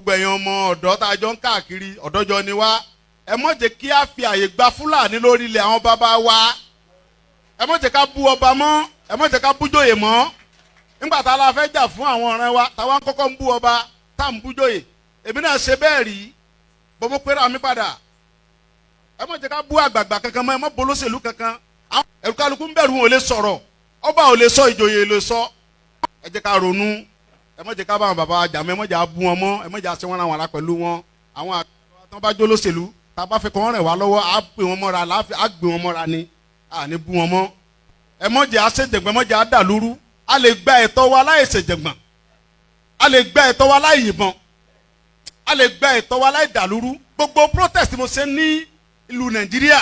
gbogbo ẹ̀yin ọmọ ọ̀dọ́ tá a jọ ń káàkiri ọ̀dọ́jọ́ ni wá ẹ má jẹ́ kí a fi àyè gba Fúlàní lórí ilẹ̀ àwọn bàbá wa ẹ má jẹ́ ká bú ọba mọ́ ẹ má jẹ́ ká bú jòyè mọ́ nígbà tá a la fẹ́ jà fún àwọn ọ̀rẹ́ wa táwa ń kọ́kọ́ ń bú ọba tá à ń bú jòyè èmi náà ṣe bẹ́ẹ̀ rí bọ́mọ pẹ́rẹ́ àmì padà ẹ má jẹ́ ká bú àgbààgbà kankan mọ́ ẹ má bolóṣèlú kankan àwọn ẹ̀rù kálukú ń bẹ̀rù wọn ò lè sọ̀rọ̀ ọba ò lè sọ ìjòyè ò lè sọ ẹ jẹ́ ká ronú ẹ má jẹ́ ká bá àwọn bàbá jà mọ́ ẹ má jẹ́ bú wọn mọ́ ẹ má jẹ́ àṣẹ wọn ra wọn ara pẹ̀lú wọn àwọn àgbààgbà tó bá jó lóṣèlú tá a bá fẹ́ kọ́ wọn rẹ̀ wá lọ́wọ́ á gbé wọn mọ́ra á gbé wọn mọ́ra ni à ní bú wọn mọ́ ẹ má jẹ́ àṣejẹ̀gbọ́n ẹ má jẹ́ àdàlúrú a lè gba ẹ̀tọ́ wa láì ṣèjẹ̀gbọ́n a lè gba ẹ̀tọ́ wa láì yìnbọn a lè gba ẹ̀tọ́ wa láì dàlúrú gbogbo protest mo ṣe ní ìlú Nàìjíríà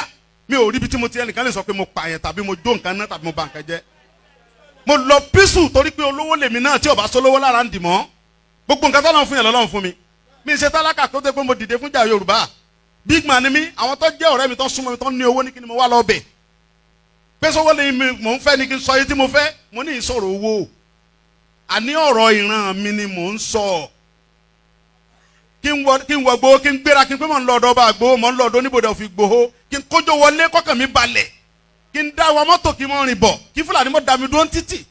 mi ò rí ibi tí mo ti ẹnìkan lè sọ pé mo pààyàn tàbí mo jó nǹkan náà tàbí mo bà nǹkan jẹ́ mo lọ písù torí pé olówó lèmi náà tí ọba sólówó lára ń dì mọ́ gbogbo nǹkan tọ́lọ́run fún yẹn lọ́lọ́run fún mi mi ṣe tálákà tó dé pé mo dìde fúnjà Yorùbá big man ni mi àwọn tó jẹ́ ọ̀rẹ́ mi tó súnmọ́ mi tó ní owó ní kí ni mo wá lọ bẹ̀ pé sọ́wọ́ lè mi mò ń fẹ́ ni kí n sọ yìí tí mo fẹ́ mo ní ìṣòro owó àní ọ̀rọ̀ ìran mi ni mò ń sọ kí n wọ gbowó kí n gbéra kí n pé mò ń lọ ọ̀dọ̀ ọba gbowó mò ń lọ ọ̀dọ̀ oníbodè òfin gbowó kí n kójó wọlé kọ́kàn mi balẹ̀ kí n dá wa mọ́tò kí n mọ́ rìn bọ̀ kí Fúlàní mọ́ dá mi dúró títì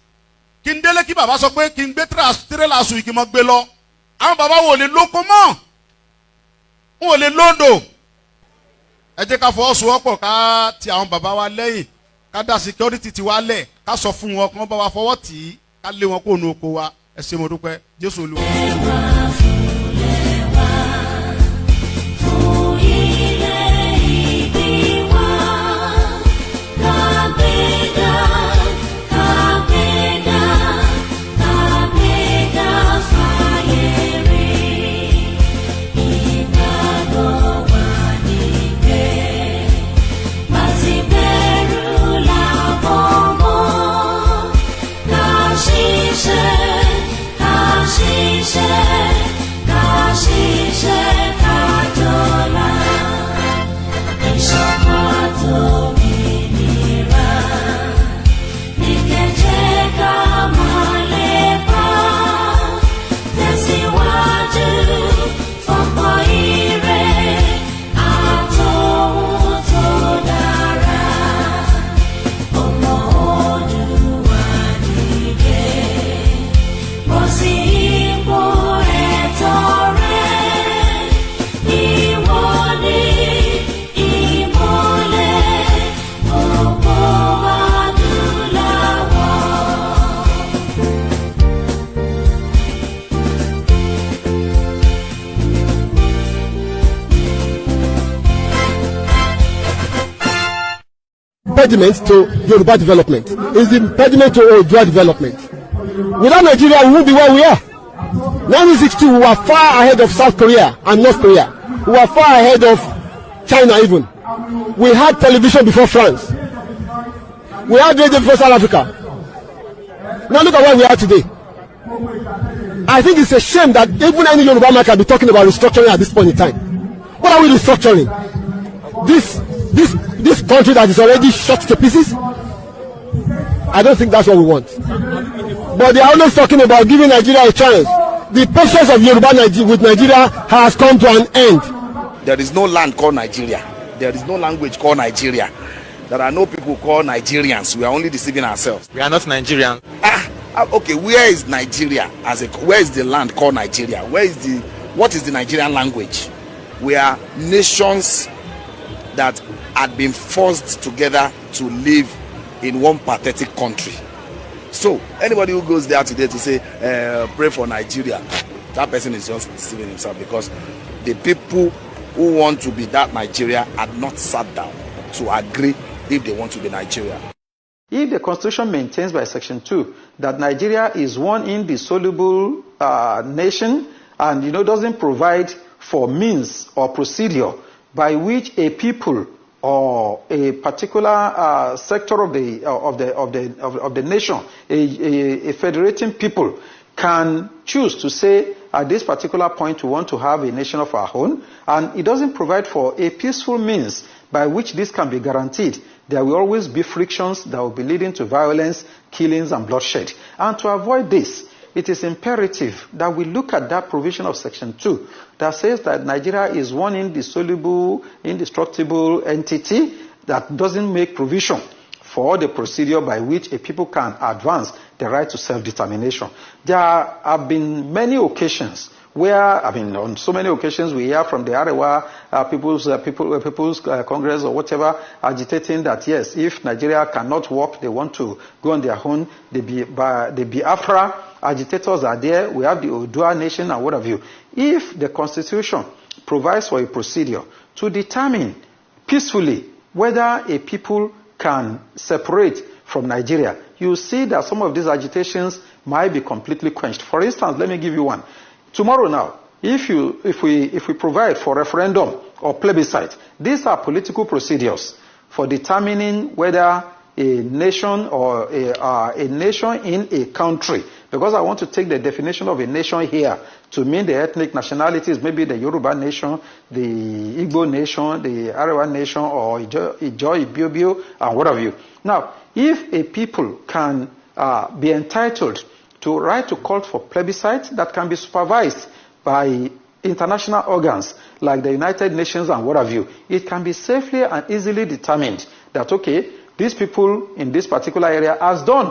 kí n délé kí bàbá sọ pé kí n gbé tírélà sùn kí n mọ́ gbé lọ àwọn bàbá wo lè lóko mọ́ wọn ò lè lóńdò ẹ jẹ́ ká fọwọ́sowọ́pọ̀ ká ti àwọn bàbá wa lẹ́yìn ká dá security ti wá lẹ̀ ká sọ fún wọn kí wọ́n bá wa fọwọ́ tì í ká lé wọn kó nu oko wa ẹ ṣé mo dúpẹ́ Jésù Olúwa. Impediment to Yoruba development. Is the impediment to Odua development. Without Nigeria, we won't be where we are. 1962, we were far ahead of South Korea and North Korea. We were far ahead of China even. We had television before France. We had radio before South Africa. Now look at where we are today. I think it's a shame that even any Yoruba man can be talking about restructuring at this point in time. What are we restructuring? This country that is already shot to pieces? I don't think that's what we want. But they are always talking about giving Nigeria a chance. The patience of Yoruba with Nigeria has come to an end. There is no land called Nigeria. There is no language called Nigeria. There are no people called Nigerians. We are only deceiving ourselves. We are not Nigerians. Okay, where is Nigeria? Where is the land called Nigeria? What is the Nigerian language? We are nations that had been forced together to live in one pathetic country. So anybody who goes there today to say pray for Nigeria, that person is just deceiving himself, because the people who want to be that Nigeria had not sat down to agree if they want to be Nigeria. If the Constitution maintains by Section 2 that Nigeria is one indissoluble nation and doesn't provide for means or procedure by which a people or a particular sector of the nation, a federating people, can choose to say at this particular point we want to have a nation of our own, and it doesn't provide for a peaceful means by which this can be guaranteed, there will always be frictions that will be leading to violence, killings, and bloodshed. And to avoid this, it is imperative that we look at that provision of Section 2 that says that Nigeria is one indissoluble, indestructible entity that doesn't make provision for the procedure by which a people can advance the right to self-determination. There have been many occasions where, on so many occasions we hear from the Arewa People's Congress or whatever agitating that yes, if Nigeria cannot work, they want to go on their own. The Biafra agitators are there. We have the Odua nation and what have you. If the Constitution provides for a procedure to determine peacefully whether a people can separate from Nigeria, you see that some of these agitations might be completely quenched. For instance, let me give you one. Tomorrow now, if we provide for referendum or plebiscite, these are political procedures for determining whether a nation or a nation in a country, because I want to take the definition of a nation here to mean the ethnic nationalities, maybe the Yoruba nation, the Igbo nation, the Arewa nation, or Ijo, Ibiobio, and what have you. Now, if a people can be entitled to right to call for plebiscite that can be supervised by international organs like the United Nations and what have you, it can be safely and easily determined that, okay, these people in this particular area as done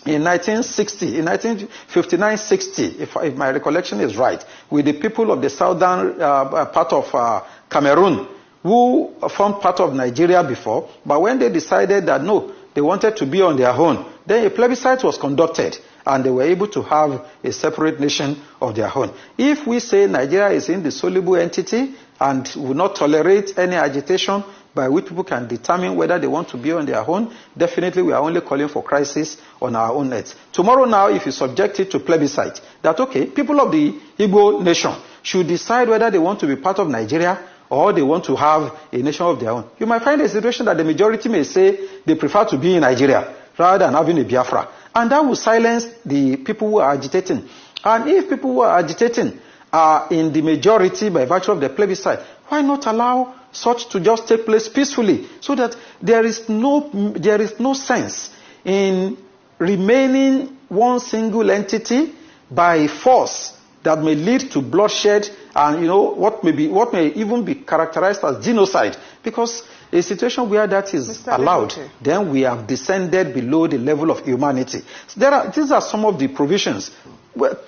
in 1960, in 1959-60, if my recollection is right, with the people of the southern part of Cameroon who formed part of Nigeria before, but when they decided that no, they wanted to be on their own, then a plebiscite was conducted and they were able to have a separate nation of their own. If we say Nigeria is an indissoluble entity and will not tolerate any agitation by which people can determine whether they want to be on their own, definitely we are only calling for crisis on our own net. Tomorrow now, if you subject it to plebiscite, that okay, people of the Igbo nation should decide whether they want to be part of Nigeria or they want to have a nation of their own. You might find a situation that the majority may say they prefer to be in Nigeria rather than having a Biafra. And that will silence the people who are agitating. And if people who are agitating are in the majority by virtue of the plebiscite, why not allow such to just take place peacefully so that there is no sense in remaining one single entity by force that may lead to bloodshed and what may even be characterized as genocide, because a situation where that is allowed, then we have descended below the level of humanity. So these are some of the provisions.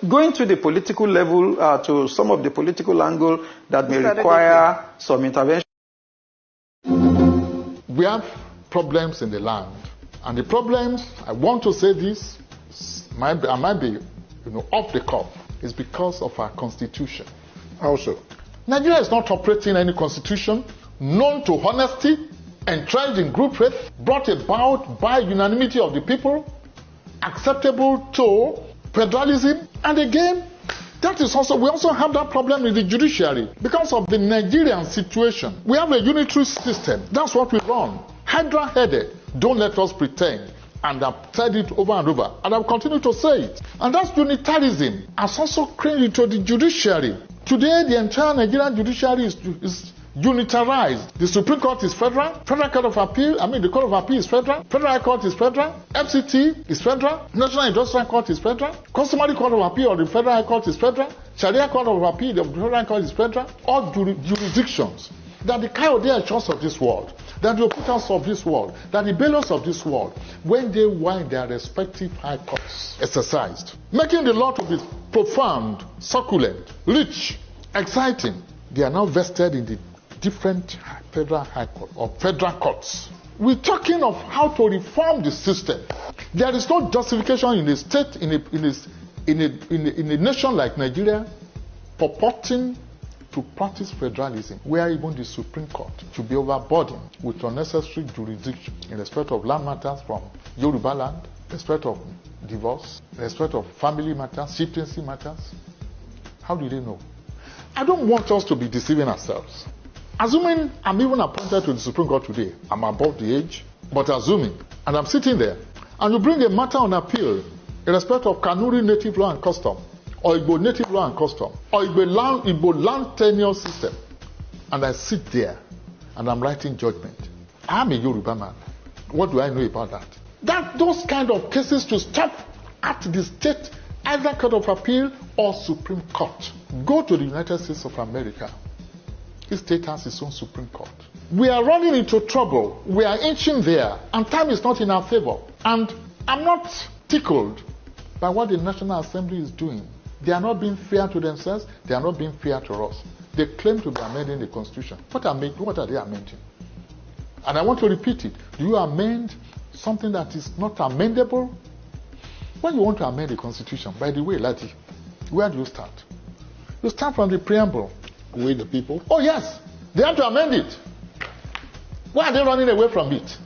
Going to the political level, to some of the political angle that may require some intervention. We have problems in the land, and the problems, I want to say this, I might be off the cuff, is because of our constitution. Also, Nigeria is not operating any constitution known to honesty, entrenched in group faith, brought about by unanimity of the people, acceptable to federalism, and again, that is also, we also have that problem in the judiciary. Because of the Nigerian situation, we have a unitary system. That's what we run. Hydra-headed. Don't let us pretend. And I've said it over and over. And I'll continue to say it. And that's unitarism. Has also crept into the judiciary. Today, the entire Nigerian judiciary is unitarized. The Supreme Court is federal. Federal Court of Appeal, the Court of Appeal is federal. Federal High Court is federal. FCT is federal. National Industrial Court is federal. Customary Court of Appeal of the Federal High Court is federal. Sharia Court of Appeal of the Federal High Court is federal. All jurisdictions. That the Coyote Church of this world, that the Opitas of this world, that the Bellows of this world, when they were in their respective high courts, exercised, making the law to be profound, succulent, rich, exciting, they are now vested in the different federal high court or federal courts. We're talking of how to reform the system. There is no justification in a state, in a nation like Nigeria, purporting to practice federalism, where even the Supreme Court should be overburdened with unnecessary jurisdiction in respect of land matters from Yoruba land, respect of divorce, respect of family matters, chieftaincy matters. How do they know? I don't want us to be deceiving ourselves. Assuming I'm even appointed to the Supreme Court today, I'm above the age, but assuming, and I'm sitting there, and you bring a matter on appeal in respect of Kanuri native law and custom, or Igbo native law and custom, or Igbo land tenure system, and I sit there, and I'm writing judgment. I'm a Yoruba man. What do I know about that? Those kind of cases to stop at the state either Court of Appeal or Supreme Court. Go to the United States of America. Each state has its own Supreme Court. We are running into trouble. We are inching there, and time is not in our favor. And I'm not tickled by what the National Assembly is doing. They are not being fair to themselves. They are not being fair to us. They claim to be amending the Constitution. What are they amending? And I want to repeat it. Do you amend something that is not amendable? When you want to amend the Constitution, by the way, Lati, where do you start? You start from the preamble. We the people. Oh yes, they have to amend it. Why are they running away from it?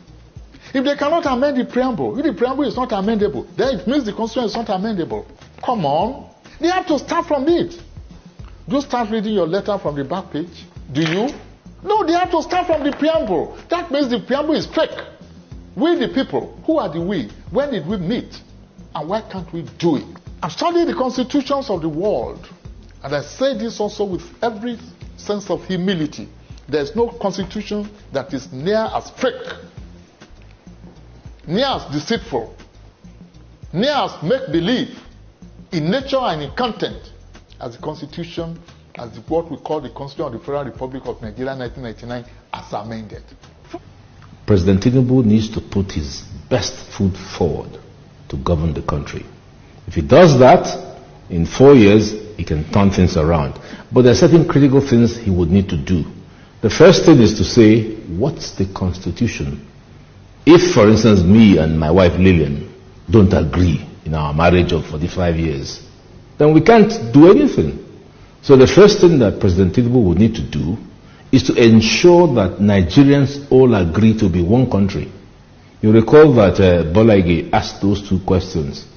If they cannot amend the preamble, if the preamble is not amendable, then it means the Constitution is not amendable. Come on. They have to start from it. Do you start reading your letter from the back page? Do you? No, they have to start from the preamble. That means the preamble is fake. We the people, who are the we? When did we meet? And why can't we do it? I'm studying the constitutions of the world. And I say this also with every sense of humility. There's no constitution that is near as fake, near as deceitful, near as make-believe in nature and in content as the Constitution, as what we call the Constitution of the Federal Republic of Nigeria 1999 as amended. President Tinubu needs to put his best foot forward to govern the country. If he does that, in 4 years, he can turn things around. But there are certain critical things he would need to do. The first thing is to say, what's the Constitution? If, for instance, me and my wife Lillian don't agree in our marriage of 45 years, then we can't do anything. So the first thing that President Tinubu would need to do is to ensure that Nigerians all agree to be one country. You recall that Bola Ige asked those two questions.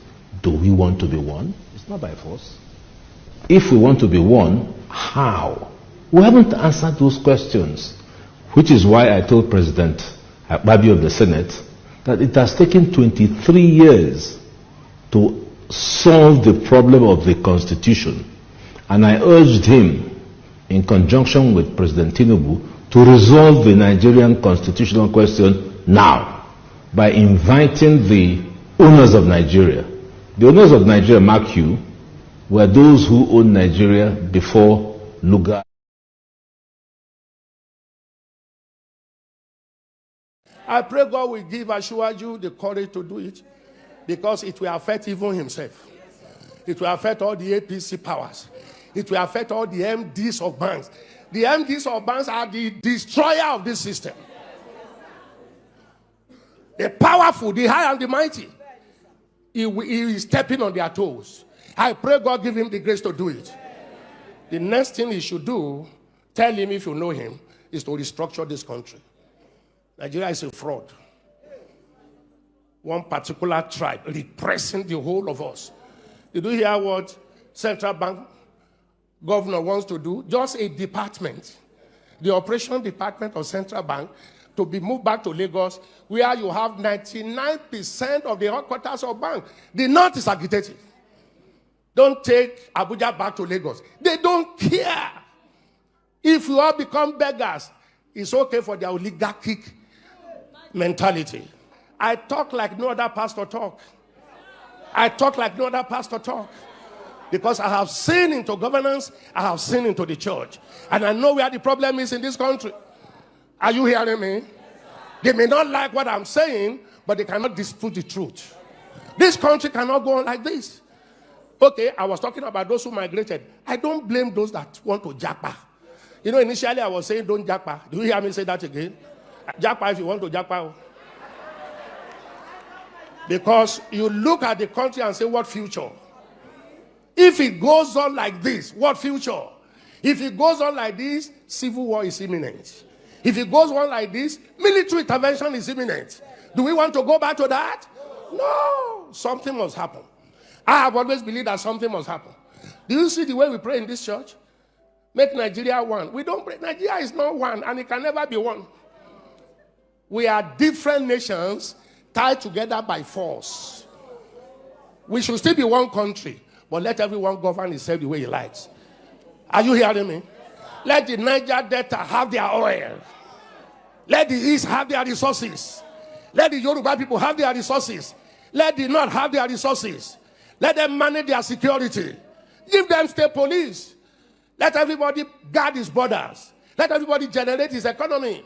Do we want to be one? It's not by force. If we want to be one, how? We haven't answered those questions, which is why I told President Babi of the Senate that it has taken 23 years to solve the problem of the Constitution. And I urged him, in conjunction with President Tinubu, to resolve the Nigerian constitutional question now by inviting the owners of Nigeria. The owners of Nigeria, mark you, were those who owned Nigeria before Lugard. I pray God will give Asiwaju the courage to do it, because it will affect even himself. It will affect all the APC powers. It will affect all the MDs of banks. The MDs of banks are the destroyer of this system. The powerful, the high and the mighty. He is stepping on their toes. I pray God give him the grace to do it. The next thing he should do, tell him if you know him, is to restructure this country. Nigeria is a fraud. One particular tribe repressing the whole of us. Did you hear what Central Bank governor wants to do? Just a department, the operation department of Central Bank, to be moved back to Lagos, where you have 99% of the headquarters of bank. The North is agitated. Don't take Abuja back to Lagos. They don't care. If you all become beggars, it's okay for their oligarchic mentality. I talk like no other pastor talk. I talk like no other pastor talk. Because I have seen into governance, I have seen into the church. And I know where the problem is in this country. Are you hearing me? They may not like what I'm saying, but they cannot dispute the truth. This country cannot go on like this. Okay, I was talking about those who migrated. I don't blame those that want to japa. You know, initially I was saying don't japa. Do you hear me say that again? Japa if you want to japa. Because you look at the country and say, what future? If it goes on like this, what future? If it goes on like this, civil war is imminent. If it goes on like this, military intervention is imminent. Do we want to go back to that? No. Something must happen. I have always believed that something must happen. Do you see the way we pray in this church? Make Nigeria one. We don't pray. Nigeria is not one, and it can never be one. We are different nations tied together by force. We should still be one country, but let everyone govern himself the way he likes. Are you hearing me? Let the Niger Delta have their oil. Let the East have their resources. Let the Yoruba people have their resources. Let the North have their resources. Let them manage their security. Give them state police. Let everybody guard his borders. Let everybody generate his economy.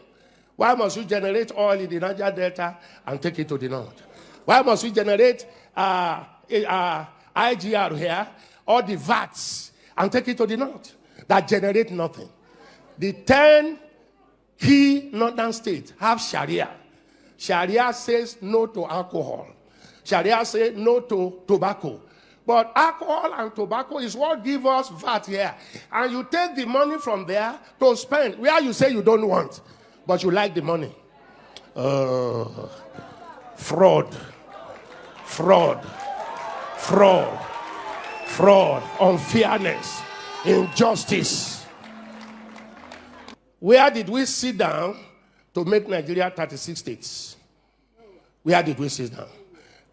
Why must you generate oil in the Niger Delta and take it to the north? Why must we generate IGR here, or the VATs, and take it to the north? That generate nothing. The 10 key northern states have Sharia. Sharia says no to alcohol. Sharia says no to tobacco. But alcohol and tobacco is what gives us VAT here. And you take the money from there to spend where you say you don't want, but you like the money. Fraud, unfairness, injustice. Where did we sit down to make Nigeria 36 states? Where did we sit down?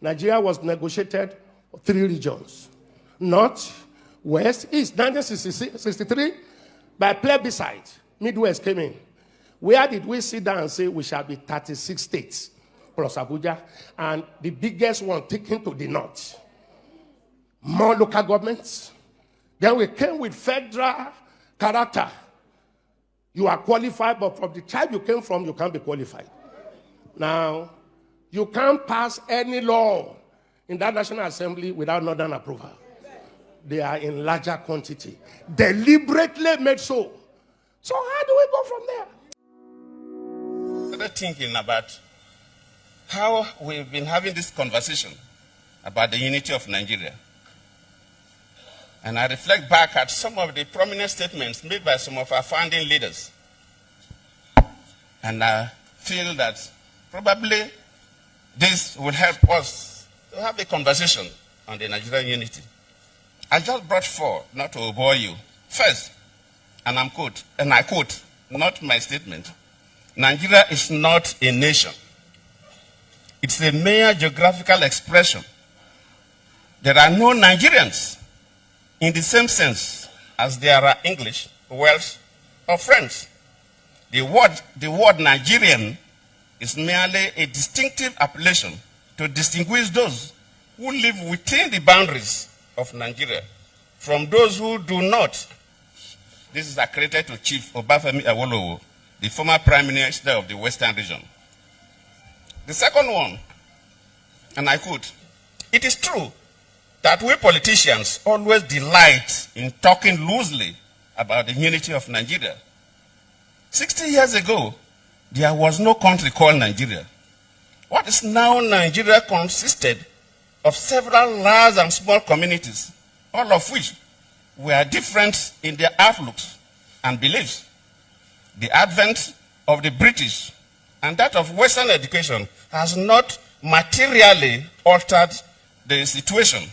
Nigeria was negotiated 3 regions: North, West, East. 1963, by plebiscite, Midwest came in. Where did we sit down and say we shall be 36 states plus Abuja, and the biggest one taken to the north? More local governments. Then we came with federal character. You are qualified, but from the tribe you came from, you can't be qualified. Now, you can't pass any law in that National Assembly without Northern approval. They are in larger quantity. Deliberately made so. So how do we go from there? Started thinking about how we've been having this conversation about the unity of Nigeria. And I reflect back at some of the prominent statements made by some of our founding leaders. And I feel that probably this will help us to have a conversation on the Nigerian unity. I just brought 4, not to bore you. First, and I quote, not my statement, Nigeria is not a nation. It's a mere geographical expression. There are no Nigerians in the same sense as there are English, Welsh, or French. The word Nigerian is merely a distinctive appellation to distinguish those who live within the boundaries of Nigeria from those who do not. This is accredited to Chief Obafemi Awolowo, the former Prime Minister of the Western region. The second one, and I quote, it is true that we politicians always delight in talking loosely about the unity of Nigeria. 60 years ago, there was no country called Nigeria. What is now Nigeria consisted of several large and small communities, all of which were different in their outlooks and beliefs. The advent of the British and that of Western education has not materially altered the situation,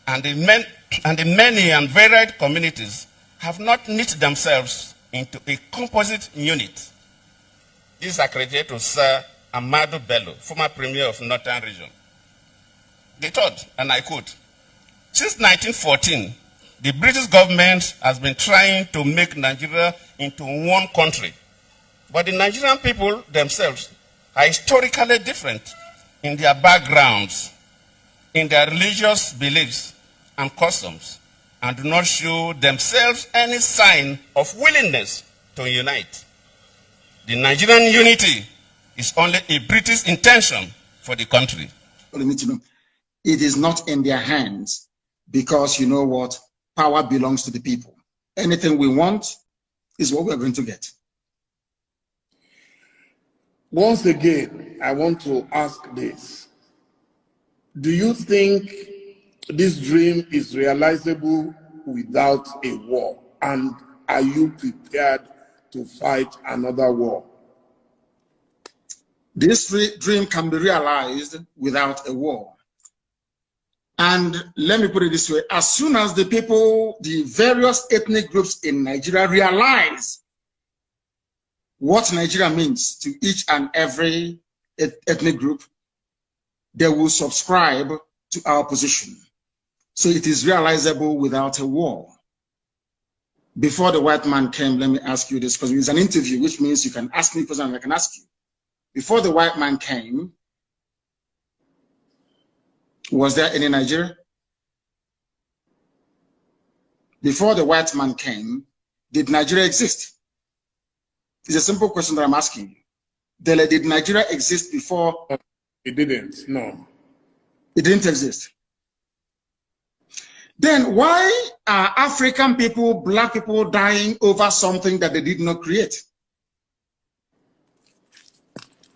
and the many and varied communities have not knit themselves into a composite unit. This is accredited to Sir Amadu Bello, former Premier of Northern Region. The third, and I quote, since 1914, the British government has been trying to make Nigeria into one country. But the Nigerian people themselves are historically different in their backgrounds, in their religious beliefs and customs, and do not show themselves any sign of willingness to unite. The Nigerian unity is only a British intention for the country. It is not in their hands, because you know what? Power belongs to the people. Anything we want is what we're going to get. Once again, I want to ask this. Do you think this dream is realizable without a war? And are you prepared to fight another war? This dream can be realized without a war. And let me put it this way, as soon as the people, the various ethnic groups in Nigeria realize what Nigeria means to each and every ethnic group, they will subscribe to our position. So it is realizable without a war. Before the white man came, let me ask you this, because it's an interview, which means you can ask me questions and I can ask you. Before the white man came, was there any Nigeria? before the white man came, did Nigeria exist? It's a simple question that I'm asking you. Dele, did Nigeria exist before? It didn't, no. It didn't exist. Then why are African people, black people dying over something that they did not create?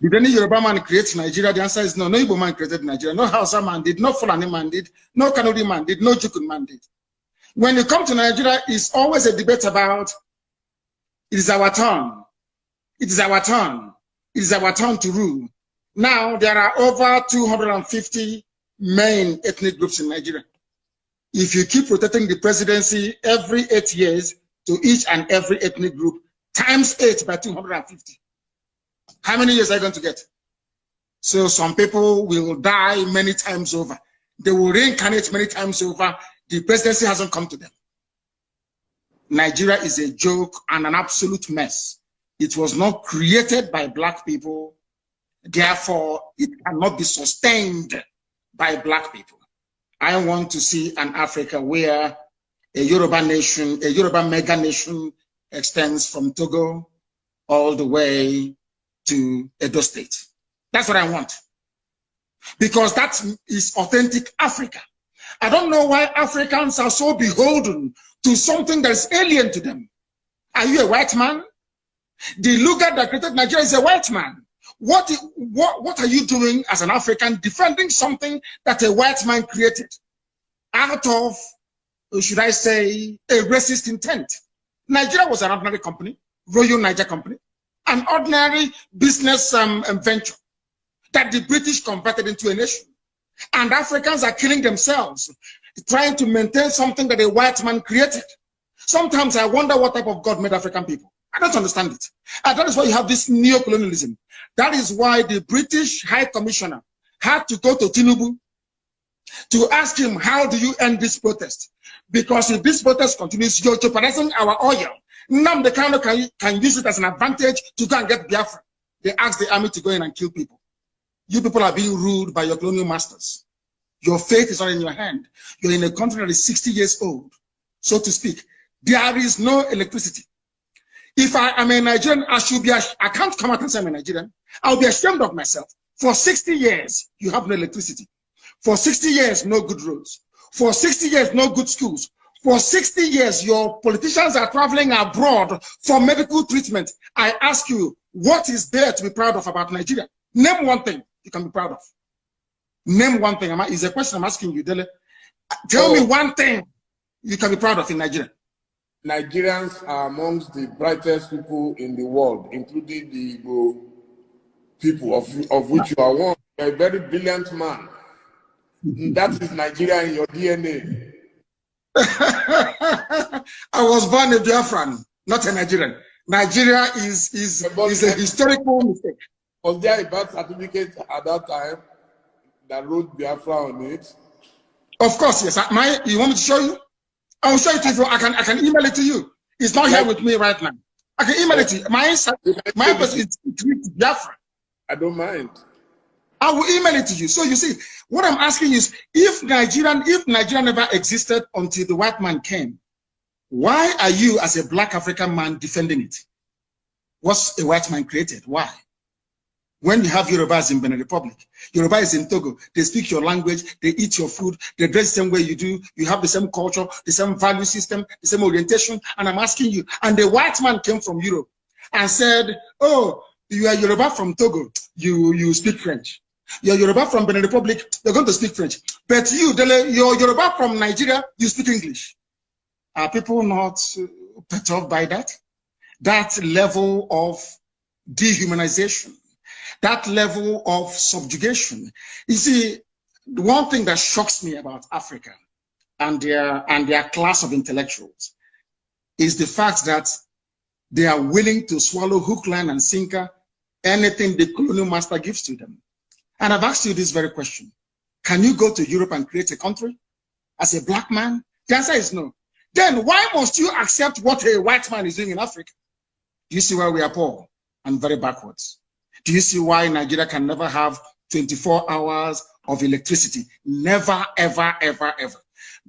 Did any Yoruba man create Nigeria? The answer is no. No Igbo man created Nigeria. No Hausa man did. No Fulani man did. No Kanuri man did. No Jukun man did. When you come to Nigeria, it's always a debate about it is our turn. It is our turn. It is our turn to rule. Now, there are over 250 main ethnic groups in Nigeria. If you keep rotating the presidency every 8 years to each and every ethnic group, times 8 by 250, how many years are you going to get? So some people will die many times over. They will reincarnate many times over. The presidency hasn't come to them. Nigeria is a joke and an absolute mess. It was not created by black people. Therefore, it cannot be sustained by black people. I want to see an Africa where a Yoruba nation, a Yoruba mega nation extends from Togo all the way to Edo State. That's what I want. Because that is authentic Africa. I don't know why Africans are so beholden to something that is alien to them. Are you a white man? The Luga that created Nigeria is a white man. What are you doing as an African defending something that a white man created out of, should I say, a racist intent? Nigeria was an ordinary company, Royal Niger Company, an ordinary business venture that the British converted into a nation. And Africans are killing themselves trying to maintain something that a white man created. Sometimes I wonder what type of God made African people. I don't understand it. And that is why you have this neocolonialism. That is why the British High Commissioner had to go to Tinubu to ask him, how do you end this protest? Because if this protest continues, you're jeopardizing our oil. Nnamdi Kanu can use it as an advantage to go and get Biafra. They asked the army to go in and kill people. You people are being ruled by your colonial masters. Your fate is not in your hand. You're in a country that is 60 years old, so to speak. There is no electricity. If I am a Nigerian, I can't come out and say I'm a Nigerian. I'll be ashamed of myself. For 60 years, you have no electricity. For 60 years, no good roads. For 60 years, no good schools. For 60 years, your politicians are traveling abroad for medical treatment. I ask you, what is there to be proud of about Nigeria? Name one thing you can be proud of. Name one thing. It's a question I'm asking you, Dele. Tell me one thing you can be proud of in Nigeria. Nigerians are amongst the brightest people in the world, including the Igbo people, of which you are one. You're a very brilliant man. That is Nigeria in your DNA. I was born a Biafran, not a Nigerian. Nigeria is a historical mistake. Was there a birth certificate at that time that wrote Biafra on it? Of course, yes. You want me to show you? I will show it to you. I can email it to you. It's not here with me right now. I can email it to you. My person is Biafra. I don't mind. I will email it to you. So you see, what I'm asking is, if Nigeria never existed until the white man came, why are you as a black African man defending it? What's a white man created? Why? When you have Yorubas in Benin Republic, Yoruba is in Togo, they speak your language, they eat your food, they dress the same way you do, you have the same culture, the same value system, the same orientation, and I'm asking you, and the white man came from Europe and said, oh, you are Yoruba from Togo, you speak French. You're Yoruba from Benin Republic, you're going to speak French. But you, you're Yoruba from Nigeria, you speak English. Are people not perturbed by that? That level of dehumanization, that level of subjugation. You see, the one thing that shocks me about Africa and their class of intellectuals is the fact that they are willing to swallow hook, line, and sinker anything the colonial master gives to them. And I've asked you this very question. Can you go to Europe and create a country as a black man? The answer is no. Then why must you accept what a white man is doing in Africa? Do you see why we are poor and very backwards? Do you see why Nigeria can never have 24 hours of electricity? Never, ever, ever, ever.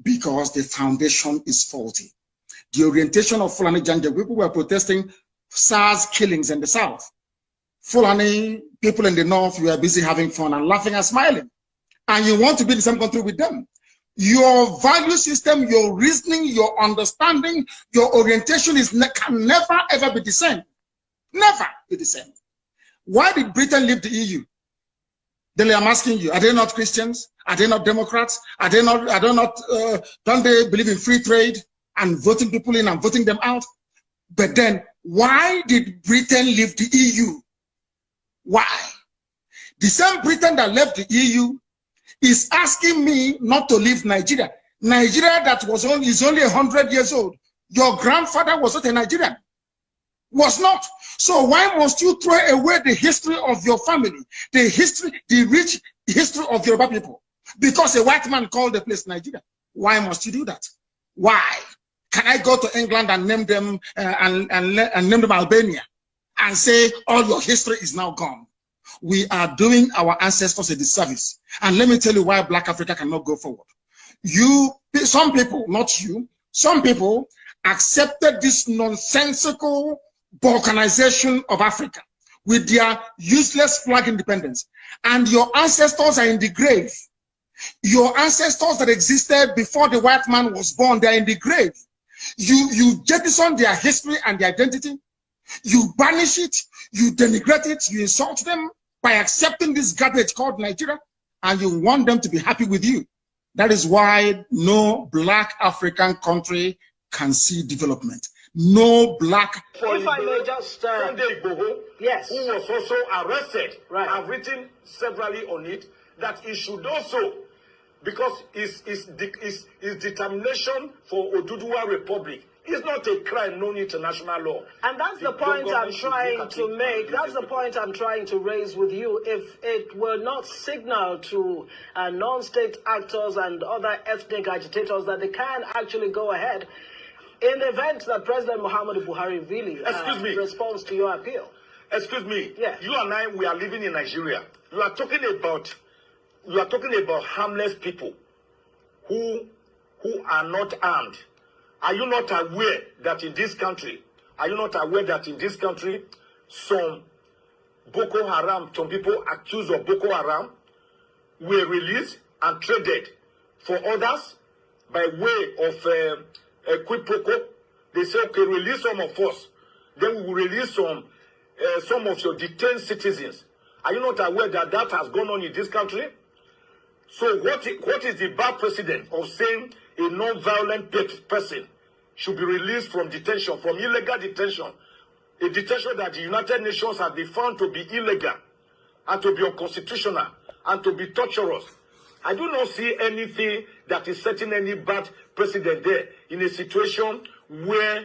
Because the foundation is faulty. the orientation of Fulani Janja. People were protesting SARS killings in the south. Fulani people in the north were busy having fun and laughing and smiling. And you want to be in the same country with them. Your value system, your reasoning, your understanding, your orientation can never ever be the same. Never be the same. Why did Britain leave the EU? Then I'm asking you, are they not Christians? Are they not Democrats? Are they not, don't they believe in free trade and voting people in and voting them out? But then, why did Britain leave the EU? Why? The same Britain that left the EU is asking me not to leave Nigeria. Nigeria that is only 100 years old. Your grandfather was not a Nigerian. Was not. So why must you throw away the history of your family, the rich history of Yoruba people? Because a white man called the place Nigeria. Why must you do that? Why? Can I go to England and name them and name them Albania and say all your history is now gone? We are doing our ancestors a disservice. And let me tell you why Black Africa cannot go forward. Some people, not you, some people accepted this nonsensical balkanization of Africa with their useless flag independence. And your ancestors are in the grave. Your ancestors that existed before the white man was born, they are in the grave. You jettison their history and their identity. You banish it, you denigrate it, you insult them by accepting this garbage called Nigeria, and you want them to be happy with you. That is why no Black African country can see development. No Black. If I may just Sunday Igboho, yes, who was also arrested, right. I've written severally on it that he should also, because his determination for Oduduwa Republic is not a crime known international law. And that's the point I'm trying to make. That's the point I'm trying to raise with you. If it were not signaled to non-state actors and other ethnic agitators that they can actually go ahead, in the event that President Muhammadu Buhari really responds to your appeal. Excuse me. Yes. You and I, we are living in Nigeria. You are talking about harmless people who are not armed. Are you not aware that in this country, some Boko Haram, some people accused of Boko Haram were released and traded for others by way of a quid pro quo? They say, okay, release some of us, then we will release some of your detained citizens. Are you not aware that that has gone on in this country? So what is the bad precedent of saying a non-violent person should be released from detention, from illegal detention, a detention that the United Nations has been found to be illegal and to be unconstitutional and to be torturous? I do not see anything that is setting any bad precedent there in a situation where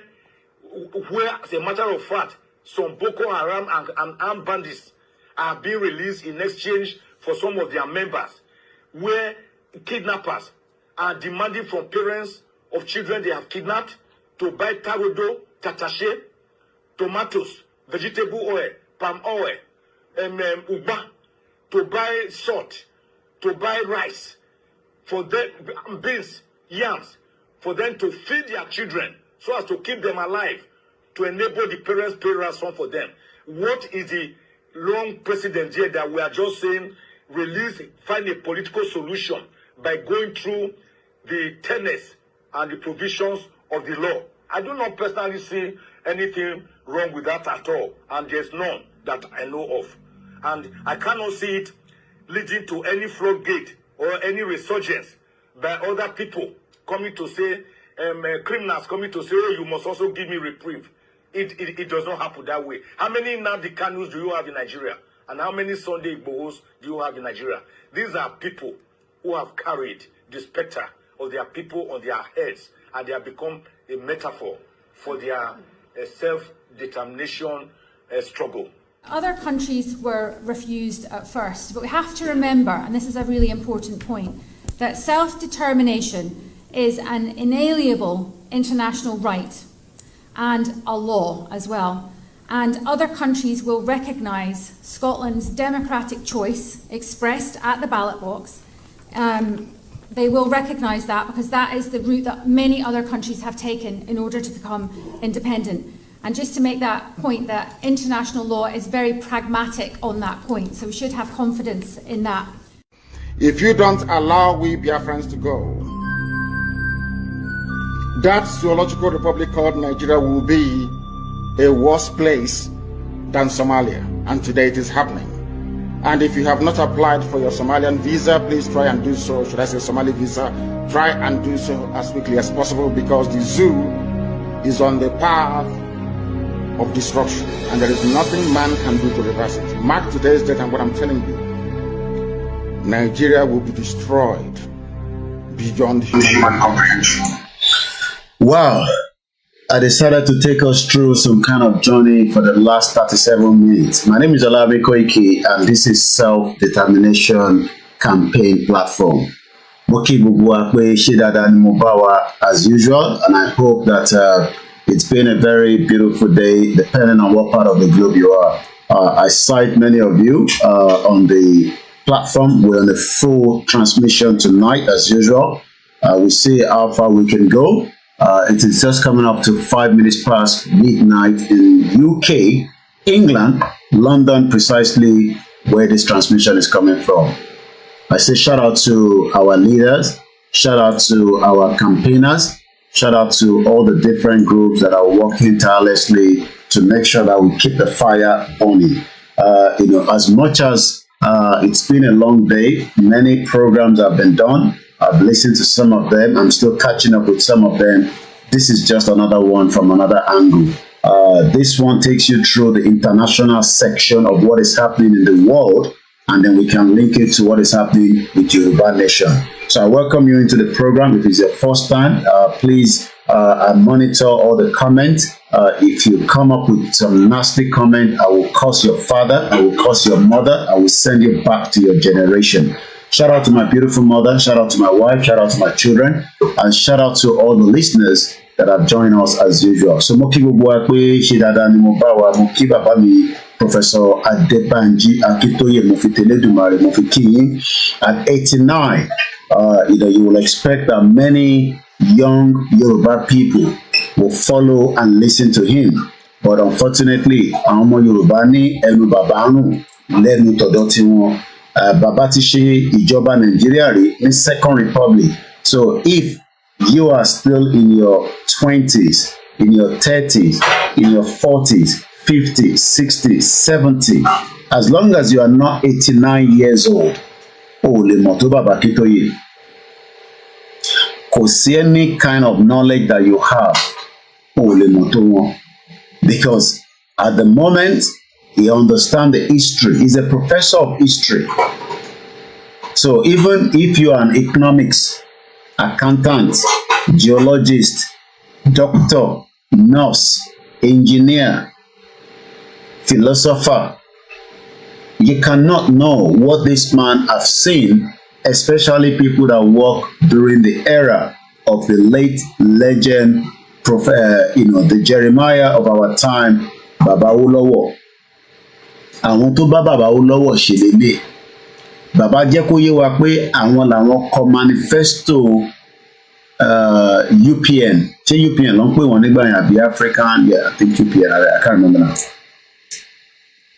as a matter of fact, some Boko Haram and armed bandits are being released in exchange for some of their members, where kidnappers are demanding from parents of children they have kidnapped to buy tarodo, tatache, tomatoes, vegetable oil, palm oil, uba, to buy salt, to buy rice, for them, beans, yams, for them to feed their children so as to keep them alive, to enable the parents pay ransom for them. What is the long precedent here that we are just saying find a political solution by going through the tenets and the provisions of the law? I do not personally see anything wrong with that at all, and there's none that I know of. And I cannot see it leading to any floodgate or any resurgence by other people coming to say, criminals coming to say, oh, you must also give me reprieve. It does not happen that way. How many Nnamdi Kanus do you have in Nigeria? And how many Sunday Igbohos do you have in Nigeria? These are people who have carried the specter of their people on their heads, and they have become a metaphor for their self-determination struggle. Other countries were refused at first, but we have to remember, and this is a really important point, that self-determination is an inalienable international right and a law as well. And other countries will recognise Scotland's democratic choice expressed at the ballot box they will recognise that, because that is the route that many other countries have taken in order to become independent. And just to make that point, that international law is very pragmatic on that point, so we should have confidence in that. If you don't allow we Biafrans to go, that zoological republic called Nigeria will be a worse place than Somalia. And today it is happening. And if you have not applied for your Somalian visa, please try and do so. Should I say Somali visa? Try and do so as quickly as possible, because the zoo is on the path of destruction. And there is nothing man can do to reverse it. Mark today's date and what I'm telling you. Nigeria will be destroyed beyond human comprehension. Wow. I decided to take us through some kind of journey for the last 37 minutes. My name is OLAYOMI Koiki, and this is Self-Determination Campaign Platform. Moki Bubuakwe Shidada Mubawa as usual, and I hope that it's been a very beautiful day, depending on what part of the globe you are. I sight many of you on the platform. We're on a full transmission tonight as usual. We see how far we can go. It is just coming up to 5 minutes past midnight in UK, England, London, precisely where this transmission is coming from. I say shout out to our leaders, shout out to our campaigners, shout out to all the different groups that are working tirelessly to make sure that we keep the fire burning. As much as it's been a long day, many programs have been done. I've listened to some of them. I'm still catching up with some of them. This is just another one from another angle. This one takes you through the international section of what is happening in the world, and then we can link it to what is happening with Yoruba Nation. So I welcome you into the program. If it's your first time, please monitor all the comments. If you come up with some nasty comment, I will curse your father, I will curse your mother, I will send you back to your generation. Shout out to my beautiful mother, shout out to my wife, shout out to my children, and shout out to all the listeners that have joined us as usual. So Moki Bubuakwe Shidada Mubawa, Moki Babami, Professor Adebanji Akitoye Mofiteledumare Mofikinyi at 89. You will expect that many young Yoruba people will follow and listen to him. But unfortunately, àwọn Yoruba ní ẹnu bàbá rùn lẹ́nu tọ̀dọ̀ tiwọn. Bàbá ti ṣe ìjọba Nàìjíríà rí ní Second Republic. So if you are still in your 20s, in your 30s, in your 40s, 50s, 60s, 70s, as long as you are not 89 years old, lè mọ̀ tó bàbá Akíntóyè. Kò sí any kind of knowledge that you have, lè mọ̀ tó wọn. Because at the moment, he understands the history. He's a professor of history. So even if you are an economics, accountant, geologist, doctor, nurse, engineer, philosopher, you cannot know what this man has seen, especially people that work during the era of the late legend, the Jeremiah of our time, Baba Awólọ́wọ̀. Àwọn tó bá Baba Awólọ́wọ̀ ṣe lélẹ̀. Bàbá jẹ́ kó yé wa pé àwọn làwọn kọ manifesto UPN. Ṣé UPN ló ń pè wọ́n nígbà yẹn àbí African? Yeah, I think UPN, I can't remember now.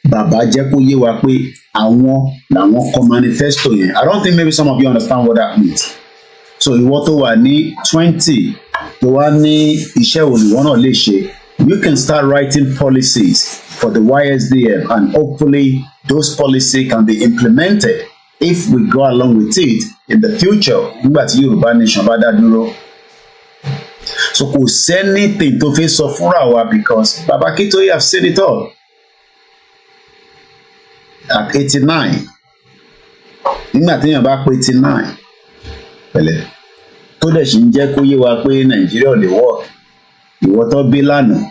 Bàbá jẹ́ kó yé wa pé àwọn làwọn kọ manifesto yẹn. I don't think maybe some of you understand what that means. So ìwọ tó wà ní 20 tó wá ní iṣẹ́ òníwọ́n náà lè ṣe, you can start writing policies for the YSDM, and hopefully those policies can be implemented if we go along with it in the future. Nígbà tí Yorùbá Nation bá dá dúró. So kò sẹ́nìtì tó fi sọ fúnra wa, because Baba Akíntóyè have said it all. At 89, nígbà téèyàn bá pé 89, pẹ̀lẹ́, tó dẹ̀ sì ń jẹ́ kó yé wa pé Nàìjíríà ò lè work. Ìwọ tó bí lánàá,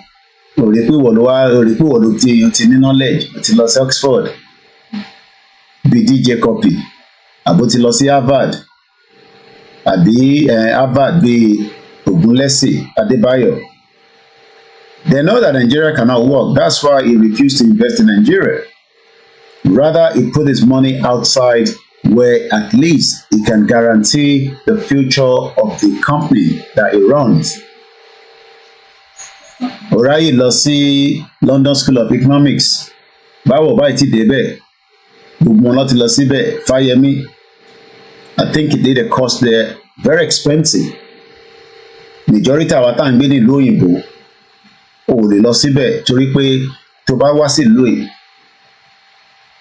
ò rí pé ìwọ ló ti ní knowledge, ó ti lọ sí Oxford, bí DJ Copy, àbó ti lọ sí Harvard, àbí Harvard bí Ògúnlẹ́sì Adébáyọ̀. They know that Nigeria cannot work. That's why he refused to invest in Nigeria. Rather, he put his money outside where at least he can guarantee the future of the company that he runs. Orayi lọ sí London School of Economics. Báwo báyìí ti débẹ̀? Gbogbo wọn lọ ti lọ síbẹ̀. Fáyẹmí, I think he did a course there, very expensive. Majority àwọn tá à ń gbé nílùú òyìnbó ò lè lọ síbẹ̀ torí pé tó bá wá sí ìlú yìí,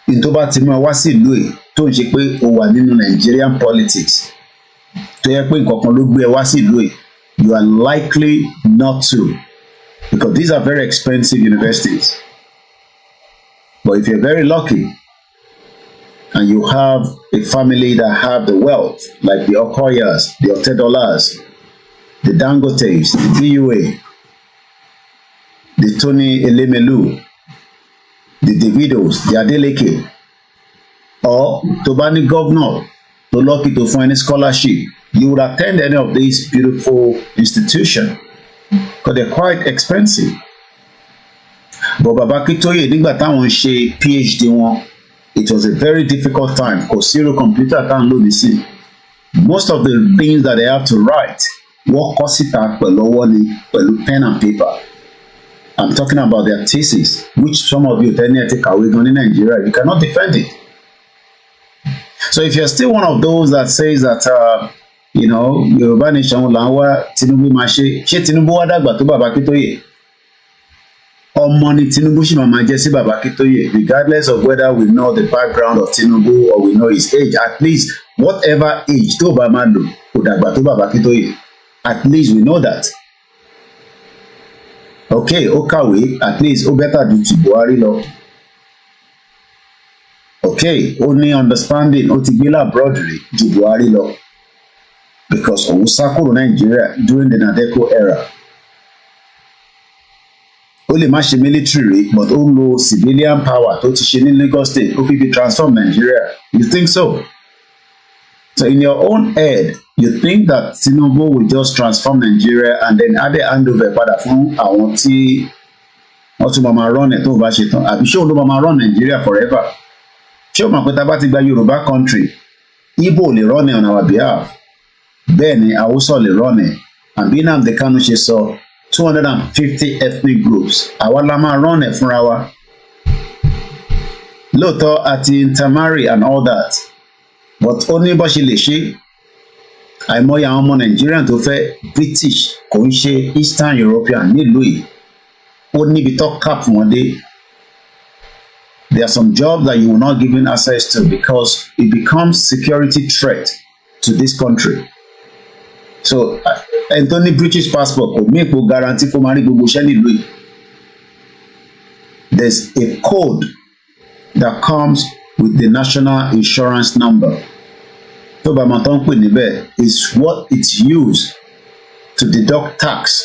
ní tó bá ti máa wá sí ìlú yìí tó ń ṣe pé ó wà nínú Nigerian politics tó yẹ pé nǹkan kan ló gbé ẹ wá sí ìlú yìí, you are likely not to, because these are very expensive universities. But if you're very lucky and you have a family that have the wealth, like the Okoyas, the Otedolas, the Dangotes, the DUA, the Tony Elemelu, the Davidos, the Adeleke, or to be governor, to lucky to find a scholarship, you would attend any of these beautiful institutions because they're quite expensive. But Baba Akintoye, nígbà táwọn ṣe PhD wọn, it was a very difficult time. Kò sí irú computer tá à ń lò nísìn. Most of the things that they have to write, wọ́n kọ síta pẹ̀lú ọwọ́ ni, pẹ̀lú pen and paper. I'm talking about their thesis, which some of you tẹ́ni ẹ̀ ti kàwé gan ní Nigeria, you cannot defend it. So if you're still one of those that says that, Yorùbá nation là ń wá Tinubu máa ṣe Tinubu wá dàgbà tó Baba Akintoye? Ọmọ ni Tinubu ṣì máa jẹ́ sí Baba Akintoye, regardless of whether we know the background of Tinubu or we know his age. At least whatever age tó bá máa lò kò dàgbà tó Baba Akintoye. At least we know that. Okay, ó kàwé, at least ó better ju ti Buhari lọ. Okay, ó ní understanding, ó ti gbé labroad rí ju Buhari lọ. Because òun sá kúrò Nigeria during the Nadeco era. Ó lè má ṣe military rí, but ó ń lo civilian power tó ti ṣe ní Lagos State, ó fi transform Nigeria. You think so? So in your own head, you think that Tinubu will just transform Nigeria and then add a handover padà fún àwọn tí wọ́n tún máa run ẹ̀ tó bá ṣe tán? Àbí ṣé òun ló máa run Nigeria forever? Ṣé o mọ̀ pé tá a bá ti gba Yorùbá country, Igbo lè run it on our behalf? Bẹ́ẹ̀ ni Hausa lè run it. Àbí Nnamdi Kanu ṣe sọ 250 ethnic groups. Àwa la máa run it fúnra wa. Lóòótọ́ àti intermarry and all that. But ó ní bó ṣe lè ṣe. Àìmọye àwọn ọmọ Nigerian tó fẹ́ British kò ń ṣe Eastern European nílùú yìí. Ó níbi tó cap wọn dé. There are some jobs that you will not given access to because it becomes security threat to this country. So, ẹni tó ní British passport kò mí ipò guarantee kó máa rí gbogbo iṣẹ́ nílùú yìí. There's a code that comes with the national insurance number. Tó bá máa tán pè níbẹ̀ is what it's used to deduct tax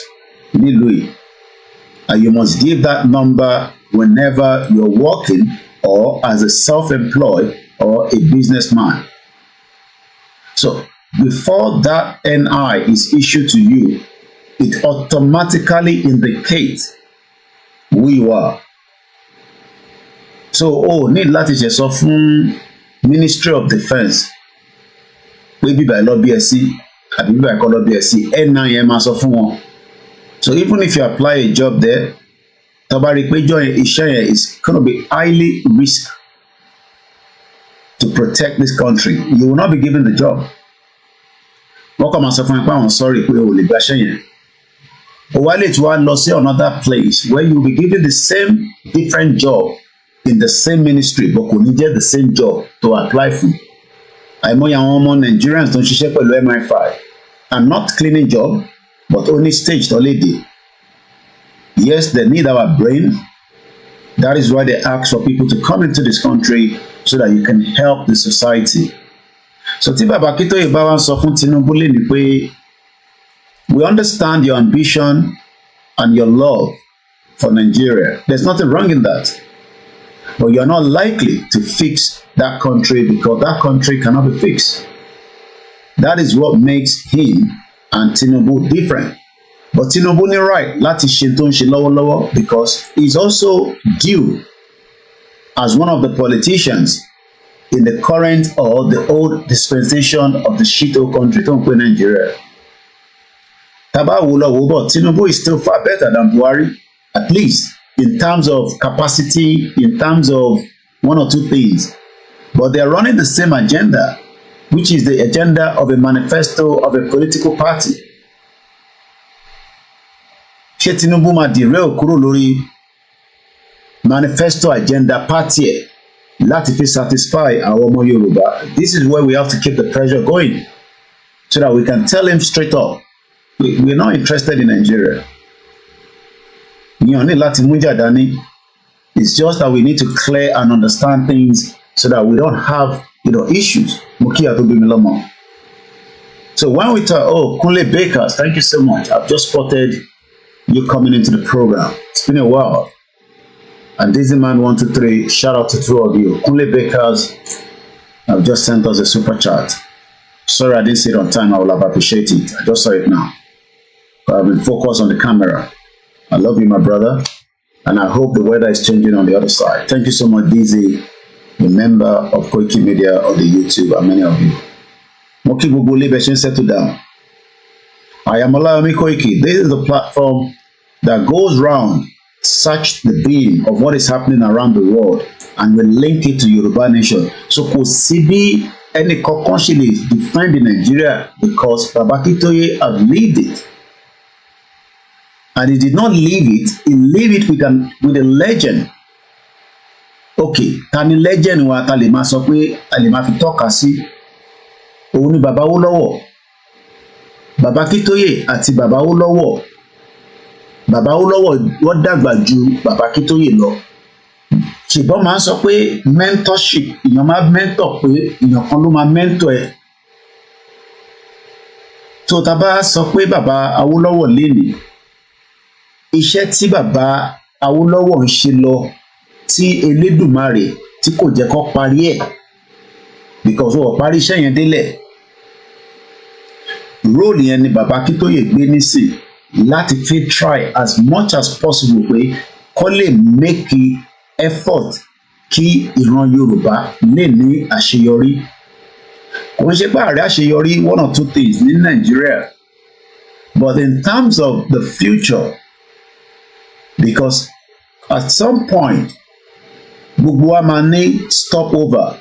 nílùú yìí. And you must give that number whenever you're working or as a self-employed or a businessman. So before that NI is issued to you, it automatically indicates who you are. So need láti ṣe sọ fún Ministry of Defence pé bíbá ẹ lọ bí ẹ sí àbí bíbá ẹ kọ́ lọ bí ẹ sí NI yẹn máa sọ fún wọn. So even if you apply a job there, tabari pé iṣẹ́ yẹn is going to be highly risk to protect this country. You will not be given the job. Wọ́n kàn máa sọ fún ẹ pé àwọn sorry pé o lè gbaṣẹ́ yẹn. O wá lè tún wá lọ sí another place where you will be given the same different job in the same ministry but kò ní jẹ́ the same job to apply for. Àìmọye àwọn ọmọ Nigerians tó ń ṣiṣẹ́ pẹ̀lú MI5 and not cleaning job but only stage tó lè dé. Yes, they need our brain. That is why they ask for people to come into this country so that you can help the society. So tí Baba Akintoye bá wá sọ fún Tinubu lè ní pé we understand your ambition and your love for Nigeria. There's nothing wrong in that. But you're not likely to fix that country because that country cannot be fixed. That is what makes him and Tinubu different. But Tinubu ní right láti ṣe tó ń ṣe lọ́wọ́lọ́wọ́ because he's also due as one of the politicians in the current or the old dispensation of the shito country tó ń pè Nigeria. Taba wo lọ wo bọ̀, Tinubu is still far better than Buhari, at least in terms of capacity, in terms of one or two things. But they are running the same agenda, which is the agenda of a manifesto of a political party. Ṣé Tinubu máa derail kúrò lórí manifesto agenda party ẹ̀ láti fi satisfy àwọn ọmọ Yorùbá? This is where we have to keep the pressure going so that we can tell him straight up, we're not interested in Nigeria. Ìyẹn ní láti mú jà dání. It's just that we need to clear and understand things so that we don't have, issues. Mukia to be Milomo. So when we talk, Kunle Bakers, thank you so much. I've just spotted you coming into the program. It's been a while. And Dizzyman 123, shout out to two of you. Kunle Bakers have just sent us a super chat. Sorry I didn't see it on time. I would have appreciated it. I just saw it now. But I've been focused on the camera. I love you, my brother. And I hope the weather is changing on the other side. Thank you so much, Dizzy, the member of Koikimedia of the YouTube, and many of you. Moki Bubuli Beshin settle down. I am OLAYOMI KOIKI. This is the platform that goes round, search the beam of what is happening around the world, and we link it to Yoruba nation. So Kosibi any constantly defending Nigeria because Babakitoye have lived it. And he did not leave it, he leave it with a legend. Okay, tani legend wa ta lè máa sọ pé a lè máa fi tọ́ka sí. Òun ni Baba Awólọ́wọ̀. Baba Akíntóyè àti Baba Awólọ́wọ̀. Baba Awólọ́wọ̀ wọ́n dàgbà ju Baba Akíntóyè lọ. Ṣùgbọ́n máa ń sọ pé mentorship, èèyàn máa mentor pé èèyàn kan ló máa mentor ẹ. Tó ta bá sọ pé Baba Awólọ́wọ̀ lénìí, iṣẹ́ tí Baba Awólọ́wọ̀ ń ṣe lọ tí Elédùmarè tí kò jẹ́ kó parí ẹ̀ because wọ́n parí iṣẹ́ yẹn délẹ̀. Role yẹn ni Baba Akíntóyè gbé nísìn láti fi try as much as possible pé kó lè make effort kí ìran Yorùbá lè ní àṣeyọrí. Kò ń ṣe pé ààrẹ àṣeyọrí one or two things ní Nigeria, but in terms of the future, because at some point gbogbo wa máa ní stopover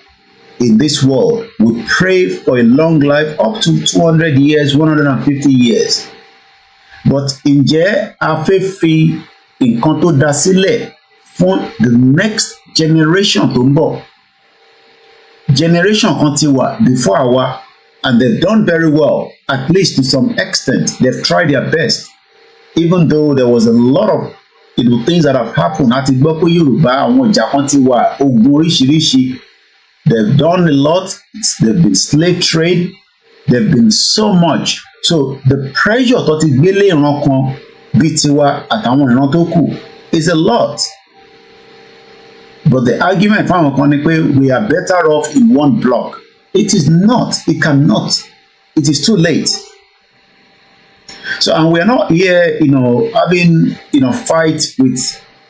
in this world. We pray for a long life up to 200 years, 150 years. But ǹjẹ́ a fẹ́ fi nǹkan tó dá sílẹ̀ fún the next generation tó ń bọ̀? Generation kan ti wà before àwa, and they've done very well, at least to some extent. They've tried their best, even though there was a lot of things that have happened. Àti gbọ́ pé Yorùbá àwọn ìjà kan ti wà, ogun oríṣiríṣi. They've done a lot. They've been slave trade. They've been so much. So the pressure tó ti gbélé ìran kan bíi tiwa àtàwọn ìran tó kù is a lot. But the argument fáwọn kan ni pé we are better off in one block. It is not. It cannot. It is too late. So, and we are not here, having, fight with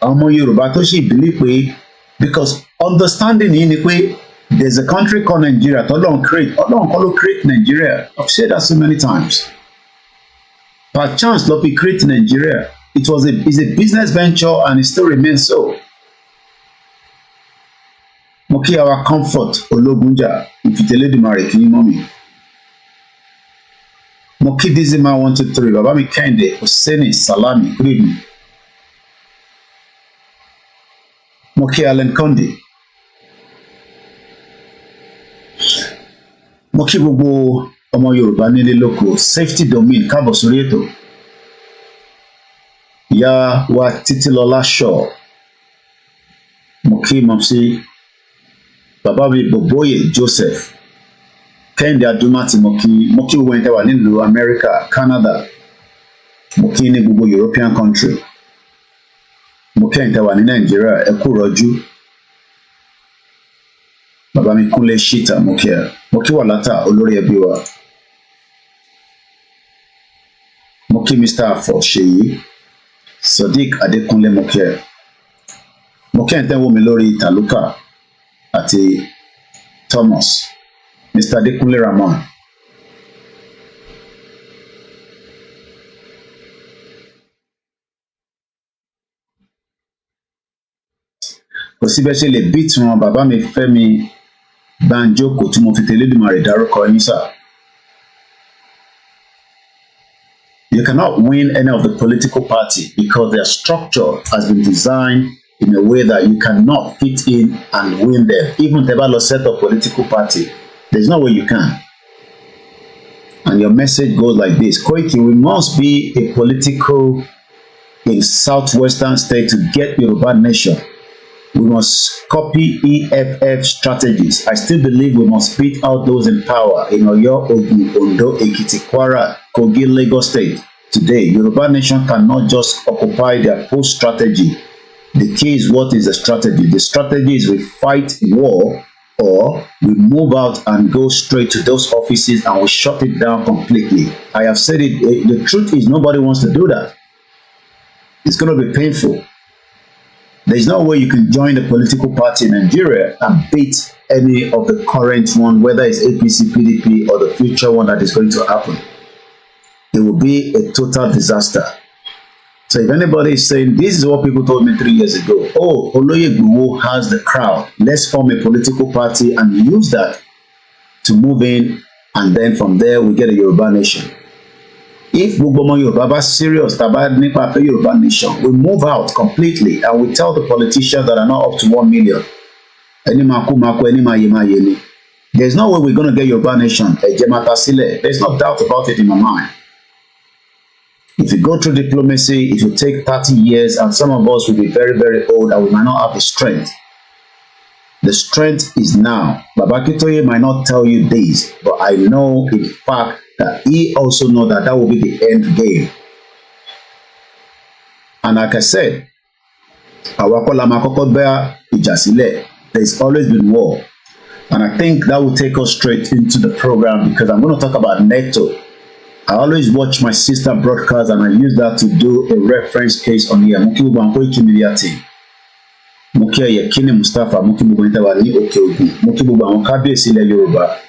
ọmọ Yorùbá tó sì believe pé, because understanding yìí ni pé there's a country called Nigeria tọ́lọ́run create. Ọlọ́run kọ́ ló create Nigeria. I've said that so many times. Per chance ló fi create Nigeria. It's a business venture and it still remains so. Mo kí our comfort Ológunjà ìfìtẹ́lẹ́dùmarè kì í mọ́ mi. Mo kí Dizzyman 123, bàbá mi Kẹ́hìndé Hussaini Salami, good evening. Mo kí Allen Conde. Mo kí gbogbo ọmọ Yorùbá nílé lóko, safety domain káàbọ̀ sórí ètò. Ìyá wa Títílọlá Shaw. Mo kí Mọ̀mísí bàbá mi Bọ̀bóyè Joseph. Kẹ́hìndé Adúmátì mo kí gbogbo ẹni tẹ́ wà nílùú America, Canada. Mo kí ní gbogbo European country. Mo kí ẹni tẹ́ wà ní Nigeria, ẹ kú rọ̀jú. Bàbá mi Kúnlé Ṣítà mo kí ẹ. Mo kí Wàlátà olórí ẹbí wa. Mo kí Mr. Afọ Ṣèyí. Sodiq Adékúnlé mo kí ẹ. Mo kí ẹni tẹ́ wò mí lórí Tàlúkà àti Thomas, Mr. Adekunle Ramon. Kò sí bẹ́ẹ̀ ṣe lè beat wọn bàbá mi Fẹ́mi Banjoko tí mo fi tẹ̀lédùmarè dárúkọ yín sà. You cannot win any of the political party because their structure has been designed in a way that you cannot fit in and win them. Even if they set up political party, there's no way you can. And your message goes like this: Koiki, we must be a political in southwestern state to get Yoruba nation. We must copy EFF strategies. I still believe we must beat out those in power in Oyo, Ogun, Ondo, Ekiti, Kwara, Kogi, Lagos State. Today, Yoruba nation cannot just occupy their post strategy. The key is, what is the strategy? The strategy is we fight war, or we move out and go straight to those offices and we shut it down completely. I have said it. The truth is, nobody wants to do that. It's going to be painful. There is no way you can join the political party in Nigeria and beat any of the current one, whether it's APC, PDP, or the future one that is going to happen. It will be a total disaster. So if anybody is saying, this is what people told me 3 years ago, oh, Oloyegbuwo has the crowd, let's form a political party and use that to move in, and then from there we get a Yoruba nation. If Gbogbo Yoruba is serious about the Yoruba nation, we move out completely and we tell the politicians that are not up to 1 million. There's no way we're going to get Yoruba nation. There's no doubt about it in my mind. If you go through diplomacy, it will take 30 years, and some of us will be very, very old and we might not have the strength. The strength is now. Baba Akintoye might not tell you this, but I know in fact that he also knows that that will be the end game. And like I said, there's always been war. And I think that will take us straight into the program, because I'm going to talk about NATO. I always watch my sister broadcast and I use that to do a reference case on here. Koikimedia team. Mukia Yekini Mustafa, Mukibu Wani Okeobi, Mukibu Wakabi Sile Yoruba.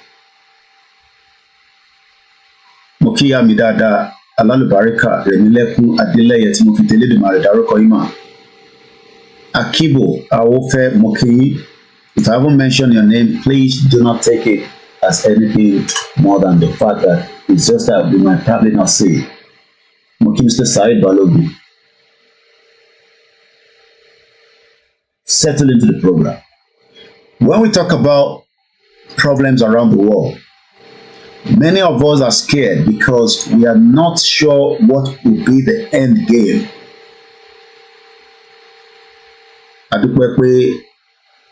Mukia Midada, Alalu Barika, Renileku, Adile Yetimuki Tele Daroko Ima. Akibo, Awofe, Muki. If I haven't mentioned your name, please do not take it as anything more than the fact that it's just that we might probably not see. Muki Mr. Said Balogu. Settle into the program. When we talk about problems around the world, many of us are scared because we are not sure what will be the end game. Adúpẹ́ pé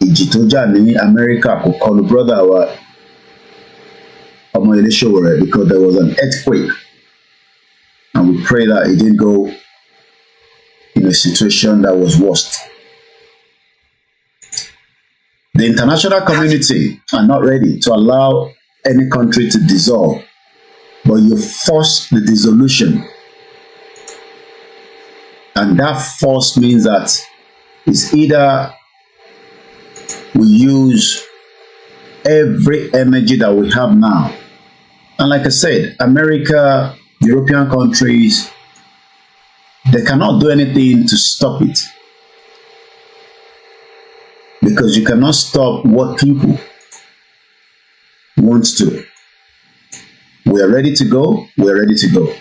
ìjì tó jà ní America kò kọlù brother wa ọmọ Ilé-Ṣòwòrẹ́, because there was an earthquake, and we pray that it didn't go in a situation that was worst. The international community are not ready to allow any country to dissolve, but you force the dissolution. And that force means that it's either we use every energy that we have now. And like I said, America, European countries, they cannot do anything to stop it. Because you cannot stop what people want to. We are ready to go. We are ready to go.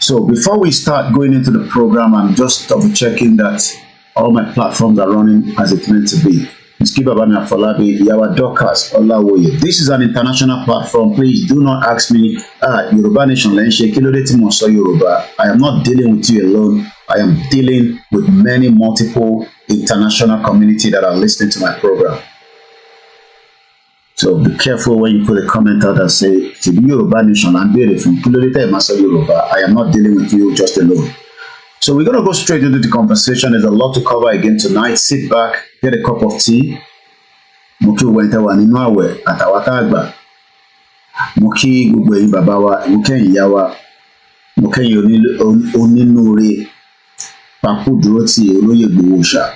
So before we start going into the program, I'm just double checking that all my platforms are running as it's meant to be. This is an international platform. Please do not ask me, Yoruba Nation, Yoruba. I am not dealing with you alone. I am dealing with many multiple international community that are listening to my program. So be careful when you put a comment out and say, to be Yoruba Nation, I'm beautiful. Yoruba. I am not dealing with you just alone. So we're going to go straight into the conversation. There's a lot to cover again tonight. Sit back, get a cup of tea. Muki wente wa nínú àwẹ̀ àtàwátá àgbà. Muki gbogbo ẹ̀yin bàbá wa, muki ẹ̀yin ìyá wa, muki ẹ̀yin onínúure, Pakú dúró ti Olóyègbòho ṣá.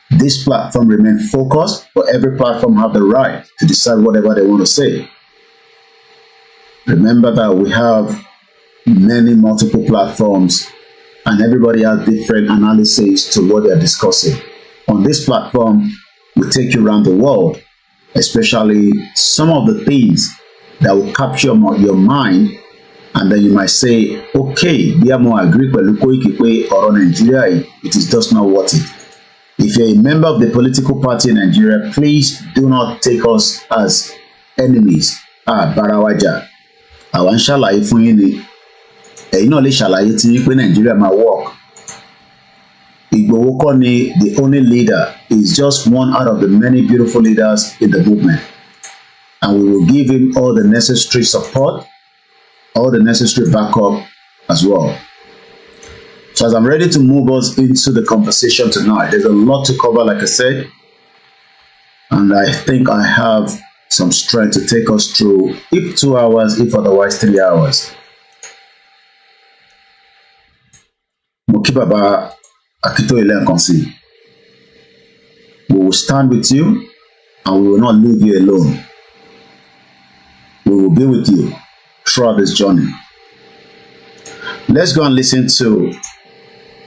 This platform remains focused, but every platform have the right to decide whatever they want to say. Remember that we have many multiple platforms and everybody has different analyses to what they're discussing. On this platform, we take you around the world, especially some of the things that will capture your mind, and then you might say, okay, be more agree with Koiki or Nigeria, it is just not worth it. If you're a member of the political party in Nigeria, please do not take us as enemies. Barawaja. Àwọn ṣàlàyé fún yín ni. Ẹ̀yin náà lè ṣàlàyé tí yín pé Nigeria máa work. Igboho kọ́ ni the only leader, is just one out of the many beautiful leaders in the movement. And we will give him all the necessary support, all the necessary backup as well. So as I'm ready to move us into the conversation tonight, there's a lot to cover, like I said, and I think I have some strength to take us through, if 2 hours, if otherwise 3 hours. Mokibaba Akito Ilenkonsi. We will stand with you and we will not leave you alone. We will be with you throughout this journey. Let's go and listen to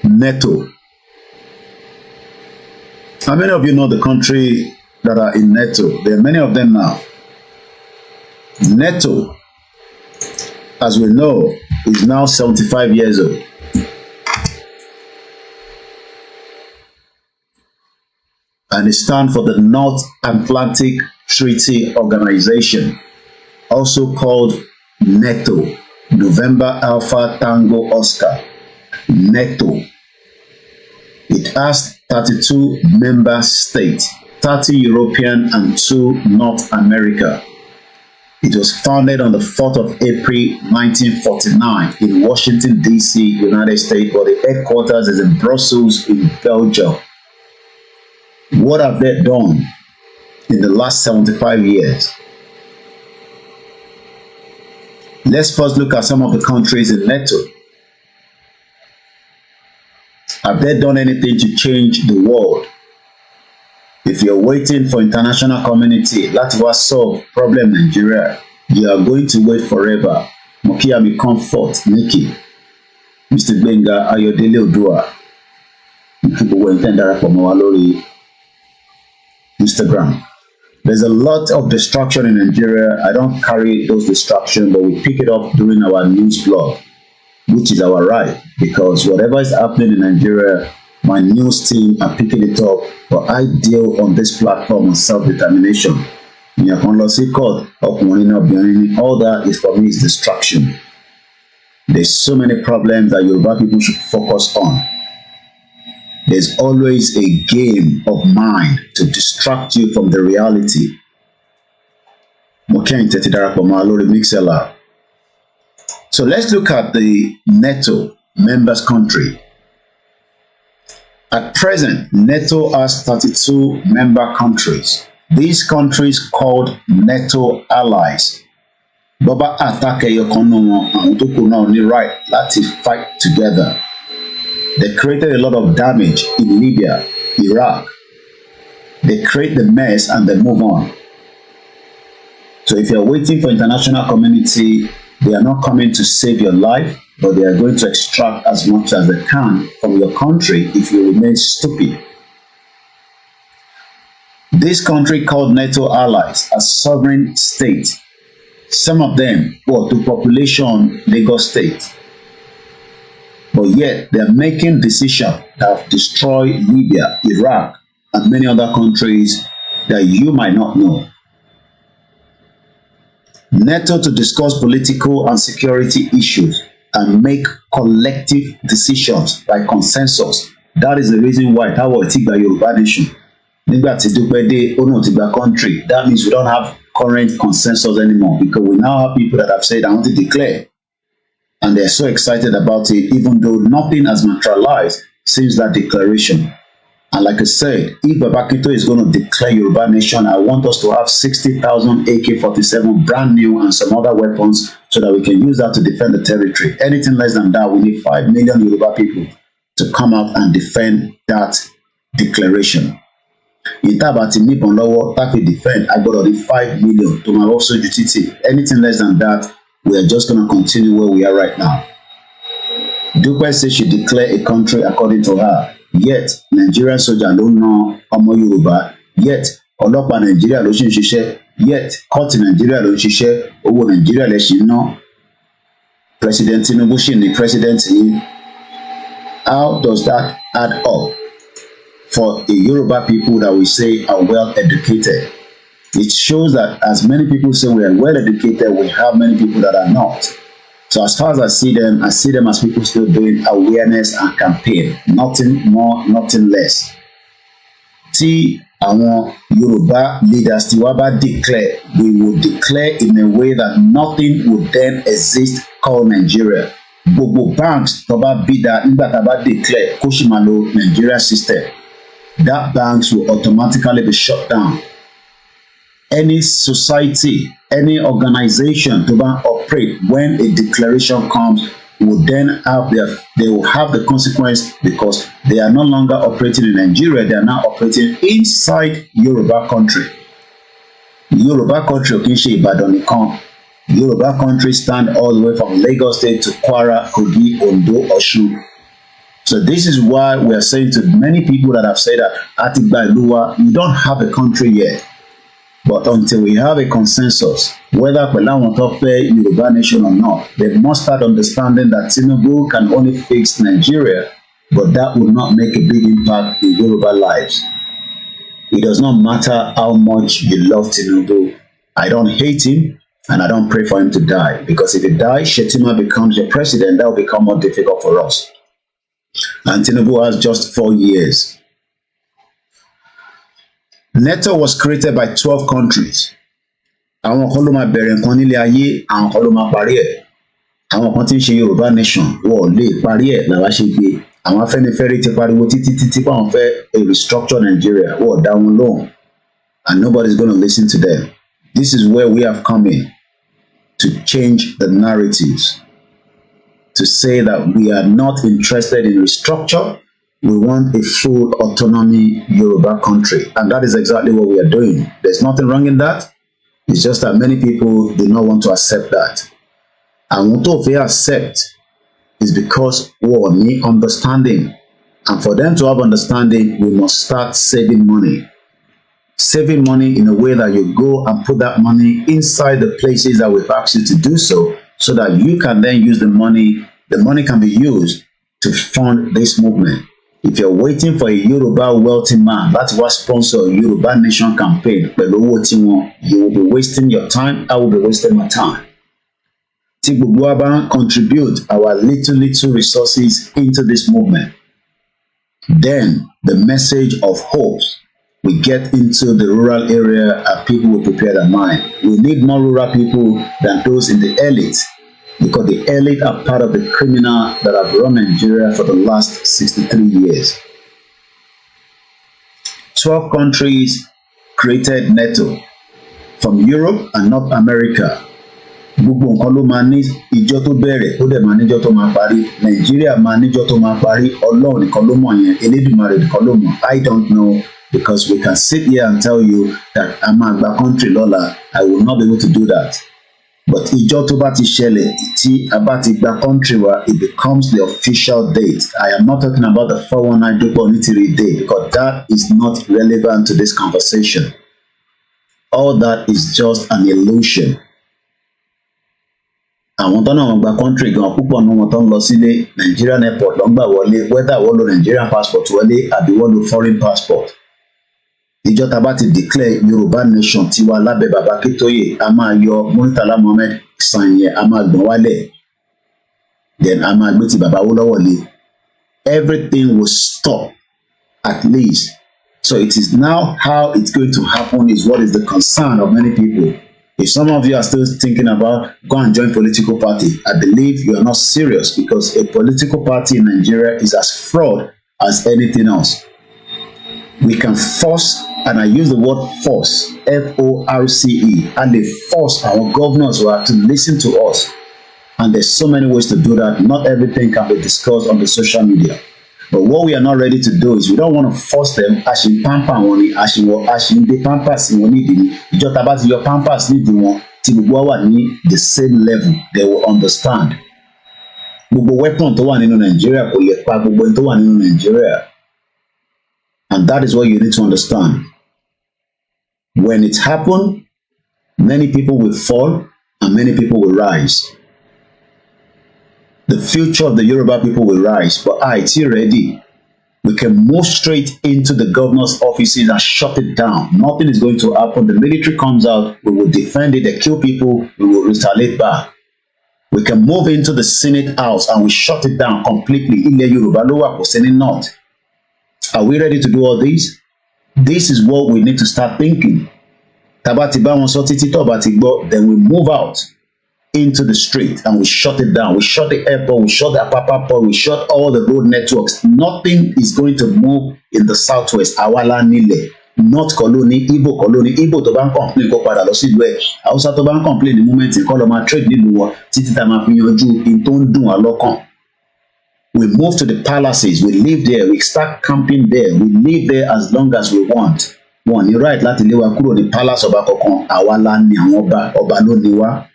NATO. How many of you know the country that are in NATO? There are many of them now. NATO, as we know, is now 75 years old. And it stands for the North Atlantic Treaty Organization, also called NATO, November Alpha Tango Oscar, NATO. It has 32 member states, 30 European and 2 North America. It was founded on the 4th of April 1949 in Washington, D.C., United States, but the headquarters is in Brussels, in Belgium. What have they done in the last 75 years? Let's first look at some of the countries in NATO. Have they done anything to change the world? If you're waiting for international community, láti wá solve problem Nigeria, you are going to wait forever. Mokiyami Comfort, Nikki, Mr. Benga Ayodele Odua, people who intend to lórí Instagram. There's a lot of destruction in Nigeria. I don't carry those destruction, but we pick it up during our news blog, which is our right, because whatever is happening in Nigeria, my news team are picking it up, but I deal on this platform on self-determination. All that is for me is distraction. There's so many problems that Yoruba people should focus on. There's always a game of mind to distract you from the reality. So let's look at the NATO members country. At present, NATO has 32 member countries. These countries called NATO allies. Baba attack the right, let's fight together. They created a lot of damage in Libya, Iraq. They create the mess and they move on. So if you're waiting for international community, they are not coming to save your life, but they are going to extract as much as they can from your country if you remain stupid. This country called NATO allies are sovereign states. Some of them were to population Lagos State. But yet they are making decisions that have destroyed Libya, Iraq, and many other countries that you might not know. NATO to discuss political and security issues and make collective decisions by consensus. That is the reason why that was the Yoruba nation. Country. That means we don't have current consensus anymore, because we now have people that have said, I want to declare. And they're so excited about it, even though nothing has materialized since that declaration. And like I said, if Babakito is going to declare Yoruba nation, I want us to have 60,000 AK-47 brand new and some other weapons so that we can use that to defend the territory. Anything less than that, we need 5 million Yoruba people to come out and defend that declaration. Itabati níbọn lọ́wọ́ tá fi defend, I got already 5 million to my also duty. Anything less than that, we are just going to continue where we are right now. Dupe says she declare a country according to her. Yet, Nigerian soldier don't know Omo Yoruba. Yet, ọlọ́pàá Nigeria ló ṣì ń ṣiṣẹ́. Yet, court Nigeria ló ń ṣiṣẹ́. Owó Nigeria lè ṣì ná. President Tinubu ṣì ní president yìí. How does that add up for a Yoruba people that we say are well educated? It shows that as many people say we are well educated, we have many people that are not. So as far as I see them as people still doing awareness and campaign. Nothing more, nothing less. Tí àwọn Yoruba leaders tí wá bá declare, we will declare in a way that nothing would then exist called Nigeria. Gbogbo banks tó bá bídà nígbà tá a bá declare kó ṣì máa lo Nigeria system, that banks will automatically be shut down. Any society, any organization to operate when a declaration comes will then have they will have the consequence because they are no longer operating in Nigeria, they are now operating inside Yoruba country. Yoruba country kì í ṣe Ìbàdàn nìkan. Yoruba country stand all the way from Lagos State to Kwara, Kogi, Ondo, Osun. So this is why we are saying to many people that have said that Atigba Iluwa, you don't have a country yet. But until we have a consensus, whether Pẹ̀láwọn tó fẹ́ Yoruba nation or not, they must start understanding that Tinubu can only fix Nigeria, but that will not make a big impact in Yoruba lives. It does not matter how much you love Tinubu. I don't hate him, and I don't pray for him to die. Because if he dies, Shetima becomes your president, that will become more difficult for us. And Tinubu has just 4 years. NATO was created by 12 countries. Àwọn kan ló máa bẹ̀rẹ̀ nǹkan nílé ayé, àwọn kan ló máa parí ẹ̀. Àwọn kan tí ń ṣe Yorùbá nation wọ́n ò lè parí ẹ̀ làwa ṣe gbé. Àwọn Afẹ́nifẹ́re ti pariwo títí pé àwọn fẹ́ a restructure Nigeria, wọ́n ò dá wọn lóhùn. And nobody's going to listen to them. This is where we have come in to change the narratives. To say that we are not interested in restructure. We want a full autonomy Yoruba country. And that is exactly what we are doing. There's nothing wrong in that. It's just that many people do not want to accept that. And what they accept is because we need understanding. And for them to have understanding, we must start saving money. Saving money in a way that you go and put that money inside the places that we've asked you to do so that you can then use the money can be used to fund this movement. If you're waiting for a Yoruba wealthy man, that's what sponsor a Yoruba nation campaign, you will be wasting your time, I will be wasting my time. Tí gbogbo wa bá contribute our little resources into this movement, then the message of hope we get into the rural area and people will prepare their mind. We need more rural people than those in the elite, because the elite are part of the criminal that have run Nigeria for the last 63 years. 12 countries created NATO from Europe and North America. Gbogbo nǹkan ló máa ní ìjọ tó bẹ̀rẹ̀ ó dẹ̀ máa níjọ́ tó máa parí. Nàìjíríà máa níjọ́ tó máa parí. Ọlọ́run nìkan ló mọ̀ yẹn, Elédùmarè nìkan ló mọ̀. I don't know, because we can sit here and tell you that a máa gba country lọ́la. I will not be able to do that. But ìjọ tó bá ti ṣẹlẹ̀ tí a bá ti gba country wa, it becomes the official date. I am not talking about the 419 Dupe Onitiri day, because that is not relevant to this conversation. All that is just an illusion. Àwọn tó náà wọn gba country gan púpọ̀ ní wọn tó ń lọ sílé Nigerian airport ló ń gbà wọlé, whether wọ́n lo Nigerian passport wọlé àbí wọ́n lo foreign passport. Ìjọ tá bá ti declare Yorùbá nation tiwa lábẹ́ Bàbá Akíntóyè, a máa yọ Murtala Mohammed sign yẹn, a máa gbọ̀n wálẹ̀, then a máa gbé ti Bàbá Awólọ́wọ̀ lé. Everything will stop at least. So it is now how it's going to happen is what is the concern of many people. If some of you are still thinking about go and join political party, I believe you are not serious, because a political party in Nigeria is as fraud as anything else. we can force, and I use the word force, F-O-R-C-E, and they force our governors to listen to us. And there's so many ways to do that. Not everything can be discussed on the social media. But what we are not ready to do is we don't want to force them. As in pamper money, as in the pampers money, just about your pampers need the one till we need the same level. They will understand. Gbogbo weapon tó wà nínú Nigeria kò lè pa gbogbo tó wà nínú Nigeria. And that is what you need to understand. When it happens, many people will fall and many people will rise. The future of the Yoruba people will rise, but it's ready. We can move straight into the governor's offices and shut it down. Nothing is going to happen. The military comes out, we will defend it, they kill people, we will retaliate back. We can move into the Senate House and we shut it down completely. In the Yoruba lower Senate North. Are we ready to do all this? This is what we need to start thinking. Tabati ba won so titi to ba ti gbo, then we move out into the street and we shut it down. We shut the airport, we shut the Apapa port, we shut all the road networks. Nothing is going to move in the southwest. Awala nile, North colony, Igbo colony. Igbo to ban complain ko padà lọ sí ìlú ẹ̀. Hausa to ban complain the moment in koloma trade nílùú wọn títí tá máa fi yanjú in tó ń dùn wá lọ́kàn. We move to the palaces, we live there, we start camping there, we live there as long as we want. One, you're right, láti lé wa kúrò ní palace ọba kankan, àwa la ni àwọn ọba ló ni wá.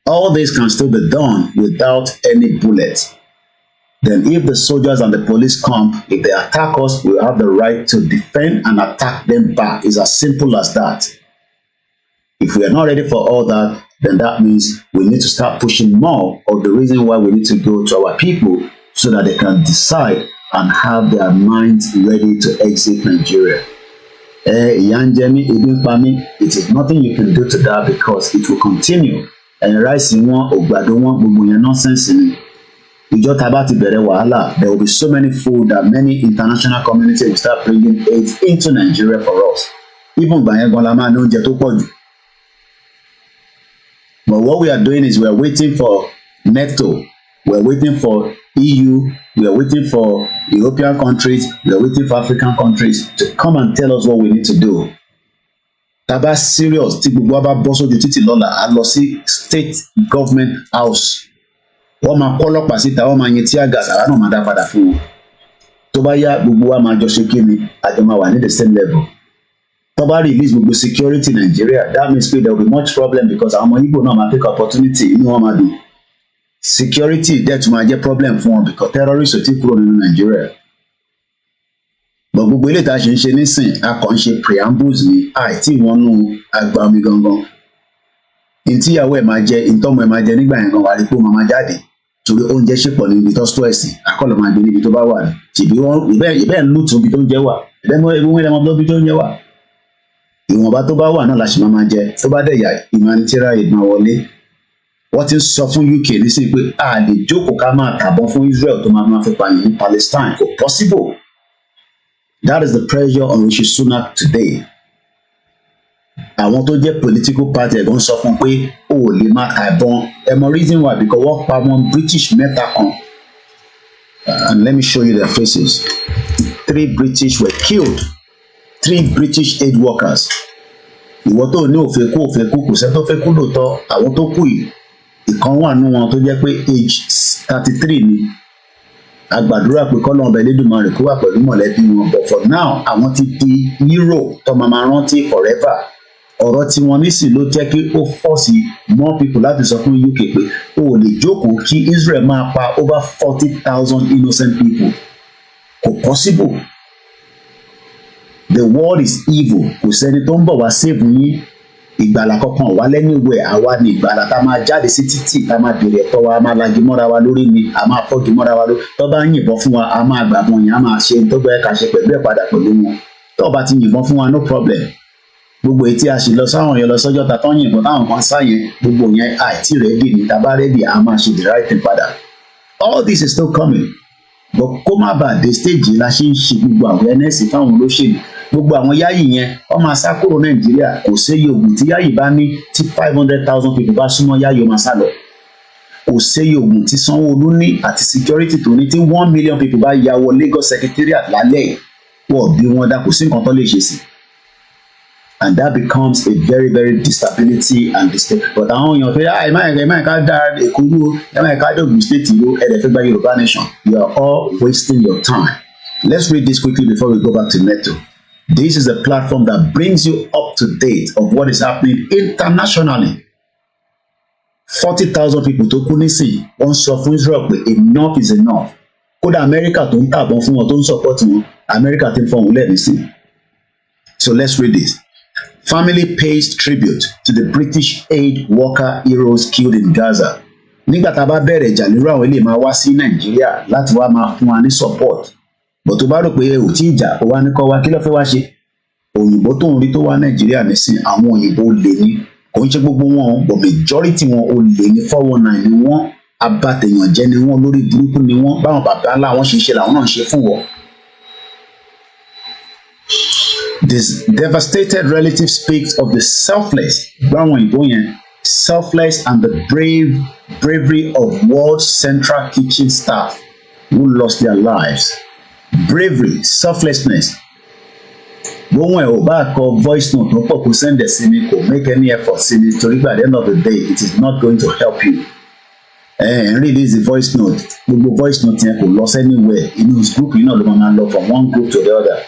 All this can still be done without any bullet. Then if the soldiers and the police come, if they attack us, we have the right to defend and attack them back. It's as simple as that. If we are not ready for all that, then that means we need to start pushing more of the reason why we need to go to our people so that they can decide and have their minds ready to exit Nigeria. It is nothing you can do to that because it will continue. And rising one or one nonsense in it. There will be so many food that many international community will start bringing aid into Nigeria for us. Even by but what we are doing is we are waiting for NATO, we are waiting for EU, we are waiting for European countries, we are waiting for African countries to come and tell us what we need to do. Taba serious tí gbogbo bá bọ́ sójú títì lọ́la a lọ sí state government house. Wọ́n máa kọ́ ọlọ́pàá síta, wọ́n máa yin tear gas, àwa náà máa dá padà fún wọn. Tó bá yá gbogbo wa máa jọ ṣe kí ni àjọ máa wà ní the same level. Tó bá release gbogbo security in Nigeria, that means there will be much problem because àwọn ọmọ Igbo náà máa take opportunity inú wọn máa dùn. Security dẹ̀ tún máa jẹ́ problem fún wọn because terrorists ò tí kúrò nínú Nigeria. But gbogbo ilé tá a ṣe ń ṣe nísìn a kàn ń ṣe preambles ni àìtí wọn nù àgbà omi gangan. Ìtìyàwó ẹ̀ máa jẹ ìtọ́mọ ẹ̀ máa jẹ nígbà yẹn gan wà rí pé ó máa jáde torí oúnjẹ ṣèpọ̀ níbi tó stọ́ ẹ̀sìn akọ́lọ̀ máa gbé níbi tó bá wà ní. Ṣèbí wọn ìbẹ́ẹ̀ ń lùtù ibi tó ń jẹ wà ẹ̀dẹ́mọ́ ibi tó ń jẹ wà. Ìwọ̀nba tó bá wà náà la ṣe máa jẹ tó bá dẹ̀ yà humanitarian aid máa wọlé. Wọ́n ti ń sọ fún UK nísìnyí pé a lè jókòó ká máa tàbọn fún Israel tó máa fi pààyàn ní Palestine kò possible. That is the pressure on Rishi Sunak today. Àwọn tó jẹ́ political party ẹ̀gbọ́n sọ fún pé ó lè máa tàbọn ẹ̀mọ reason why because wọ́n pa wọn British mẹ́ta kan. And let me show you their faces. 3 British were killed. 3 British aid workers. Ìwọ tó ní òfin kú kò sẹ́ tó fẹ́ kú lóòótọ́ àwọn tó kù yìí. Ìkan wà nínú wọn tó jẹ́ pé age 33 ni. Agbàdúrà pé kọ́lọ́ ọba Elédùmarè kó wà pẹ̀lú mọ̀lẹ́bí wọn but for now àwọn ti di hero tó máa rántí forever. Ọ̀rọ̀ tí wọ́n nísìn ló jẹ́ kí ó force more people láti sọ fún UK pé ó lè jókòó kí Israel máa pa over 40,000 innocent people. Kò possible. The world is evil. Kò sẹ́ni tó ń bọ̀ wá save yín. Ìgbàlà kankan wà lẹ́nu ìwẹ̀ àwa ni ìgbàlà tá máa jáde sí títì tá máa bèrè ẹ̀tọ́ wa a máa lagi mọ́ra wa lórí ni a máa fọ́gi mọ́ra wa lórí tó bá ń yìnbọn fún wa a máa gbàgbọ́n yẹn a máa ṣe tó bẹ́ẹ̀ ká ṣe pẹ̀lú ẹ̀ padà pẹ̀lú wọn tó bá ti yìnbọn fún wa no problem. Gbogbo etí a sì lọ sáwọn yẹn lọ sọ́jọ́ ta tán yìnbọn táwọn kan sá yẹn gbogbo yẹn àìtí rẹ́dì ní tá bá rẹ́dì a máa ṣe the right thing padà. All this is still coming but kó má bàa dé stage la ṣe ń ṣe gbogbo awareness fáwọn olóṣèlú. Gbogbo àwọn yáyì yẹn wọ́n máa sá kúrò Nàìjíríà kò séye oògùn tí yáyì bá ní tí 500,000 people bá súnmọ́ yáyì ó máa sá lọ. Kò séye oògùn tí Sanwó-Olú ní àti security tó ní tí 1 million people bá ya wọ Lagos secretariat lálẹ́ wọ́n bí wọ́n dá kò sí nǹkan tó lè ṣe sí. And that becomes a very, very disability and distinct. But àwọn èèyàn fẹ́ ẹ má ká dá Èkó rú ẹ má ká dóògùn state rú ẹ dẹ̀ fẹ́ gba Yorùbá nation. You are all wasting your time. Let's read this quickly before we go back to NATO. This is a platform that brings you up to date of what is happening internationally. 40,000 people tó kú nísìn wọ́n sọ fún Israel pé enough is enough. Kódà America tó ń tàbọn fún wọn tó ń support wọn, America ti ń fọwọ́n lẹ́ẹ̀mí sí. So let's read this. Family pays tribute to the British aid worker heroes killed in Gaza. Nígbà tá a bá bẹ̀rẹ̀ ìjà nírú àwọn ilé máa wá sí Nàìjíríà láti wá máa fún wa ní support. But tó bá rò pé ò tí ìjà ó wá ní kọ́ wa kí ló fẹ́ wá ṣe? Òyìnbó tó ń rí tó wá Nàìjíríà nísìn àwọn òyìnbó lè ní. Kò ń ṣe gbogbo wọn but majority wọn ò lè ní 419 ni wọ́n abatèèyànjẹ ni wọ́n lórí burúkú ni wọ́n báwọn bàbá ńlá wọn ṣe làwọn náà ṣe fún wọn. This devastated relative speaks of the selfless and the bravery of World Central Kitchen staff who lost their lives. Bravery, selflessness. Gbóhùn ẹ̀ ò bá kọ voice note tó pọ̀ kó send ẹ̀ sí mi kò make any effort sí mi torí pé at the end of the day it is not going to help you. Release the voice note. Gbogbo voice note yẹn kò lọ anywhere. Inú group yìí náà ló máa lọ from one group to the other.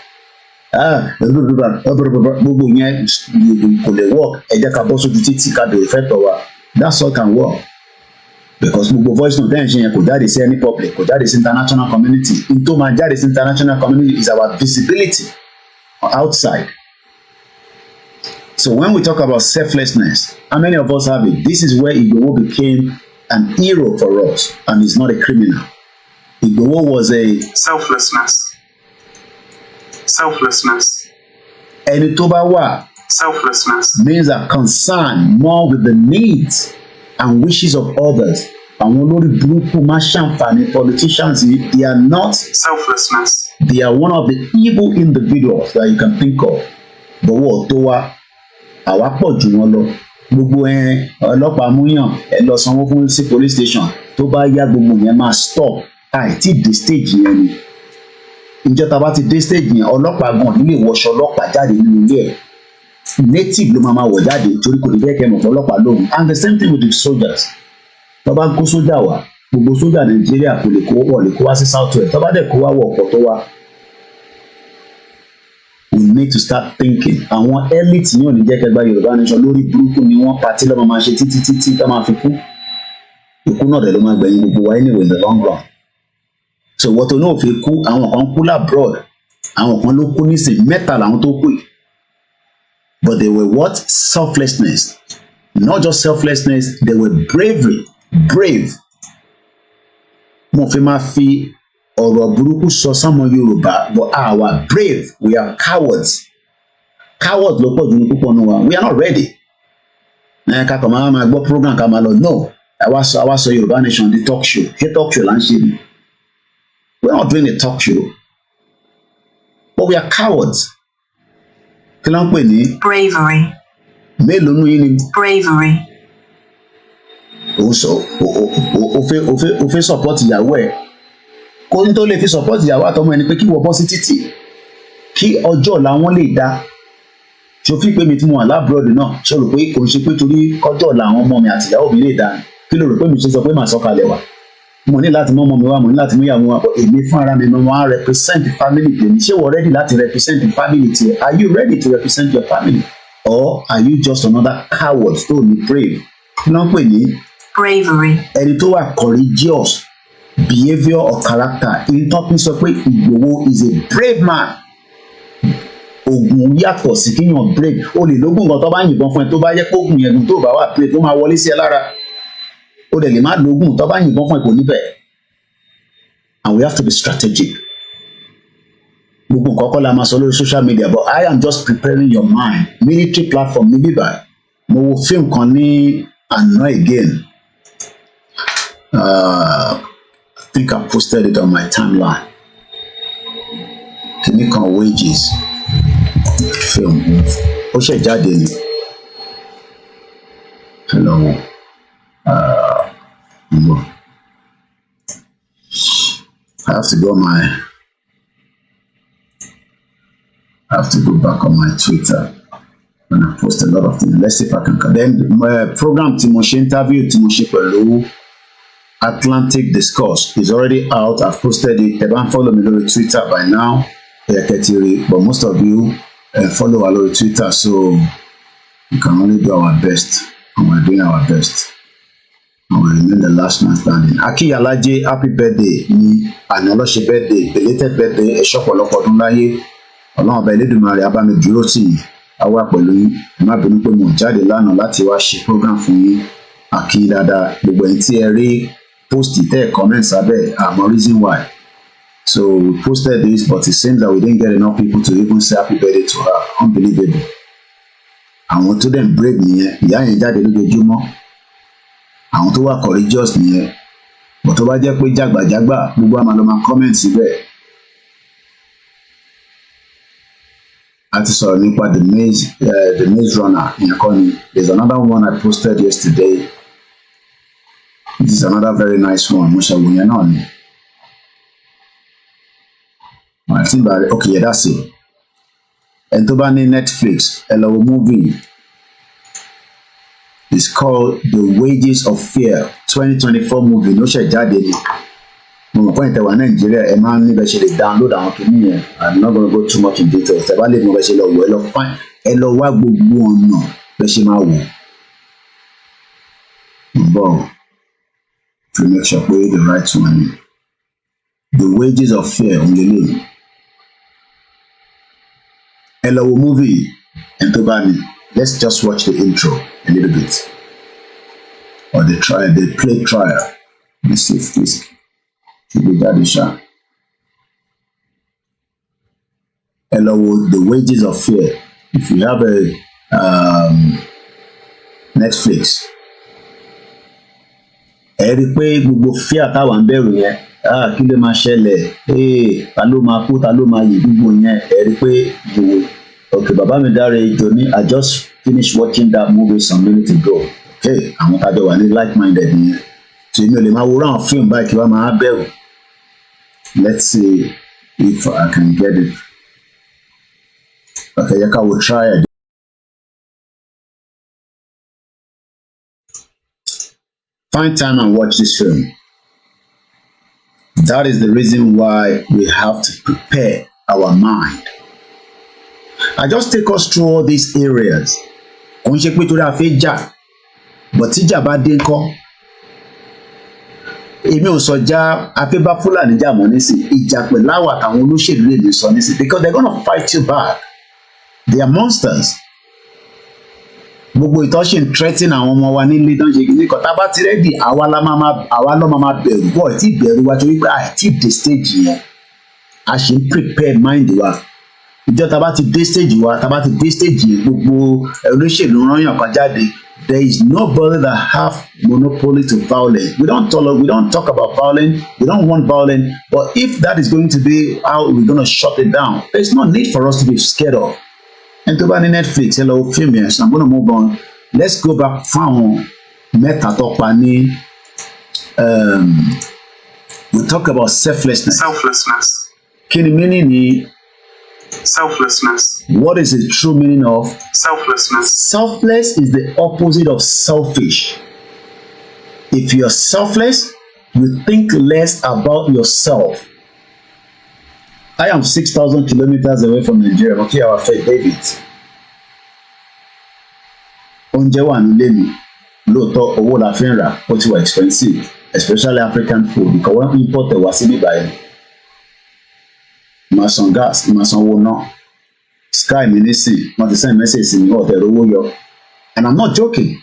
Gbogbo yẹn kò lè work. Ẹ jẹ́ ká bọ́ sójú títí ká bèrè fẹ́ tọ̀ wá. That's all can work. Because gbogbo voice note tẹ́yìn ṣe yẹn kò jáde sí any public, kò jáde sí international community. N tó máa jáde sí international community is our visibility outside. So when we talk about selflessness, how many of us have it? This is where Igboho became an hero for us and is not a criminal. Igboho was a selflessness. Ẹni tó bá wà selflessness means a concern more with the needs and wishes of others. Àwọn olórí burúkú máa ṣàǹfààní politicians yìí, they are not selflessness. They are one of the evil individuals that you can think of. Bọ̀wọ̀ tó wá àwa pọ̀ jù wọn lọ. Gbogbo ọlọ́pàá múyàn ẹ lọ sanwó fún sí police station tó bá yá gbogbo yẹn máa stop àìtí dé stage yẹn ni. Ìjọba bá ti dé stage yẹn ọlọ́pàá gan nílé ìwọṣọ ọlọ́pàá jáde nínú ilé ẹ̀. Native ló máa wọ̀ jáde torí kò ní fẹ́ kẹ́ mọ̀ fún ọlọ́pàá lóhùn. And the same thing with the soldiers. Tó bá ń kó sójà wá gbogbo sójà Nàìjíríà kò lè kó wá sí south west tó bá dẹ̀ kó wá wọ̀ ọ̀pọ̀ tó wá. We need to start thinking. Àwọn elite yóò ní jẹ́ kẹgbà Yorùbá nation lórí burúkú ni wọ́n pàtí lọ́mọ máa ṣe títí tó máa fi kú. Ikú náà dẹ̀ ló máa gbẹ̀yìn gbogbo wa anyway in the long run. So wọ́n tó náà fi kú àwọn kan kú labroad àwọn kan ló kú nísìn mẹ́ta làwọn tó kú yìí. But they were what? Selflessness. Not just selflessness, they were brave. Mo fi máa fi ọ̀rọ̀ burúkú sọ sọ́mọ Yorùbá but our brave, we are cowards. Cowards ló pọ̀ jù ní púpọ̀ nù wa. We are not ready. Ká kàn máa gbọ́ program ká máa lọ no. Àwa sọ Yorùbá nation di talk show. Ṣé talk show là ń ṣe ni? We are not doing a talk show. But we are cowards. Kí ló ń pè ní? Bravery. Mélòó nù yín ni? Bravery. O fẹ́ support ìyàwó ẹ̀. Kó ní tó lè fi support ìyàwó àtọmọ ẹni pé kí wọ́n bọ́ sí títì. Kí ọjọ́ ọ̀la wọn lè dá. Ṣo fi pé mi tí mo wà lábúròdì náà ṣe rò pé kò ń ṣe pé torí kọjọ́ ọ̀la àwọn ọmọ mi àti ìyàwó mi lè dá. Kí ló rò pé mi ṣe sọ pé màá sọ̀kalẹ̀ wá? Mo ní láti mú ọmọ mi wá, mo ní láti mú ìyàwó wa. Èmi fún ara mi mo wá represent the family tèmi. Ṣé wọ́n ready láti represent the family tiẹ̀? Are you ready to represent your family? Or are you just another coward tó ní brave? Kí ló ń pè ní? Bravery. Ẹni tó wà courageous behaviour or character. Ìtọ́pin sọ pé Ìgbòho is a brave man. Ogun yàtọ̀ sí kíyàn brave. O lè lógún nǹkan tó bá yìnbọn fún ẹ tó bá yẹ kó ogun yẹn tó bá wà brave ó máa wọlé sí ẹ lára. O dẹ̀ lè má lógún tó bá yìnbọn fún ẹ kò níbẹ̀. And we have to be strategic. Gbogbo nǹkan kọ́ la máa sọ lórí social media but I am just preparing your mind. Military platform ní bíbá. Mo wo fíìmù kan ní àná again. I think I posted it on my timeline. Kìíní kan wages film. Ó ṣe jáde ni. Hello. I have to go on my I have to go back on my Twitter and I post a lot of things. Let's see if I can. Then my program Timoshe interview Timoshe Pelu Atlantic Discourse is already out. I've posted it. They don't follow me on Twitter by now. But most of you follow our on Twitter, so we can only do our best, and we're doing our best. And we remain the last man standing. Aki Alaje, happy birthday. Ni Anoloshe birthday, belated birthday, a shop of Lokodunlaye. Ọlọ́run ọba Elédùmarè á bá mi dúró tì yín. A wà pẹ̀lú yín. Ẹ má bínú pé mo jáde lánàá láti wá ṣe program fún yín. Aki dáadáa, gbogbo ẹ̀yin tí ẹ rí post it, comment sábẹ́, àmọ́ reason why. So we posted this, but it seems that we didn't get enough people to even say happy birthday to her. Unbelievable. Àwọn tó dẹ̀ brave nìyẹn, ìyá yẹn jáde lójoojúmọ́. Àwọn tó wà courageous nìyẹn. But tó bá jẹ́ pé jágbàjágbà, gbogbo àmà ló máa comment síbẹ̀. A ti sọ̀rọ̀ nípa the maze runner ìyẹn kọ́ ni. There's another one I posted yesterday. This is another very nice one. Mo ṣe wò yẹn náà ni. I think about it. Okay, yeah, that's it. And to ban Netflix, hello movie. It's called The Wages of Fear 2024 movie. No share jáde ni. Mo point that one Nigeria, a man never should download àwọn kìíní yẹn. I'm not going to go too much in details. Tẹ́ bá lè mo bẹ ṣe lọ wò ẹ lọ fine. Ẹ lọ wá gbogbo ọ̀nà bẹ ṣe máa wò. But to make sure pé the right one. The Wages of Fear on the name. Hello movie and Tobani. Let's just watch the intro a little bit. Or the play trial. Let's see if this should be that shot. Hello, The Wages of Fear. If you have a Netflix, ẹ rí pé gbogbo fear táwa ń bẹ̀rù yẹn. Kí ló máa ṣẹlẹ̀? Ta ló máa kú, ta ló máa yè gbogbo yẹn? Ẹ rí pé okay, Baba mi Dare Johnny, I just finished watching that movie some minutes ago. Okay, àwọn tájọ wà ní like-minded nìyẹn. So èmi ò lè máa wòrán àwọn fíìmù báyìí kí wọ́n máa bẹ̀rù. Let's see if I can get it. Okay, Yaka will try it. Find time and watch this film. That is the reason why we have to prepare our mind. I just take us through all these areas. Kò ń ṣe pé torí a fẹ́ jà, but tíjà bá dé ńkọ́. Èmi ò sọ já afẹ́ bá Fúlàní jà mọ́ nísìn, ìjà pẹ̀lú àwọn àtàwọn olóṣèlú lè sọ nísìn because they're gonna fight you back. They are monsters. Gbogbo ìtọ́sí ń threaten àwọn ọmọ wa nílé tó ń ṣe kìíní kan. Tá bá ti rẹ́dì, àwa lọ́ máa bẹ̀rù bọ̀ tí ìbẹ̀rù wa torí pé àìtí dé stage yẹn. A ṣe ń prepare mind wa. Ìjọ tá bá ti dé stage wa, tá bá ti dé stage yẹn, gbogbo olóṣèlú rányàn kan jáde. There is nobody that have monopoly to violence. We don't talk about violence. We don't want violence. But if that is going to be how we're going to shut it down, there's no need for us to be scared of. And to ban Netflix, hello, famous. I'm going to move on. Let's go back from Meta Topani. We talk about selflessness. Selflessness. Kini meaning selflessness. What is the true meaning of selflessness? Selfless is the opposite of selfish. If you're selfless, you think less about yourself. I am 6,000 kilometers away from Nigeria. Okay, our faith, David. Oúnjẹ wà nílé mi. Lóòótọ́ owó la fi ń rà, ó ti wà expensive, especially African food because wọ́n import ẹ̀ wá sí bíbá yẹn. Màá san gas, màá san owó náà. Sky mi nísìn, wọ́n ti send message sí mi, ọ̀tẹ̀ owó yọ. And I'm not joking.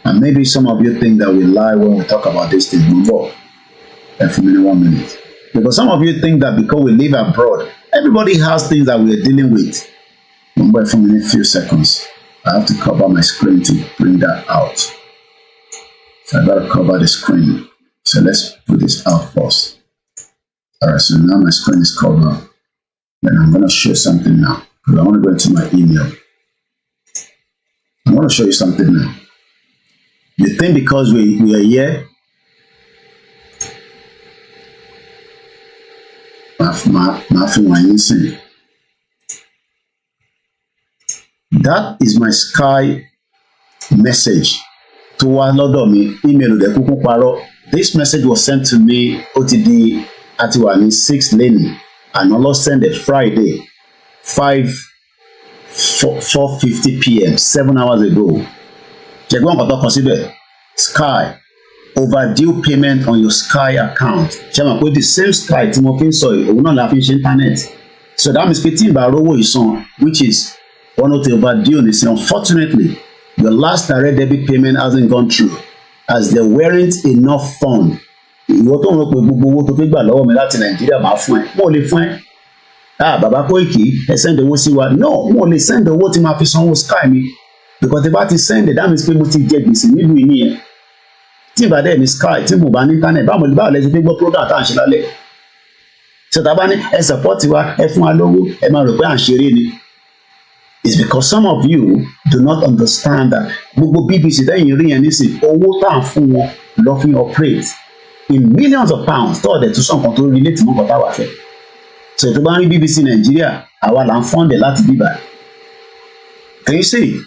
And maybe some of you think that we lie when we talk about this thing. Move on. For me, 1 minute. Because some of you think that because we live abroad, everybody has things that we're dealing with. But for me, a few seconds, I have to cover my screen to bring that out. So I gotta cover the screen. So let's put this out first. Alright, so now my screen is covered. Then I'm gonna show something now. Because I want to go into my email. I want to show you something now. You think because we are here, máa fi wọ̀nyí sìn. That is my Sky message to wá lọ́dọ̀ mi. Email de kúkú parọ́. This message was sent to me OTD àti wà ní 6 lane and Allah send it Friday 4:50 p.m. 7 hours ago. Jẹ̀gbọ́n nǹkan tó kọ síbẹ̀. Sky, overdue payment on your Sky account. Ṣé mo pé the same Sky tí mo fi ń sọ yìí, òun náà la fi ń ṣe internet. So that means pé tí ìbá rówó ìsan, which is one of the overdue ní sí. Unfortunately, your last direct debit payment hasn't gone through as there weren't enough funds. Ìwọ tó ń rò pé gbogbo owó tó fi gbà lọ́wọ́ mi láti Nàìjíríà máa fún ẹ, mo lè fún ẹ. Bàbá Koiki, ẹ send owó sí wa. No, mo lè send owó tí máa fi sanwó Sky mi. Because tí bá ti send it, that means pé mo ti jẹ gbèsè nílùú ìní yẹn. Tí ìbá dẹ̀ ní Sky, tí mo bá ní internet, báwo lẹ ṣe fi gbọ́ program tá à ń ṣe lálẹ́. Ṣé tá a bá ní ẹ support wa, ẹ fún wa lówó, ẹ máa rò pé à ń ṣeré ni. It's because some of you do not understand that gbogbo BBC tẹ́yìn rí yẹn nísìn, owó tá à ń fún wọn lọ fi operate in millions of pounds tó ọ̀dẹ̀ tó sàn kan tó relate mọ́ nǹkan táwa fẹ́. So tó bá ń rí BBC Nàìjíríà, àwa là ń fọ́ndẹ̀ láti bíbá. Can you see?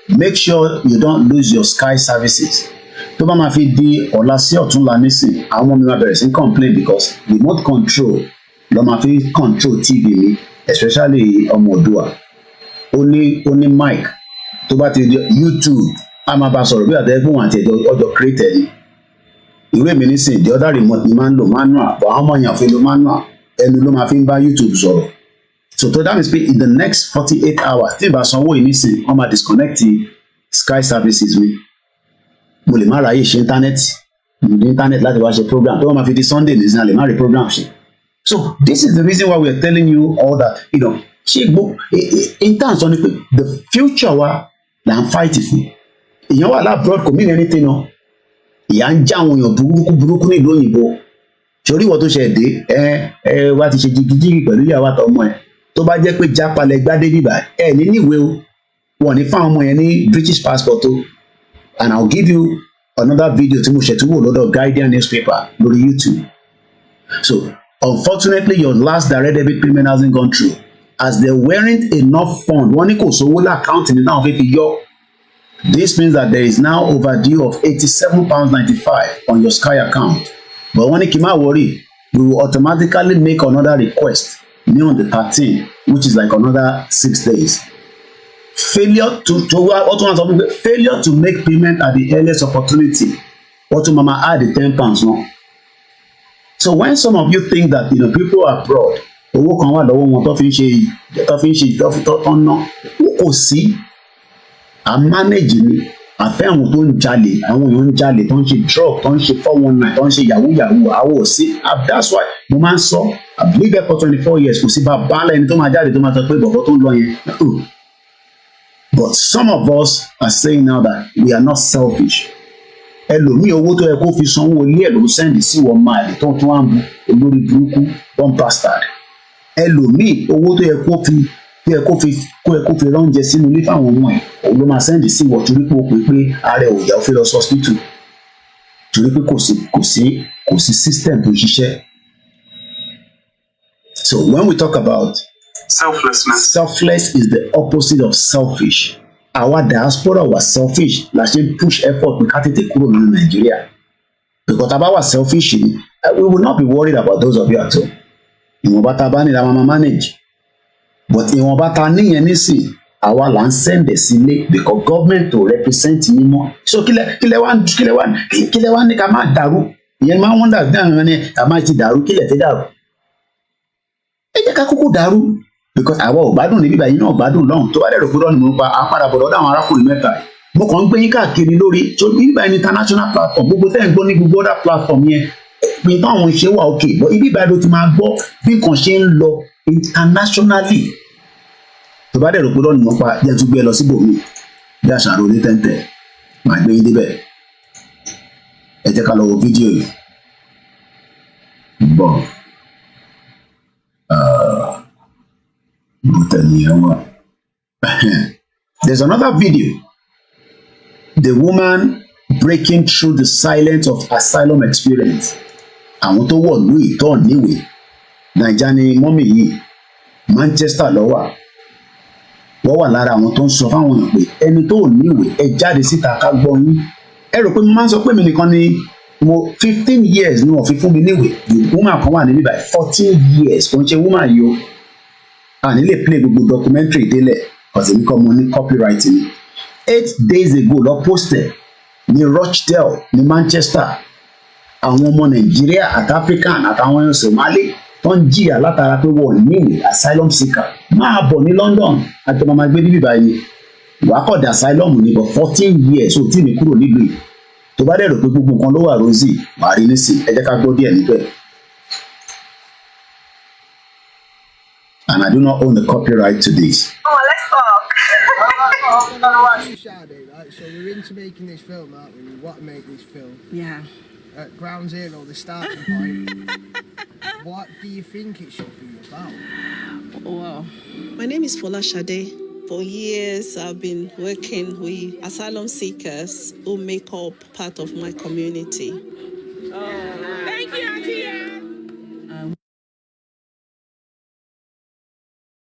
Make sure you don't lose your Sky services. Tó bá máa fi di ọ̀la sí ọ̀túnla nísìn, àwọn ọmọ mi máa bẹ̀rẹ̀ sí complain because remote control ló máa fi control TV mi, especially ọmọ Oòduà. Ó ní mic tó bá ti di YouTube, a máa bá sọ̀rọ̀ bí àtẹ̀gbọ́n àti ẹ̀jọ̀ ọjọ́ created ni. Ìwé mi nísìn, the other remote ni máa ń lò manual, but àwọn ọmọ èèyàn fi lo manual, ẹnu ló máa fi ń bá YouTube sọ̀rọ̀. So to that means in the next 48 hours, tí ìbá sanwó yìí nísìn, wọ́n máa disconnect Sky services mi. Mo lè má ráyè ṣe internet láti wá ṣe program. Tó wọ́n máa fi di Sunday nísìn, a lè má rí program ṣe. So this is the reason why we are telling you all that, ṣé gbó in terms of the future wa là ń fight fún. Èèyàn wà lábroad kò mean anything o. Ìyà ń já àwọn èèyàn burúkú nílùú òyìnbó. Torí ìwọ tó ṣe dé wá ti ṣe jigijigi pẹ̀lú ìyàwó àtọmọ ẹ̀. Tó bá jẹ́ pé jápalẹ̀ gbádé bíbá ní níwèé o, wọ́n ní fáwọn ọmọ yẹn ní British passport o. And I'll give you another video tí mo ṣètúwò lọ́dọ̀ Guardian newspaper lórí YouTube. So unfortunately your last direct debit payment hasn't gone through as there weren't enough funds. Wọ́n ní kò sówó láàkáǹtì ní náà fẹ́ fi yọ. This means that there is now overdue of £87.95 on your Sky account. But wọ́n ní kí n má worry, we will automatically make another request on the 13th, which is like another 6 days. Failure to make payment at the earliest opportunity. What to mama add the £10 no. So when some of you think that people abroad, owó kan wà lọ́wọ́ wọn tó fi ń ṣe ná, kò sí. A manage ni àfẹ́ àwọn tó ń jalè, àwọn èèyàn ń jalè tó ń ṣe drug, tó ń ṣe 419, tó ń ṣe yahoo àwọn ò sí. That's why mo máa ń sọ, I believe there for 24 years kò sí bàbá lẹ́ni tó máa jáde tó máa sọ pé bọ̀bọ̀ tó ń lọ yẹn. But some of us are saying now that we are not selfish. Ẹlòmíì owó tó yẹ kó fi sanwó ilé ẹ̀ ló sẹ́ndì sí wọn máa lè tó tún wá ń bu olórí burúkú one bastard. Ẹlòmíì owó tó yẹ kó fi ránjẹ sínú ilé fáwọn ọmọ ẹ̀ òun ló máa sẹ́ndì sí wọn torí pé ó pè pé ààrẹ òyà ó fẹ́ lọ hospital torí pé kò sí system tó ṣiṣẹ́. So when we talk about selfless is the opposite of selfish. Our diaspora was selfish. La ṣe push effort pé ká tètè kúrò nínú Nàìjíríà. Because tá bá wà selfish we will not be worried about those of you at home. Ìwọ̀nba tá a bá ní la máa manage. But ìwọ̀nba tá a níyẹn nísìn àwa là ń sẹ́ndẹ̀ sílé because government to represent yín mọ́. So kílẹ̀ wá ní ká máa dàrú. Ìyẹn máa ń wọ́n dàrú náà ní ká máa ti dàrú kílẹ̀ fẹ́ dàrú. Ẹ jẹ́ ká kúkú dàrú. Because àwa ò gbádùn níbí báyìí náà gbádùn lọ́hùn tó bá dẹ̀ rò pé lọ́nà mo pa àpàdà bọ̀dọ̀ ọ̀dọ̀ àwọn arákùnrin mẹ́ta yìí. Mo kàn ń gbé yín káàkiri lórí tó níbí báyìí ní international platform gbogbo tẹ́ ń gbọ́ ní gbogbo other platform yẹn pé táwọn ṣe wà òkè bọ́ ibi báyìí ló ti máa gbọ́ bí nǹkan ṣe ń lọ internationally. Tó bá dẹ̀ rò pé lọ́nà mo pa jẹ́ tún gbé ẹ lọ síbòmíì bí àṣàrò onítẹ̀ǹtẹ̀ máa gbé yín débẹ̀. Ẹ jẹ́ ká lọ wo fídíò yìí. Bọ̀ there's another video. The woman breaking through the silence of asylum experience. Àwọn tó wọ̀ lú ìtọ́ níwèé. Naija ni mọ́mì yìí. Manchester ló wà. wọ́n wà lára àwọn tó ń sọ fáwọn èèyàn pé ẹni tó ò níwèé ẹ jáde síta ká gbọ́ yín. Ẹ rò pé mo máa ń sọ pé mi nìkan ni mo 15 years ni wọ́n fi fún mi níwèé. The woman kan wà níbí báyìí 14 years kò ń ṣe woman yìí o. A ní lè play gbogbo documentary délẹ̀ ọ̀sẹ̀ mi kọ́ mo ní copyright ni. 8 days ago lọ posted ní Rochdale ní Manchester àwọn ọmọ Nàìjíríà àti African àtàwọn Somali tó ń jìyà látara pé wọ́n níwèé asylum seeker máa bọ̀ ní London àti ọmọ gbé níbí báyìí wàá kọ̀ dé asylum ní bọ̀ 14 years ò tí mi kúrò nílùú yìí tó bá dẹ̀ rò pé gbogbo nǹkan ló wà rosy wàá rí nísìn ẹ jẹ́ ká gbọ́ díẹ̀ níbẹ̀. And I do not own the copyright to this. Oh, let's talk. So we're into making this film, aren't we? We want to make this film. Yeah. At ground zero, the starting point. What do you think it should be about? Wow. My name is Fola Shade. For years, I've been working with asylum seekers who make up part of my community. Thank you, Auntie.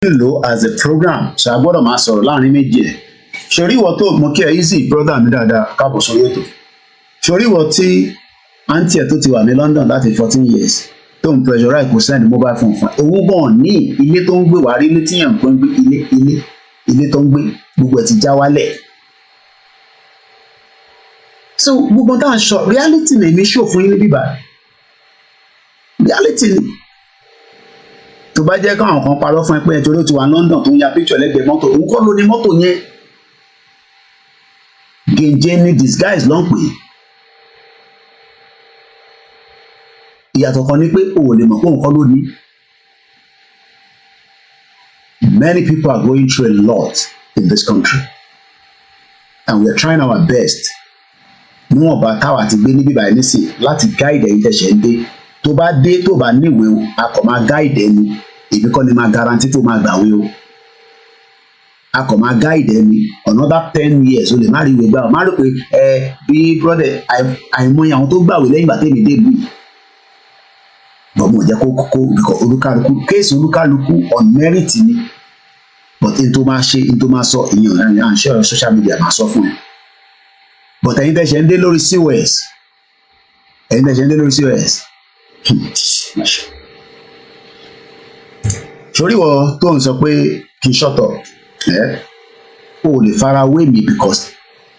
Lò as a program so a gbọ́dọ̀ máa sọ̀rọ̀ láàrin méjì ẹ̀ ṣorí ìwọ tó mọ kí ẹ easy brother mi dáadáa káàbọ̀ sórí ètò ṣorí ìwọ tí àǹtí ẹ̀ tó ti wà ní London láti 14 years tó ń pressurize kò send mobile phone fún owó gan ní ilé tó ń gbé wàá rí ilé tíyàn tó ń gbé ilé tó ń gbé gbogbo ẹ̀ ti já wálẹ̀ so gbogbo tá à ń sọ reality ni èmi ṣò fún yín ní bíbá reality ni. Tó bá jẹ́ káwọn kan parọ́ fún ẹ pé nítorí ó ti wà London tó ń ya picture lẹ́gbẹ̀ẹ́ mọ́tò òun kọ́ ló ní mọ́tò yẹn gèjè ní disguise ló ń pè é ìyàtọ̀ kan ní pé o ò lè mọ̀ pé òun kọ́ ló ní. Many people are going through a lot in this country and we are trying our best níwọ̀nba táwa ti gbé níbí báyìí nísìn láti guide ẹ̀yin tẹ̀sẹ̀ ń dé tó bá dé tó bá níwèé o a kò máa guide ẹni èmi kọ́ ni máa guarantee tó máa gbàwé o a kò máa guide ẹni another 10 years o lè má rí ìwé gbà o má rò pé bí brother àìmọye àwọn tó gbàwé lẹ́yìn ìgbà tèmi débù yìí bọ́mọ̀ jẹ́ kó olúkálukú kéèsì olúkálukú on merit ni but n tó máa ṣe n tó máa sọ ìyẹn à ń ṣe ọ̀rọ̀ social media máa sọ fún ẹ but ẹ̀yin tẹ̀sẹ̀ ń dé lórí COS ẹ̀yin tẹ̀sẹ̀ ń dé lórí COS sórí wọ tó ń sọ pé kí n ṣọ̀tọ̀ o lè fara wé mi because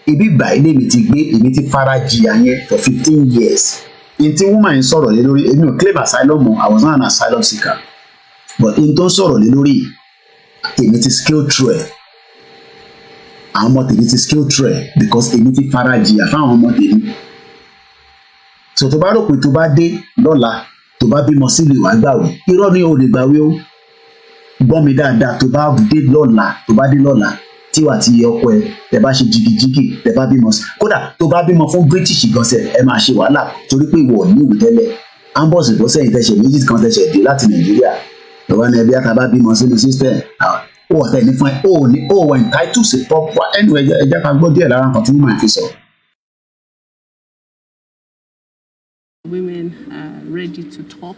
ibi ìgbà ilé mi ti gbé èmi ti fara jìyà yẹn for 15 years in tí woman ń sọ̀rọ̀ lé lórí èmi ò claim asylum o I was not an asylum seeker but in tó ń sọ̀rọ̀ lé lórí èmi ti scale through ẹ̀ àwọn ọmọ tèmi ti scale through ẹ̀ because èmi ti fara jìyà fáwọn ọmọ tèmi. So tó bá rò pé tó bá dé lọ́la tó bá bímọ sílé wàá gbàwé irọ́ ni o lè gbàwé o gbọ́ mi dáadáa tó bá dé lọ́la tí wà tí ọkọ ẹ tẹ bá ṣe jìgìjìgì tẹ bá bímọ sí kódà tó bá bímọ fún British gànṣẹ ẹ máa ṣe wàhálà torí pé ìwọ ní ìwé tẹ́lẹ̀ ambos ìbọ́sẹ̀ yìí tẹ̀sẹ̀ méjì kan tẹ̀sẹ̀ dé láti Nàìjíríà lọ́wọ́ ní ẹbí àtàbá bímọ sínú system ó wọ̀ tẹ̀ ní fún ẹ ó wọ entitled sí pọ́pọ́ ẹnu ẹ̀jẹ̀ ká gbọ́ díẹ̀ lára nǹkan tí wọ́n máa fi sọ. Women are ready to talk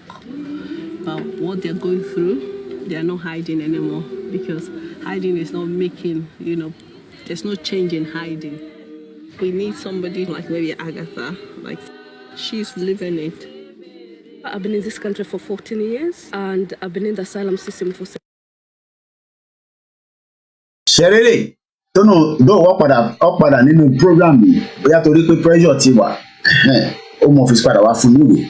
about what they're going through. They are not hiding anymore because hiding is not making, there's no change in hiding. We need somebody like maybe Agatha, like she's living it. I've been in this country for 14 years and I've been in the asylum system for 7 years. Ṣerere tó náà wọ́n padà nínú program yìí bóyá torí pé pressure ti wà home office padà wá fún níwèé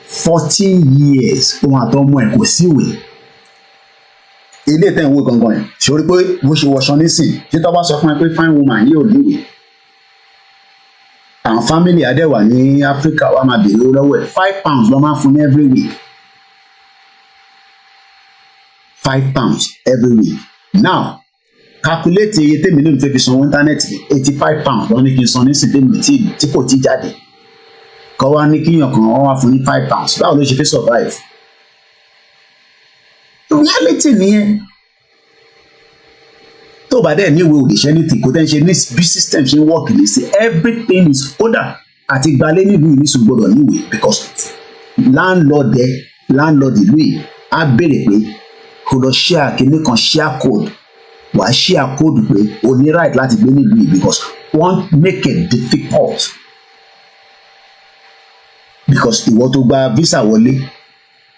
14 years òun àtọmọ ẹ̀ kò síwèé ilé tẹ̀ ń wò gangan yẹn ṣorí pé bó ṣe wọṣọ nísìn tí tó bá sọ fún ẹ pé fine woman yìí ò níwèé àwọn family adẹ́wà ní Africa wà máa bèrè lọ́wọ́ ẹ̀ £5 ló máa fún ní every week £5 every week now calculate iye tèmi náà fẹ́ fi sanwó íńtánẹ́ẹ̀tì £85 lọ́ ní kí n san ní sìtẹ́mì tí kò tí jáde kọ́ wá ní kíyàn kan wọ́n wá fún ní £5 báwo ló ṣe fi survive reality nìyẹn tó bá dẹ̀ níwèé òdìṣẹ́ ní tìkó tẹ́ ń ṣe ní bí system ṣe ń work ní sí everything is order àti gbalẹ̀ nílùú yìí nísìnyí gbọ́dọ̀ níwèé because landlord ìlú yìí á béèrè pé kò lọ share kinní kan share code wàá ṣí àkóòdù pé o ní right láti gbé nílùú yìí because wọ́n make it difficult because ìwọ tó gba visa wọlé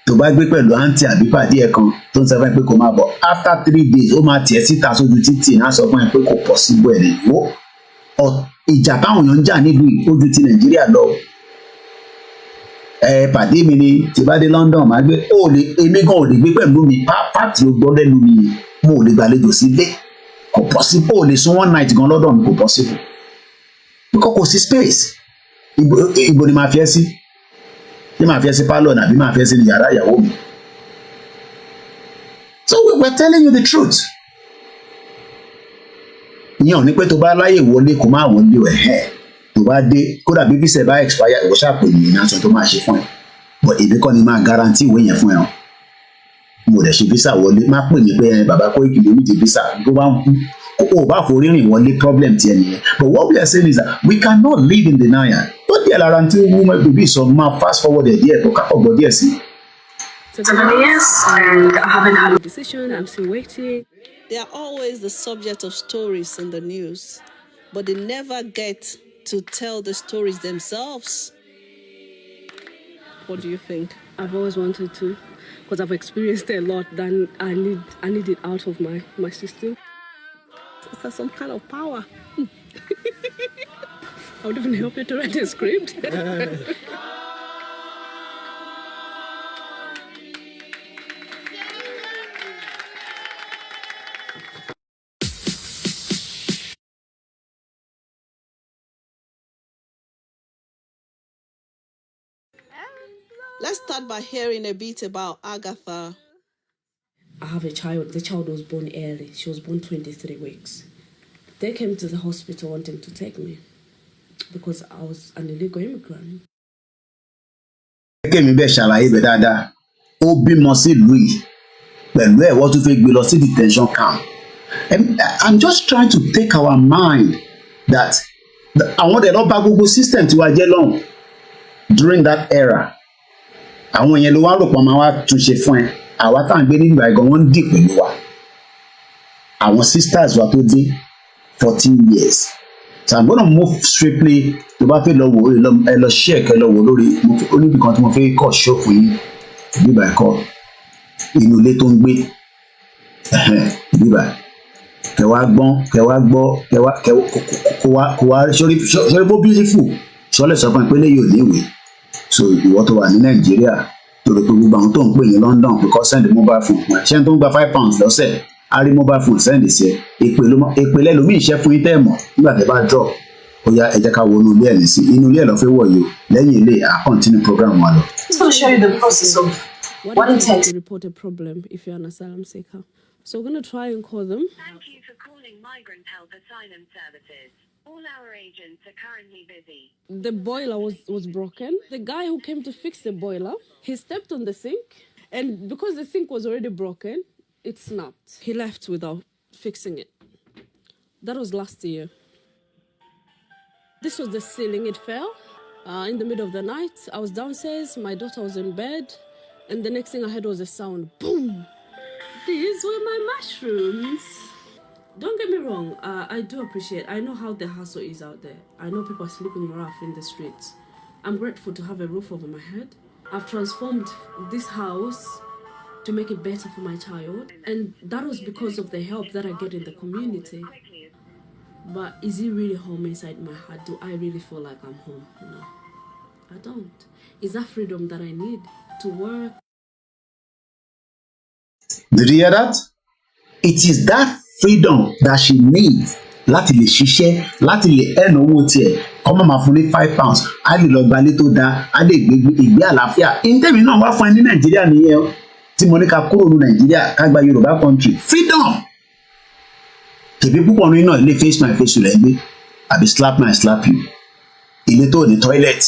tó bá gbé pẹ̀lú àǹtí àbí pàdé ẹ̀ kan tó ń sọ fún ẹ pé kò máa bọ̀ after 3 days ó máa tiẹ̀ síta sójú títì náà sọ fún ẹ pé kò possible ẹ̀ lè wó ìjà táwọn èèyàn ń jà nílùú yìí ó ju ti Nàìjíríà lọ. Pàdé mi ni tí bá dé London máa gbé èmi gan ò lè gbé pẹ̀lú mi pàtì ló gbọ́ lẹ́nu mi mo ò lè gbàlejò sílé kò possible ò lè sún one night gan lọ́dọ̀ mi kò possible because kò sí space ibo ni máa fi ẹ́ sí ní máa fi ẹ́ sí pálọ̀ nàbí máa fi ẹ́ sí ní yàrá ìyàwó mi. So we're telling you the truth. ìyẹn ò ní pé tó bá láyè wọlé kó má wọlé ẹ̀ tó bá dé kódà bí visa bá expire ìwọ ṣàpè ní ìyàtọ̀ tó máa ṣe fún ẹ but èmi kọ́ ni máa guarantee ìwé yẹn fún ẹ o mo dẹ̀ ṣe visa wọlé má pè mí pé bàbá Koiki ló ní di visa tó bá ń kú o bá forí rìn wọlé problem tiẹ̀ nìyẹn but what we are saying is that we cannot live in denial tó díẹ̀ lára tí woman baby sọ máa fast forward ẹ̀ díẹ̀ tó kápọ̀ gbọ́ díẹ̀ sí. 7 years and I haven't had a decision. I'm still waiting. They are always the subject of stories in the news, but they never get to tell the stories themselves. What do you think? I've always wanted to, because I've experienced a lot. Then I need it out of my system. It's some kind of power. I would even help you to write a script. Let's start by hearing a bit about Agatha. I have a child. The child was born early. She was born 23 weeks. They came to the hospital wanting to take me because I was an illegal immigrant. Kémi bẹ́ẹ̀ ṣàlàyé bẹ́ẹ̀ dáadáa ó bímọ sí ìlú yìí pẹ̀lú ẹ̀ wọ́n tún fẹ́ gbé lọ sí detention camp. I'm just trying to take our mind that àwọn ọ̀dẹ̀ lọ́ọ́ bá gbogbo system tí wàá jẹ́ lọ́hùn during that era. Àwọn yẹn ló wá rò pọ̀ máa wá túnṣe fún ẹ àwa tá à ń gbé nínú ìgbà gan wọ́n ń dì pẹ̀lú wa àwọn sisters wa tó dé 14 years so I'm gonna move strictly tó bá fẹ́ lọ wò ẹ lọ share kẹ lọ wò lórí oníbi kan tí mo fẹ́ kọ́ show fún yín bíbá ẹ̀kọ́ inú ilé tó ń gbé bíbá kẹwàá gbọ́n kẹwàá gbọ́ kẹwàá sọrí bó beautiful sọlẹ̀ sọ fún ẹ pé lè yóò níwèé so ìwọ tó wà ní Nàìjíríà torí pé gbogbo àwọn tó ń pè ní London pé kó send mobile phone fún ẹ ṣé tó ń gba £5 lọ́sẹ̀ á rí mobile phone send sí ẹ èpè lẹ́lòmíì iṣẹ́ fún yín tẹ́ ẹ̀ mọ̀ nígbà tẹ́ bá drop ó yá ẹ jẹ́ ká wo inú ilé ẹ̀ nísìn inú ilé ẹ̀ lọ́ fẹ́ wọ̀ yìí lẹ́yìn ilé à continue program wa lọ. It's going to show you the process of what it takes to report a problem if you're an asylum seeker. So we're going to try and call them. Thank you for calling Migrant Help Asylum Services. All our agents are currently busy. The boiler was broken. The guy who came to fix the boiler, he stepped on the sink, and because the sink was already broken, it snapped. He left without fixing it. That was last year. This was the ceiling. It fell in the middle of the night. I was downstairs. My daughter was in bed, and the next thing I heard was a sound. Boom! These were my mushrooms. Don't get me wrong, I do appreciate, I know how the hassle is out there. I know people are sleeping rough in the streets. I'm grateful to have a roof over my head. I've transformed this house to make it better for my child. And that was because of the help that I get in the community. But is it really home inside my heart? Do I really feel like I'm home? No, I don't. Is that freedom that I need to work? Did you hear that? It is that freedom that she needs láti lè ṣiṣẹ́ láti lè ẹ̀nà owó tiẹ̀ kọ́ máa fún ní £5 á lè lọ gbalé tó dáa á lè ìgbé àlàáfíà ìtẹ́mi náà wá fún ẹ ní Nàìjíríà nìyẹn tí mo ní ká kúrò ní Nàìjíríà ká gba Yorùbá country freedom tèmi púpọ̀ nínú náà ilé face my face rẹ̀ gbé àbí slap my slap you ilé tó ní toilet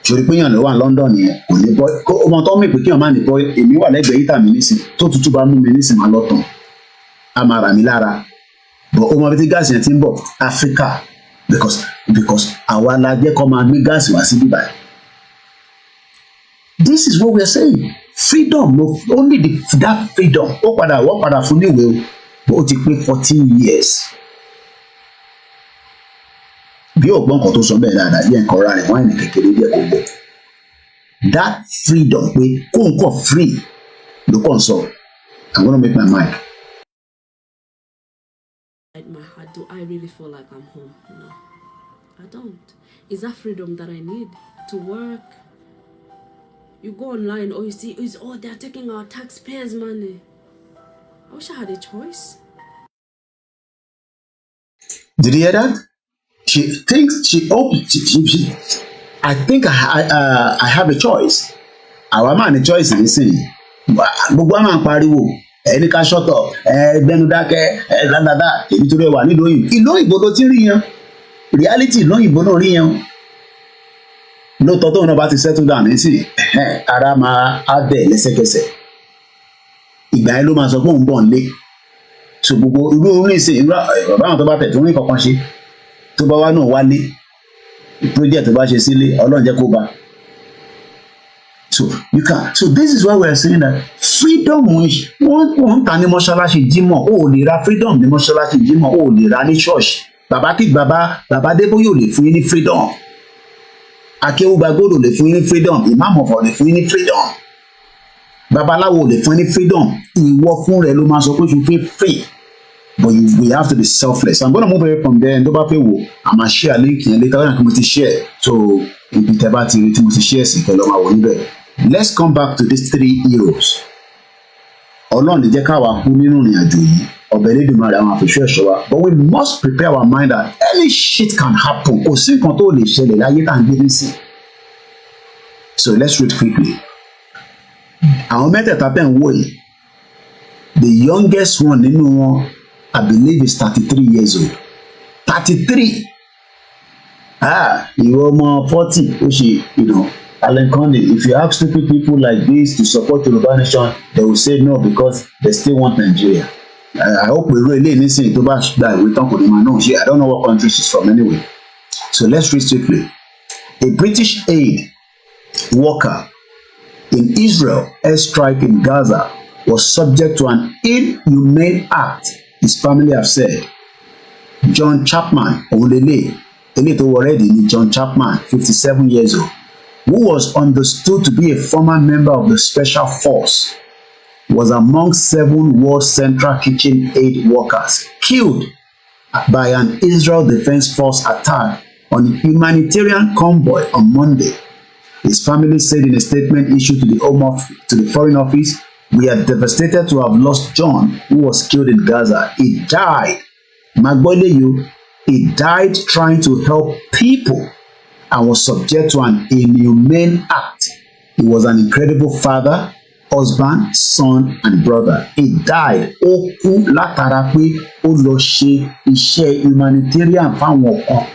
ṣòrí pé yàn ló wà London yẹn kò ní bọ́ ọmọ tó mì pé kí wọ́n má ní bọ́ èmi wà lẹ́gbẹ̀ẹ́ yíta mi nísìn tó tutù bá mú mi nísìn máa lọ́tàn a máa rà mí lára but ọmọ bíi tí gáàsì yẹn ti ń bọ̀ Africa because àwa la jẹ́ kó máa gbé gáàsì wá sí bíbá. This is what we are saying freedom no only that freedom ó padà wọ́n padà fún níwèé o ó ti pé 14 years. Bí ọgbọ́n kan tó sọ bẹ́ẹ̀ dáadáa jẹ́ nǹkan ra rẹ̀ wọ́n ní kékeré díẹ̀ kó gbọ́. That freedom pé kó n kọ́ free ló kàn sọ. I'm gonna make my mind. In my heart, do I really feel like I'm home? No, I don't. Is that freedom that I need to work? You go online or you see, oh, they're taking our taxpayers' money. I wish I had a choice. Did you hear that? She thinks she I think I have a choice. Our man a choice in this thing. Gbogbo àwọn pariwo ẹni ká shut up gbẹnu dákẹ́ dáadáa èyí tó rẹ wà nílùú òyìnbó ìlú òyìnbó ló ti rí yan reality ìlú òyìnbó náà rí yan lóòótọ́ tóun náà bá ti settle down nísìn ara máa á bẹ̀ lẹ́sẹ̀kẹsẹ̀ ìgbà yẹn ló máa sọ pé òun bọ̀ ń lé so gbogbo irú orin ìsìn irú bàbá àwọn tó bá tẹ̀ tó ní kankan ṣe tó bá wá náà wálé project tó bá ṣe sílé ọlọ́run jẹ́ kó bá. So you can. So this is why we are saying that freedom wọ́n ta ní mọ́ṣáláṣí jímọ̀ ó lè ra freedom ní mọ́ṣáláṣí jímọ̀ ó lè ra ní church. Bàbá Débóyè ò lè fún yín ní freedom. Akéwùgbàgbọ́dọ̀ lè fún yín ní freedom. Imam ọ̀fọ̀ lè fún yín ní freedom. Babaláwo lè fún yín ní freedom. Ìwọ fún rẹ ló máa sọ pé you feel free. But we have to be selfless. So I'm going to move away from there and over pay I'm going to share a link here later on I'm going to share. So if you tell to share it, let's come back to these 3 heroes. Ọlọ́run lè jẹ́ ká wá kú nínú ìrìn àjò yìí. Ọbẹ̀ Elédùmarè àwọn àfẹ́sọ́ ẹ̀ṣọ́ wa. But we must prepare our mind that any shit can happen. Kò sí nǹkan tó lè ṣẹlẹ̀ láyé tá à ń gbé nísìn. So let's read quickly. Àwọn mẹ́tẹ̀ẹ̀ta tẹ̀ ń wò yìí. The youngest one nínú wọn I believe is 33 years old. 33. Ìwọ ọmọ 40 ó ṣe, Alan Conde, if you ask stupid people like this to support Yoruba nation, they will say no because they still want Nigeria. I hope we really listen to that. We talk with him. I don't know what country she's from anyway. So let's read swiftly. A British aid worker in Israel airstrike in Gaza was subject to an inhumane act, his family have said. John Chapman, Olele, already John Chapman, 57 years old, who was understood to be a former member of the Special Force, was among 7 World Central Kitchen aid workers killed by an Israel Defense Force attack on a humanitarian convoy on Monday. His family said in a statement issued to the Foreign Office, "We are devastated to have lost John, who was killed in Gaza. He died. Magboleyo, he died trying to help people and was subject to an inhumane act. He was an incredible father, husband, son, and brother. He died. Ó kú látara pé ó lọ ṣe iṣẹ́ humanitarian fáwọn kan."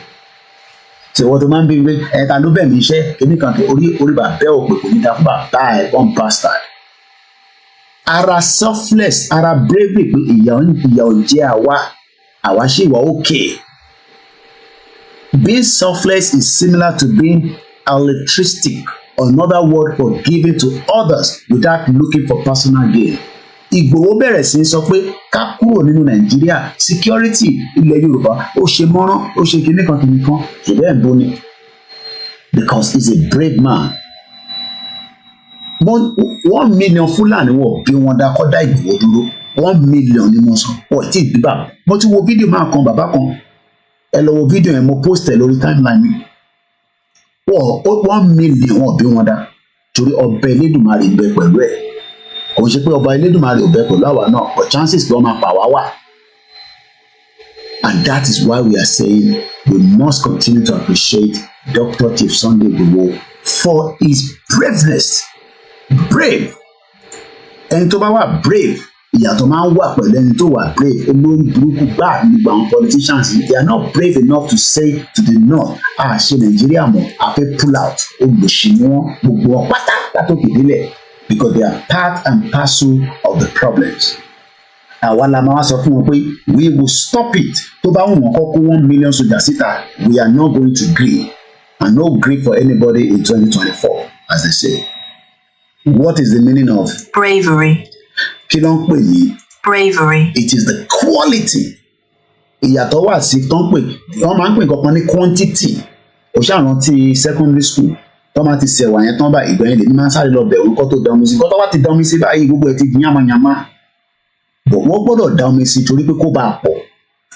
Ṣé wọ́n tó máa ń bí wí ẹ̀ka ló bẹ̀ mí iṣẹ́ èmi kan tó orí bàbá òpè kò ní dákú bàbá ẹ̀ one bastard. Ara selfless, ara bravery pé ìyà ò jẹ́ àwa ṣì wà okay. Being selfless is similar to being altruistic, another word for giving to others without looking for personal gain. Ìgbòho bẹ̀rẹ̀ sí sọ pé ká kúrò nínú Nàìjíríà, security ilẹ̀ Yorùbá ó ṣe mọ́rán ó ṣe kìnnìkan ṣùgbọ́n ẹ̀ bó ni because he's a brave man. 1 million Fúlàní wọ̀ bí wọ́n dá kọ́dá Ìgbòho dúró 1 million ni mo sọ wọ́n ti bíbá mo ti wo fídíò máa kan bàbá kan ẹ lọ wo fídíò yẹn mo post ẹ lórí timeline mi wọ́n 1 million wọ́n bí wọ́n dá torí ọba Elédùmarè ń bẹ pẹ̀lú ẹ̀ kò ń ṣe pé ọba Elédùmarè ò bẹ pẹ̀lú àwa náà but chances ló máa pa wá wà. And that is why we are saying we must continue to appreciate Dr. Chief Sunday Igboho for his braveness. Brave. Ẹni tó bá wà brave, ìyàtọ̀ máa ń wà pẹ̀lú ẹni tó wà brave. Olórí burúkú gbà nígbà àwọn politicians, they are not brave enough to say to the north, ṣe Nàìjíríà mọ̀, a fẹ́ pull out. Olùsí wọn gbogbo wọn pátá látòkè délẹ̀ because they are part and parcel of the problems. Àwa la máa sọ fún wọn pé we will stop it. Tó bá wọn kọ́ kó 1 million soldiers síta, we are not going to gree and no gree for anybody in 2024 as they say. What is the meaning of bravery? Kí ló ń pè ní bravery? It is the quality. Ìyàtọ̀ wà sí tó ń pè wọ́n máa ń pè nǹkan kan ní quantity. Ó ṣàrántí secondary school tó máa ti ṣẹ̀wà yẹn tán bá ìgbẹ́yìn lèmi máa ń sáré lọ bẹ̀rù kó tó da omi sí kó tó bá ti da omi sí báyìí gbogbo ẹ̀ ti di yánmayànmá. Bọ̀ wọ́n gbọ́dọ̀ da omi sí torí pé kó bá a pọ̀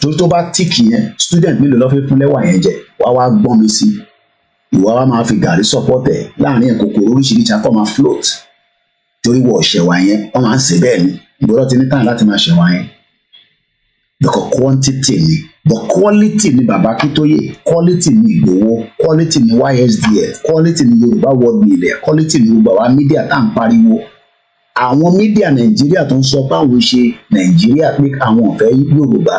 torí tó bá tíìkì yẹn student mélòó lọ́ fi fún lẹ́wà yẹn jẹ wá wá gbọ́n mi sí ìwà wa máa fi gàrí support ẹ̀ láàrin ẹ̀ kòkòrò oríṣiríṣi akọ́ máa float torí wọ́n ṣẹ̀wà yẹn wọ́n máa ń ṣe bẹ́ẹ̀ ni ìgbọ́dọ̀ ti ní time láti máa ṣẹ̀wà yẹn. Because quantity ni but quality ni bàbá Akíntóyè, quality ni Ìgbòho, quality ni YSDF, quality ni Yorùbá World Media, quality ni gbogbo àwọn mídíà tá à ń pariwo. Àwọn mídíà Nàìjíríà tó ń sọ pé àwọn ṣe Nàìjíríà pé àwọn ò fẹ́ Yorùbá,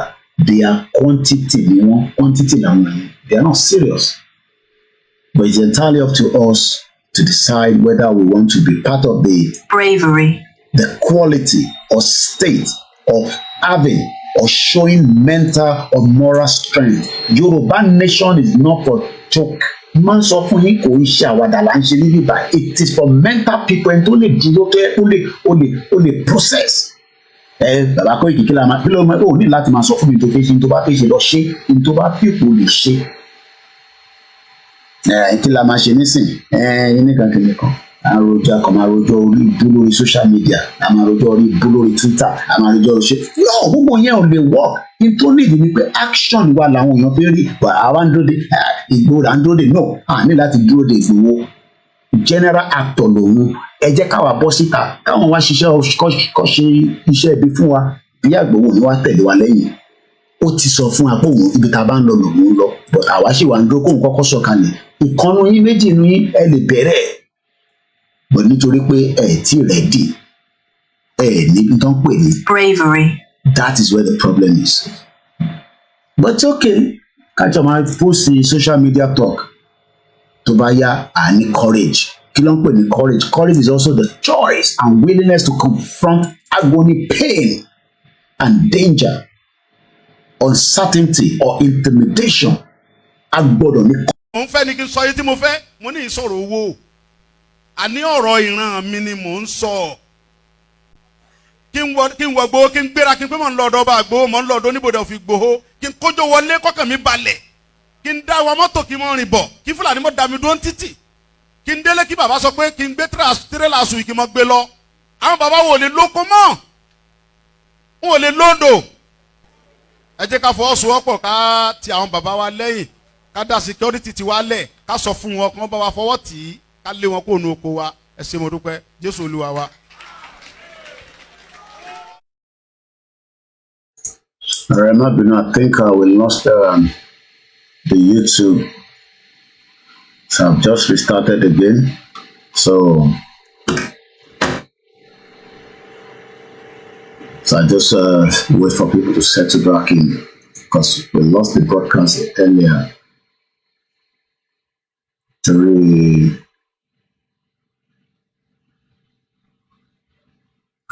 they are quantity ni wọ́n, quantity làwọn yẹn, they are not serious. But it's entirely up to us to decide whether we want to be part of the bravery, the quality or state of having or showing mental or moral strength. Yoruba nation is not for joke. Man sọ fún yín kò ń ṣe àwàdà là ń ṣe níbí báyìí. It is for mental people and tó lè dúró tó yẹ ó lè process. Bàbá Koiki kí la máa kí ló máa ò ní láti máa sọ fún mi tó fẹ́ ṣe tó bá fẹ́ ṣe lọ ṣe tó bá fipò lè ṣe. Kí la máa ṣe nísìn nìkan àròjọ kan máa rojọ́ orí ibú lórí social media a máa rojọ́ orí ibú lórí Twitter a máa rojọ́ ṣe no gbogbo yẹn ò lè work in tó nídìí ni pé action wa làwọn èèyàn fẹ́ rí àwa ń dúró de Ìgbòho là ń dúró de no a ní láti dúró de Ìgbòho general actor lòun ẹ jẹ́ káwa bọ́ síta káwọn wá ṣiṣẹ́ kọ́ ṣe iṣẹ́ ibi fún wa bí Ìgbòho ni wá tẹ̀lé wa lẹ́yìn ó ti sọ fún wa pé òun ibi tá a bá ń lọ lòun ń lọ but àwa ṣì wà ń dúró kóun kọ́kọ́ sọ̀kalẹ̀ ìkànnì yín méjì ní ẹ lè bẹ̀rẹ̀ but nítorí pé ẹ tí ready níbi tó ń pè ní bravery that is where the problem is but okay kájọ máa post social media talk tó bá yá à ní courage kí ló ń pè ní courage courage is also the choice and willingness to confront agony pain and danger uncertainty or intimidation agbọ́dọ̀ ní. mo ń fẹ́ ni kí n sọ yìí tí mo fẹ́ mo ní ìsọ̀rọ̀ owó àní ọ̀rọ̀ ìran mi ni mò ń sọ kí n wọ Ìgbòho kí n gbéra kí n pé mò ń lọ ọ̀dọ̀ ọba Ìgbòho mò ń lọ ọ̀dọ̀ oníbodè òfin Ìgbòho kí n kójó wọlé kọ́kàn mi balẹ̀ kí n dá wa mọ́tò kí n mọ́ rìn bọ̀ kí Fúlàní mọ́ dá mi dúró títì kí n délé kí bàbá sọ pé kí n gbé tírélà sùn kí n mọ́ gbé lọ àwọn bàbá wo lè lóko mọ́ wọn ò lè lóńdò ẹ jẹ́ ká fọwọ́sowọ́pọ̀ ká ti àwọn bàbá wa lẹ́yìn ká dá security ti wa lẹ̀ ká sọ fún wọn kí wọ́n bá wa fọwọ́ tì í ká lé wọn kó nu oko wa ẹ ṣé mo dúpẹ́ Jésù Olúwa wa. I think we lost the YouTube. So I've just restarted again. So I just wait for people to settle back in because we lost the broadcast earlier.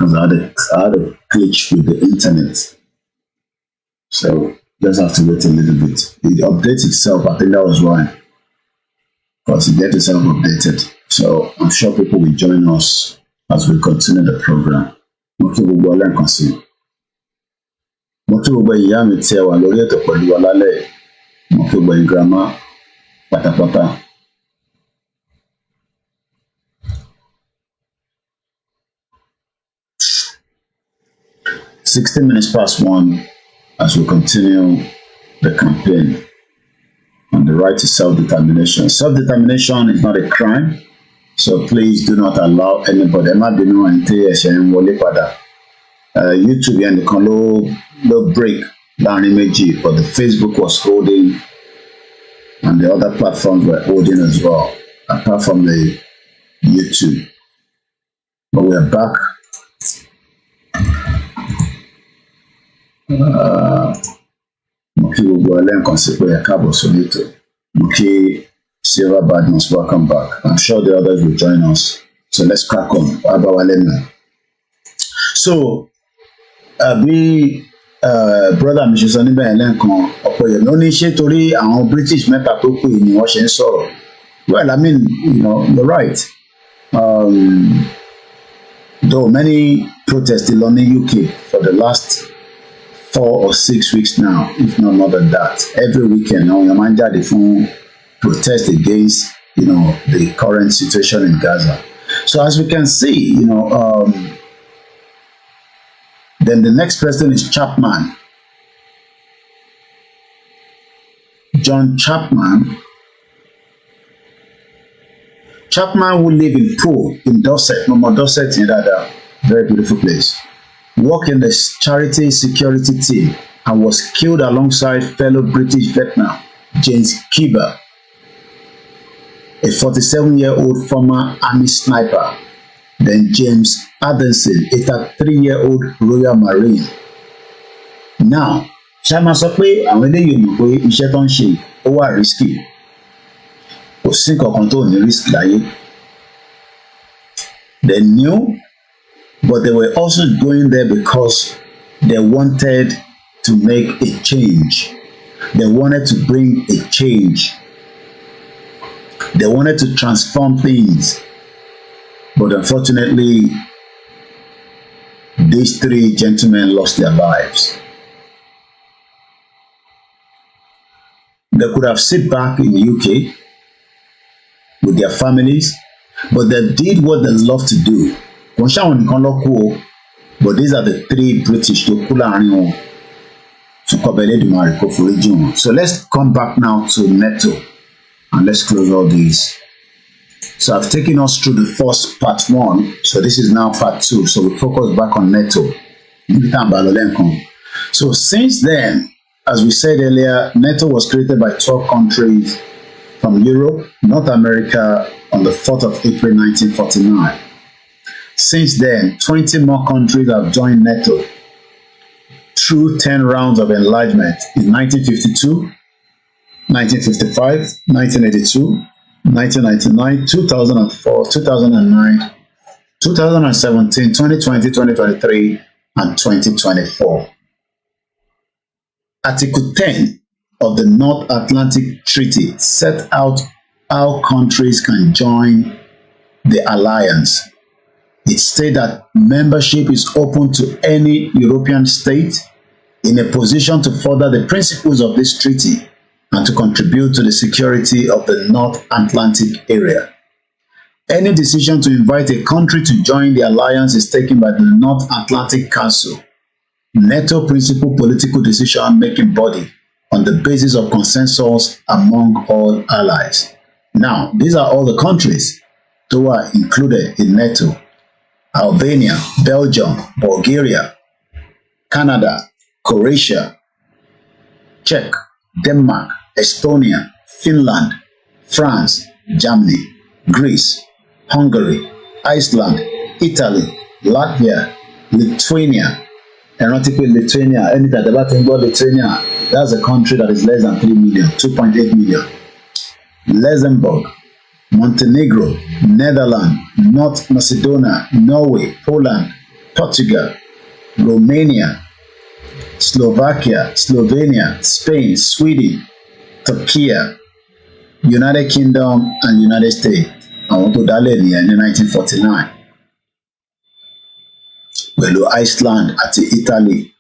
Because I had a glitch with the internet. So just have to wait a little bit. It updates itself. I think that was why. Because it gets itself updated. So I'm sure people will join us as we continue the program. Mo kí gbogbo ọlẹ́ nǹkan sí. Mo kí gbogbo ìyá mi tí ẹ wà lórí ètò pẹ̀lú wa lálẹ́. Mo kí gbogbo grandma pátápátá. (16:01) as we continue the campaign on the right to self-determination. Self-determination is not a crime, so please do not allow anybody. YouTube and the break down méjì, but the Facebook was holding and the other platforms were holding as well, apart from the YouTube. But we are back. Muki Ugualen Consequia Cabo Solito. Muki Silver Badmus, welcome back. I'm sure the others will join us. So let's crack on. So, brother mi ṣe sọ níbẹ̀ lẹ́ẹ̀kan ọ̀pọ̀ èèyàn ló ní ṣé torí àwọn British mẹ́ta tó pè ní wọ́n ṣe ń sọ̀rọ̀. Well, I mean, you're right. Though many protests in London, UK for the last 4 or 6 weeks now, if not more than that. Every weekend now, your man jáde fún protest against, the current situation in Gaza. So as we can see, then the next person is Chapman. John Chapman. Chapman, who live in Poole in Dorset, Mama Dorset, in that very beautiful place, worked in the charity security team and was killed alongside fellow British veteran James Kiba, a 47-year-old former army sniper, then James Adenson, a 33-year-old Royal Marine. Now, Chapman sọ pé àwọn eléyìí mọ̀ pé iṣẹ́ tó ń ṣe ó wà risky. Kò sí nǹkan tó ní risk láyé. They knew, but they were also going there because they wanted to make a change. They wanted to bring a change. They wanted to transform things. But unfortunately, these three gentlemen lost their lives. They could have sit back in the UK with their families, but they did what they love to do. But these are the three British to pull on to region. So let's come back now to NATO and let's close all these. So I've taken us through the first part 1. So this is now part 2. So we focus back on NATO. So since then, as we said earlier, NATO was created by 12 countries from Europe, North America on the 4th of April 1949. Since then, 20 more countries have joined NATO through 10 rounds of enlargement in 1952, 1955, 1982, 1999, 2004, 2009, 2017, 2020, 2023, and 2024. Article 10 of the North Atlantic Treaty set out how countries can join the alliance. It states that membership is open to any European state in a position to further the principles of this treaty and to contribute to the security of the North Atlantic area. Any decision to invite a country to join the alliance is taken by the North Atlantic Council, NATO principal political decision-making body on the basis of consensus among all allies. Now, these are all the countries that are included in NATO: Albania, Belgium, Bulgaria, Canada, Croatia, Czech, Denmark, Estonia, Finland, France, Germany, Greece, Hungary, Iceland, Italy, Latvia, Lithuania. Lithuania, anytime the Latin got Lithuania, that's a country that is less than 3 million, 2.8 million. Luxembourg, Montenegro, Netherlands, North Macedonia, Norway, Poland, Portugal, Romania, Slovakia, Slovenia, Spain, Sweden, Turkey, United Kingdom, and United States. Àwọn tó dálẹ̀ nìyẹn ní 1949. Pẹ̀lú Iceland àti Italy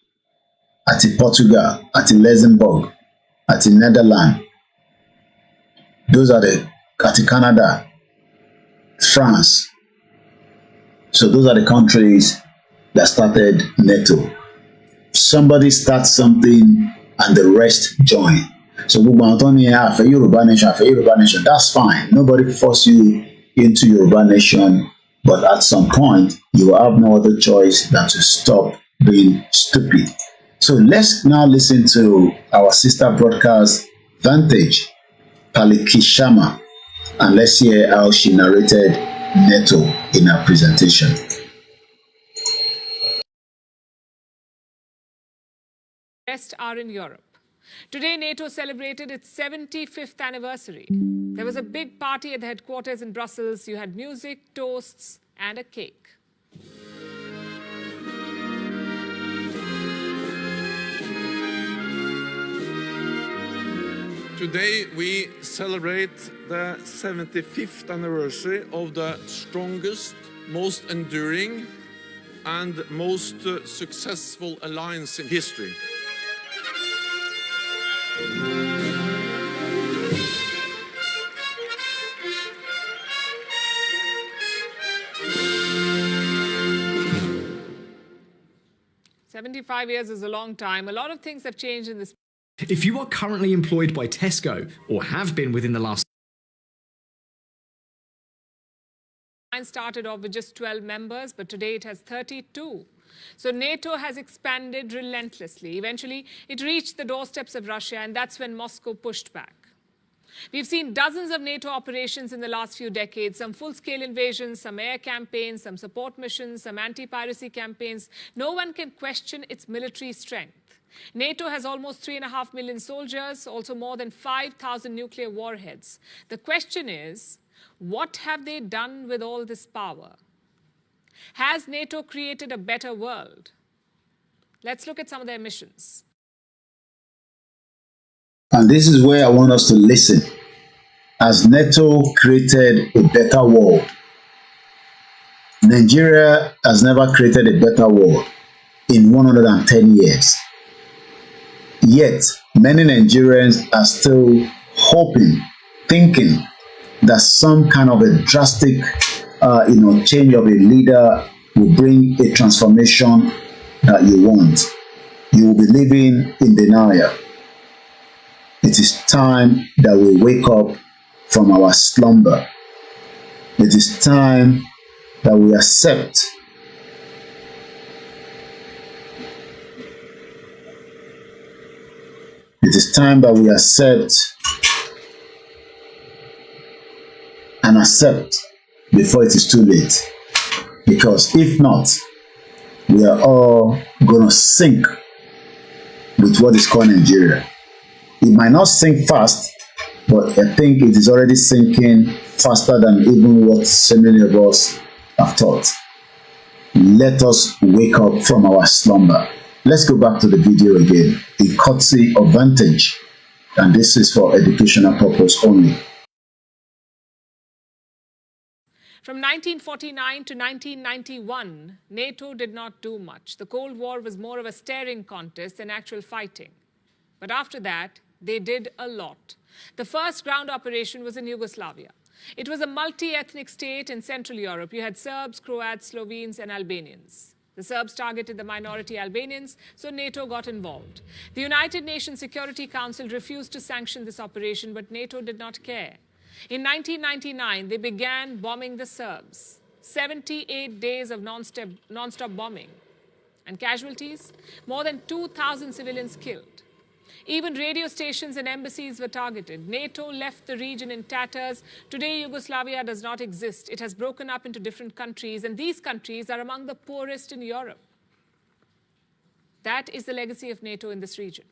àti Portugal àti Luxembourg àti Netherlands. Those are àti Canada, France. So those are the countries that started NATO. Somebody starts something and the rest join. So gbogbo àwọn tó ní àfẹ́ Yorùbá nation, that's fine. Nobody force you into Yoruba nation, but at some point you have no other choice than to stop being stupid. So let's now listen to our sister broadcast Vantage, Palikishama, and let's hear how she narrated NATO in her presentation. Rest are in Europe. Today, NATO celebrated its 75th anniversary. There was a big party at the headquarters in Brussels. You had music, toasts, and a cake. Today, we celebrate the 75th anniversary of the strongest, most enduring, and most successful alliance in history. 75 years is a long time. A lot of things have changed in this. If you are currently employed by Tesco or have been within the last... It started off with just 12 members, but today it has 32. So NATO has expanded relentlessly. Eventually, it reached the doorsteps of Russia, and that's when Moscow pushed back. We've seen dozens of NATO operations in the last few decades, some full-scale invasions, some air campaigns, some support missions, some anti-piracy campaigns. No one can question its military strength. NATO has almost 3.5 million soldiers, also more than 5,000 nuclear warheads. The question is, what have they done with all this power? Has NATO created a better world? Let's look at some of their missions. And this is where I want us to listen. Has NATO created a better world? Nigeria has never created a better world in 110 years. Yet, many Nigerians are still hoping, thinking that some kind of a drastic change of a leader will bring a transformation that you want. You will be living in denial. It is time that we wake up from our slumber. It is time that we accept it is time that we accept before it is too late. Because if not, we are all going to sink with what is called Nigeria. It might not sink fast, but I think it is already sinking faster than even what so many of us have thought. Let us wake up from our slumber. Let's go back to the video again. A courtesy of Vantage, and this is for educational purpose only. From 1949 to 1991, NATO did not do much. The Cold War was more of a staring contest than actual fighting. But after that, they did a lot. The first ground operation was in Yugoslavia. It was a multi-ethnic state in Central Europe. You had Serbs, Croats, Slovenes, and Albanians. The Serbs targeted the minority Albanians, so NATO got involved. The United Nations Security Council refused to sanction this operation, but NATO did not care. In 1999, they began bombing the Serbs. 78 days of non-stop bombing. And casualties? More than 2,000 civilians killed. Even radio stations and embassies were targeted. NATO left the region in tatters. Today, Yugoslavia does not exist. It has broken up into different countries, and these countries are among the poorest in Europe. That is the legacy of NATO in this region.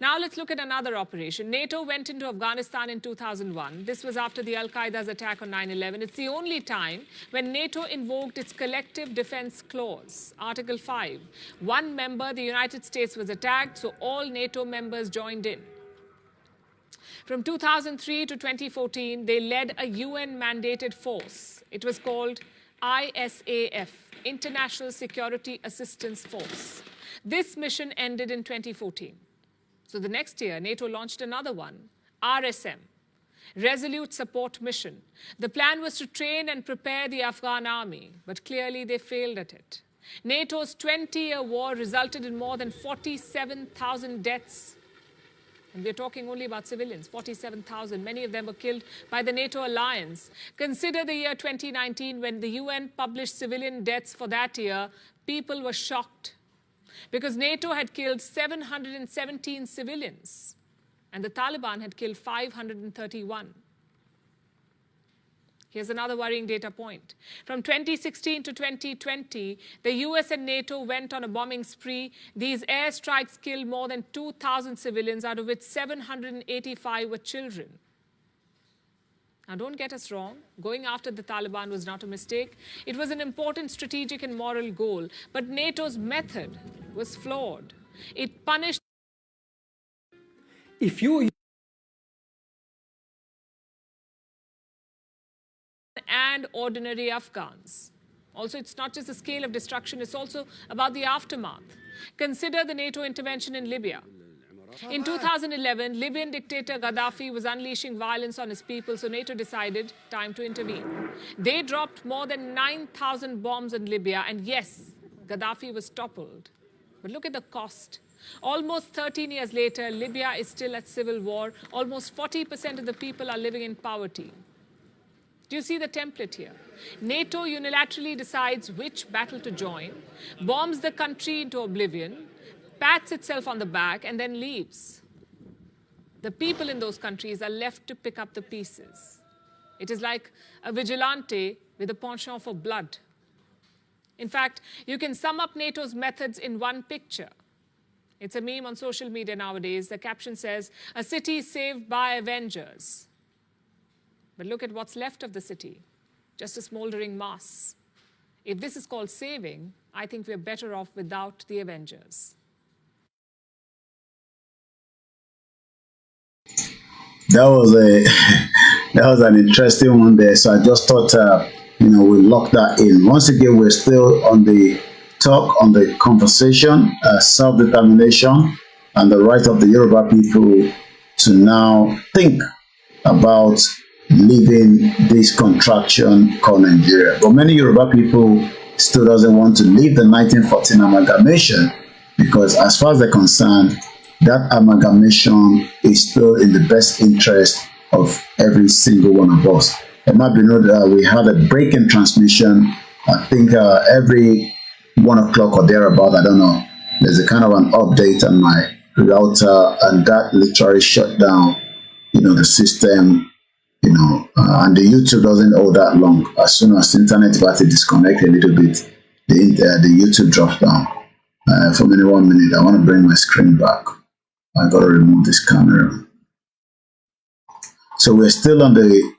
Now let's look at another operation. NATO went into Afghanistan in 2001. This was after the Al-Qaeda's attack on 9/11. It's the only time when NATO invoked its collective defense clause, Article 5. One member, the United States, was attacked, so all NATO members joined in. From 2003 to 2014, they led a UN-mandated force. It was called ISAF, International Security Assistance Force. This mission ended in 2014. So the next year, NATO launched another one, RSM, Resolute Support Mission. The plan was to train and prepare the Afghan army, but clearly they failed at it. NATO's 20-year war resulted in more than 47,000 deaths. And we're talking only about civilians, 47,000. Many of them were killed by the NATO alliance. Consider the year 2019 when the UN published civilian deaths for that year. People were shocked, because NATO had killed 717 civilians, and the Taliban had killed 531. Here's another worrying data point. From 2016 to 2020, the US and NATO went on a bombing spree. These airstrikes killed more than 2,000 civilians, out of which 785 were children. Now, don't get us wrong. Going after the Taliban was not a mistake. It was an important strategic and moral goal. But NATO's method was flawed. It punished... If you're... and ordinary Afghans. Also, it's not just the scale of destruction, it's also about the aftermath. Consider the NATO intervention in Libya. In 2011, Libyan dictator Gaddafi was unleashing violence on his people, so NATO decided time to intervene. They dropped more than 9,000 bombs in Libya, and yes, Gaddafi was toppled. But look at the cost. Almost 13 years later, Libya is still at civil war. Almost 40% of the people are living in poverty. Do you see the template here? NATO unilaterally decides which battle to join, bombs the country into oblivion, pats itself on the back, and then leaves. The people in those countries are left to pick up the pieces. It is like a vigilante with a penchant for blood. In fact, you can sum up NATO's methods in one picture. It's a meme on social media nowadays. The caption says, "A city saved by Avengers." But look at what's left of the city, just a smoldering mass. If this is called saving, I think we're better off without the Avengers. That was an interesting one there. So I just thought, we lock that in. Once again, we're still on the talk, on the conversation, self-determination, and the right of the Yoruba people to now think about leaving this contraction called Nigeria. But many Yoruba people still doesn't want to leave the 1914 amalgamation because as far as they're concerned, that amalgamation is still in the best interest of every single one of us. It might be noted that we had a break in transmission. I think every 1 o'clock or thereabout, I don't know, there's a kind of an update on my router, and that literally shut down, the system, and the YouTube doesn't hold that long. As soon as the internet battery disconnect a little bit, the YouTube drops down. For maybe 1 minute, I want to bring my screen back. I got to remove this camera. So we're still on the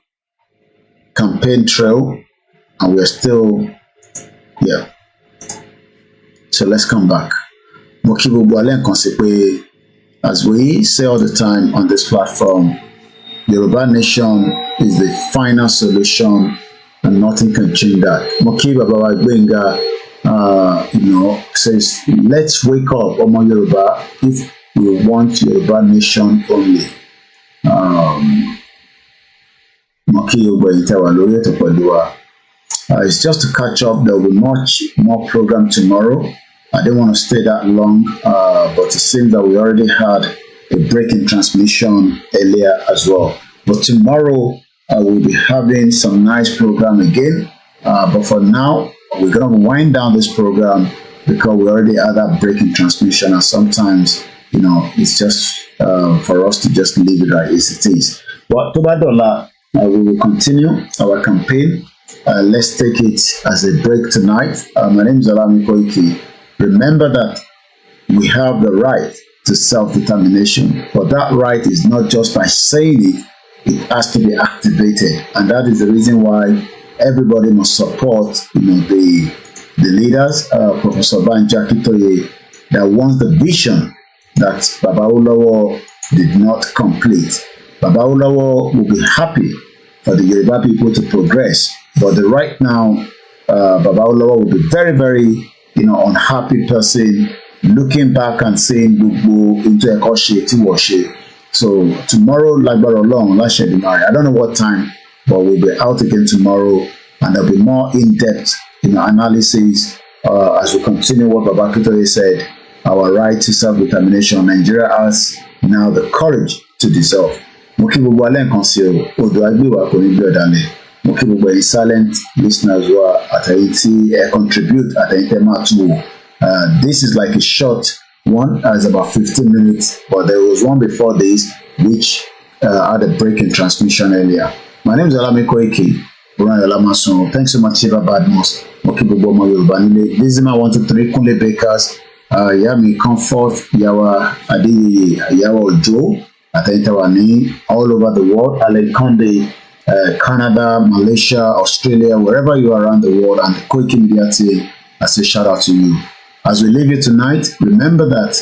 campaign trail, and we're still, So let's come back. As we say all the time on this platform, Yoruba Nation is the final solution, and nothing can change that. Mokiba Baba Benga, says, let's wake up, Omo Yoruba, if we want Yoruba Nation only. It's just to catch up. There will be much more program tomorrow. I didn't want to stay that long, but it seems that we already had a break in transmission earlier as well. But tomorrow we'll be having some nice program again. But for now, we're going to wind down this program because we already had that break in transmission, and sometimes, it's just for us to just leave it as it is. But we will continue our campaign. Let's take it as a break tonight. My name is OLAYOMI KOIKI. Remember that we have the right to self-determination, but that right is not just by saying it, it has to be activated. And that is the reason why everybody must support the leaders, Professor Banji Akintoye, that wants the vision that Baba Awolowo did not complete. Baba Awolowo will be happy for the Yoruba people to progress, but right now, Baba Awolowo will be very, very unhappy person, looking back and saying Gbogbo into Ekoshe Tiwoshe. So tomorrow, Lagbara Olorun, I don't know what time, but we'll be out again tomorrow, and there'll be more in-depth analysis as we continue what Baba Akintoye said. Our right to self-determination. Nigeria has now the courage to dissolve. Gbogbo alẹ́ nǹkan sí o, odò agbéwà kò ní gbé ọ̀dàlẹ̀. Gbogbo ẹ̀yin silent listeners wa àtẹ̀yìn tí contribute àtẹ̀yìn tẹ́ máa tún wò. This is like a short one, it's about 15 minutes, but there was one before this which had a break in transmission earlier. My name is OLAYOMI KOIKI. Thanks so much, Shiva Badmus. This is my 123 Kunle Bakers. Yami Comfort, Yawa Adeyeye, Yawa Ojo, Atentawani, all over the world, Alec Conde, Canada, Malaysia, Australia, wherever you are around the world, and the Koikimedia team, I say shout out to you. As we leave you tonight, remember that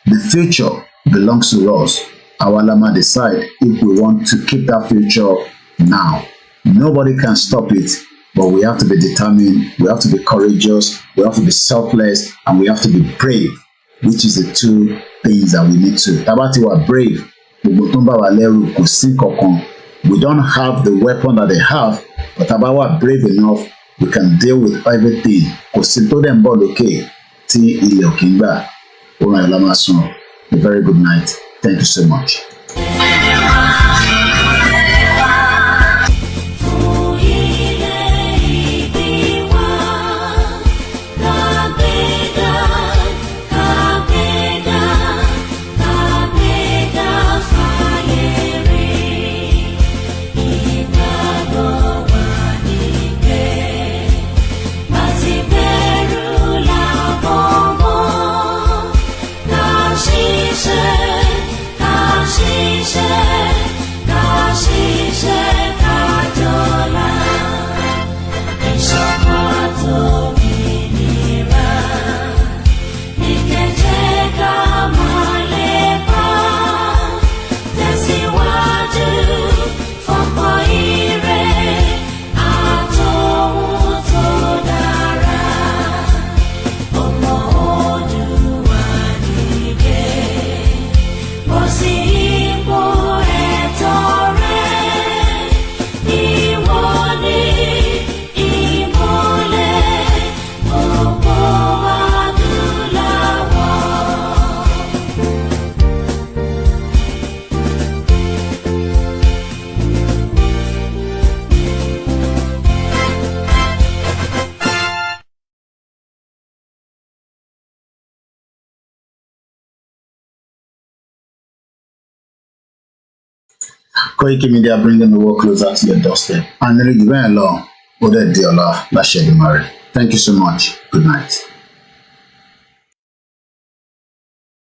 the future belongs to us. Our Lama decide if we want to keep that future now. Nobody can stop it, but we have to be determined, we have to be courageous, we have to be selfless, and we have to be brave, which is the two things that we need to. Tabati were brave. We don't have the weapon that they have, but Tabawa brave enough, we can deal with everything. A very good night. Thank you so much. Koikimedia bringing the work closer to your doorstep. And really, very long, Thank you so much. Good night.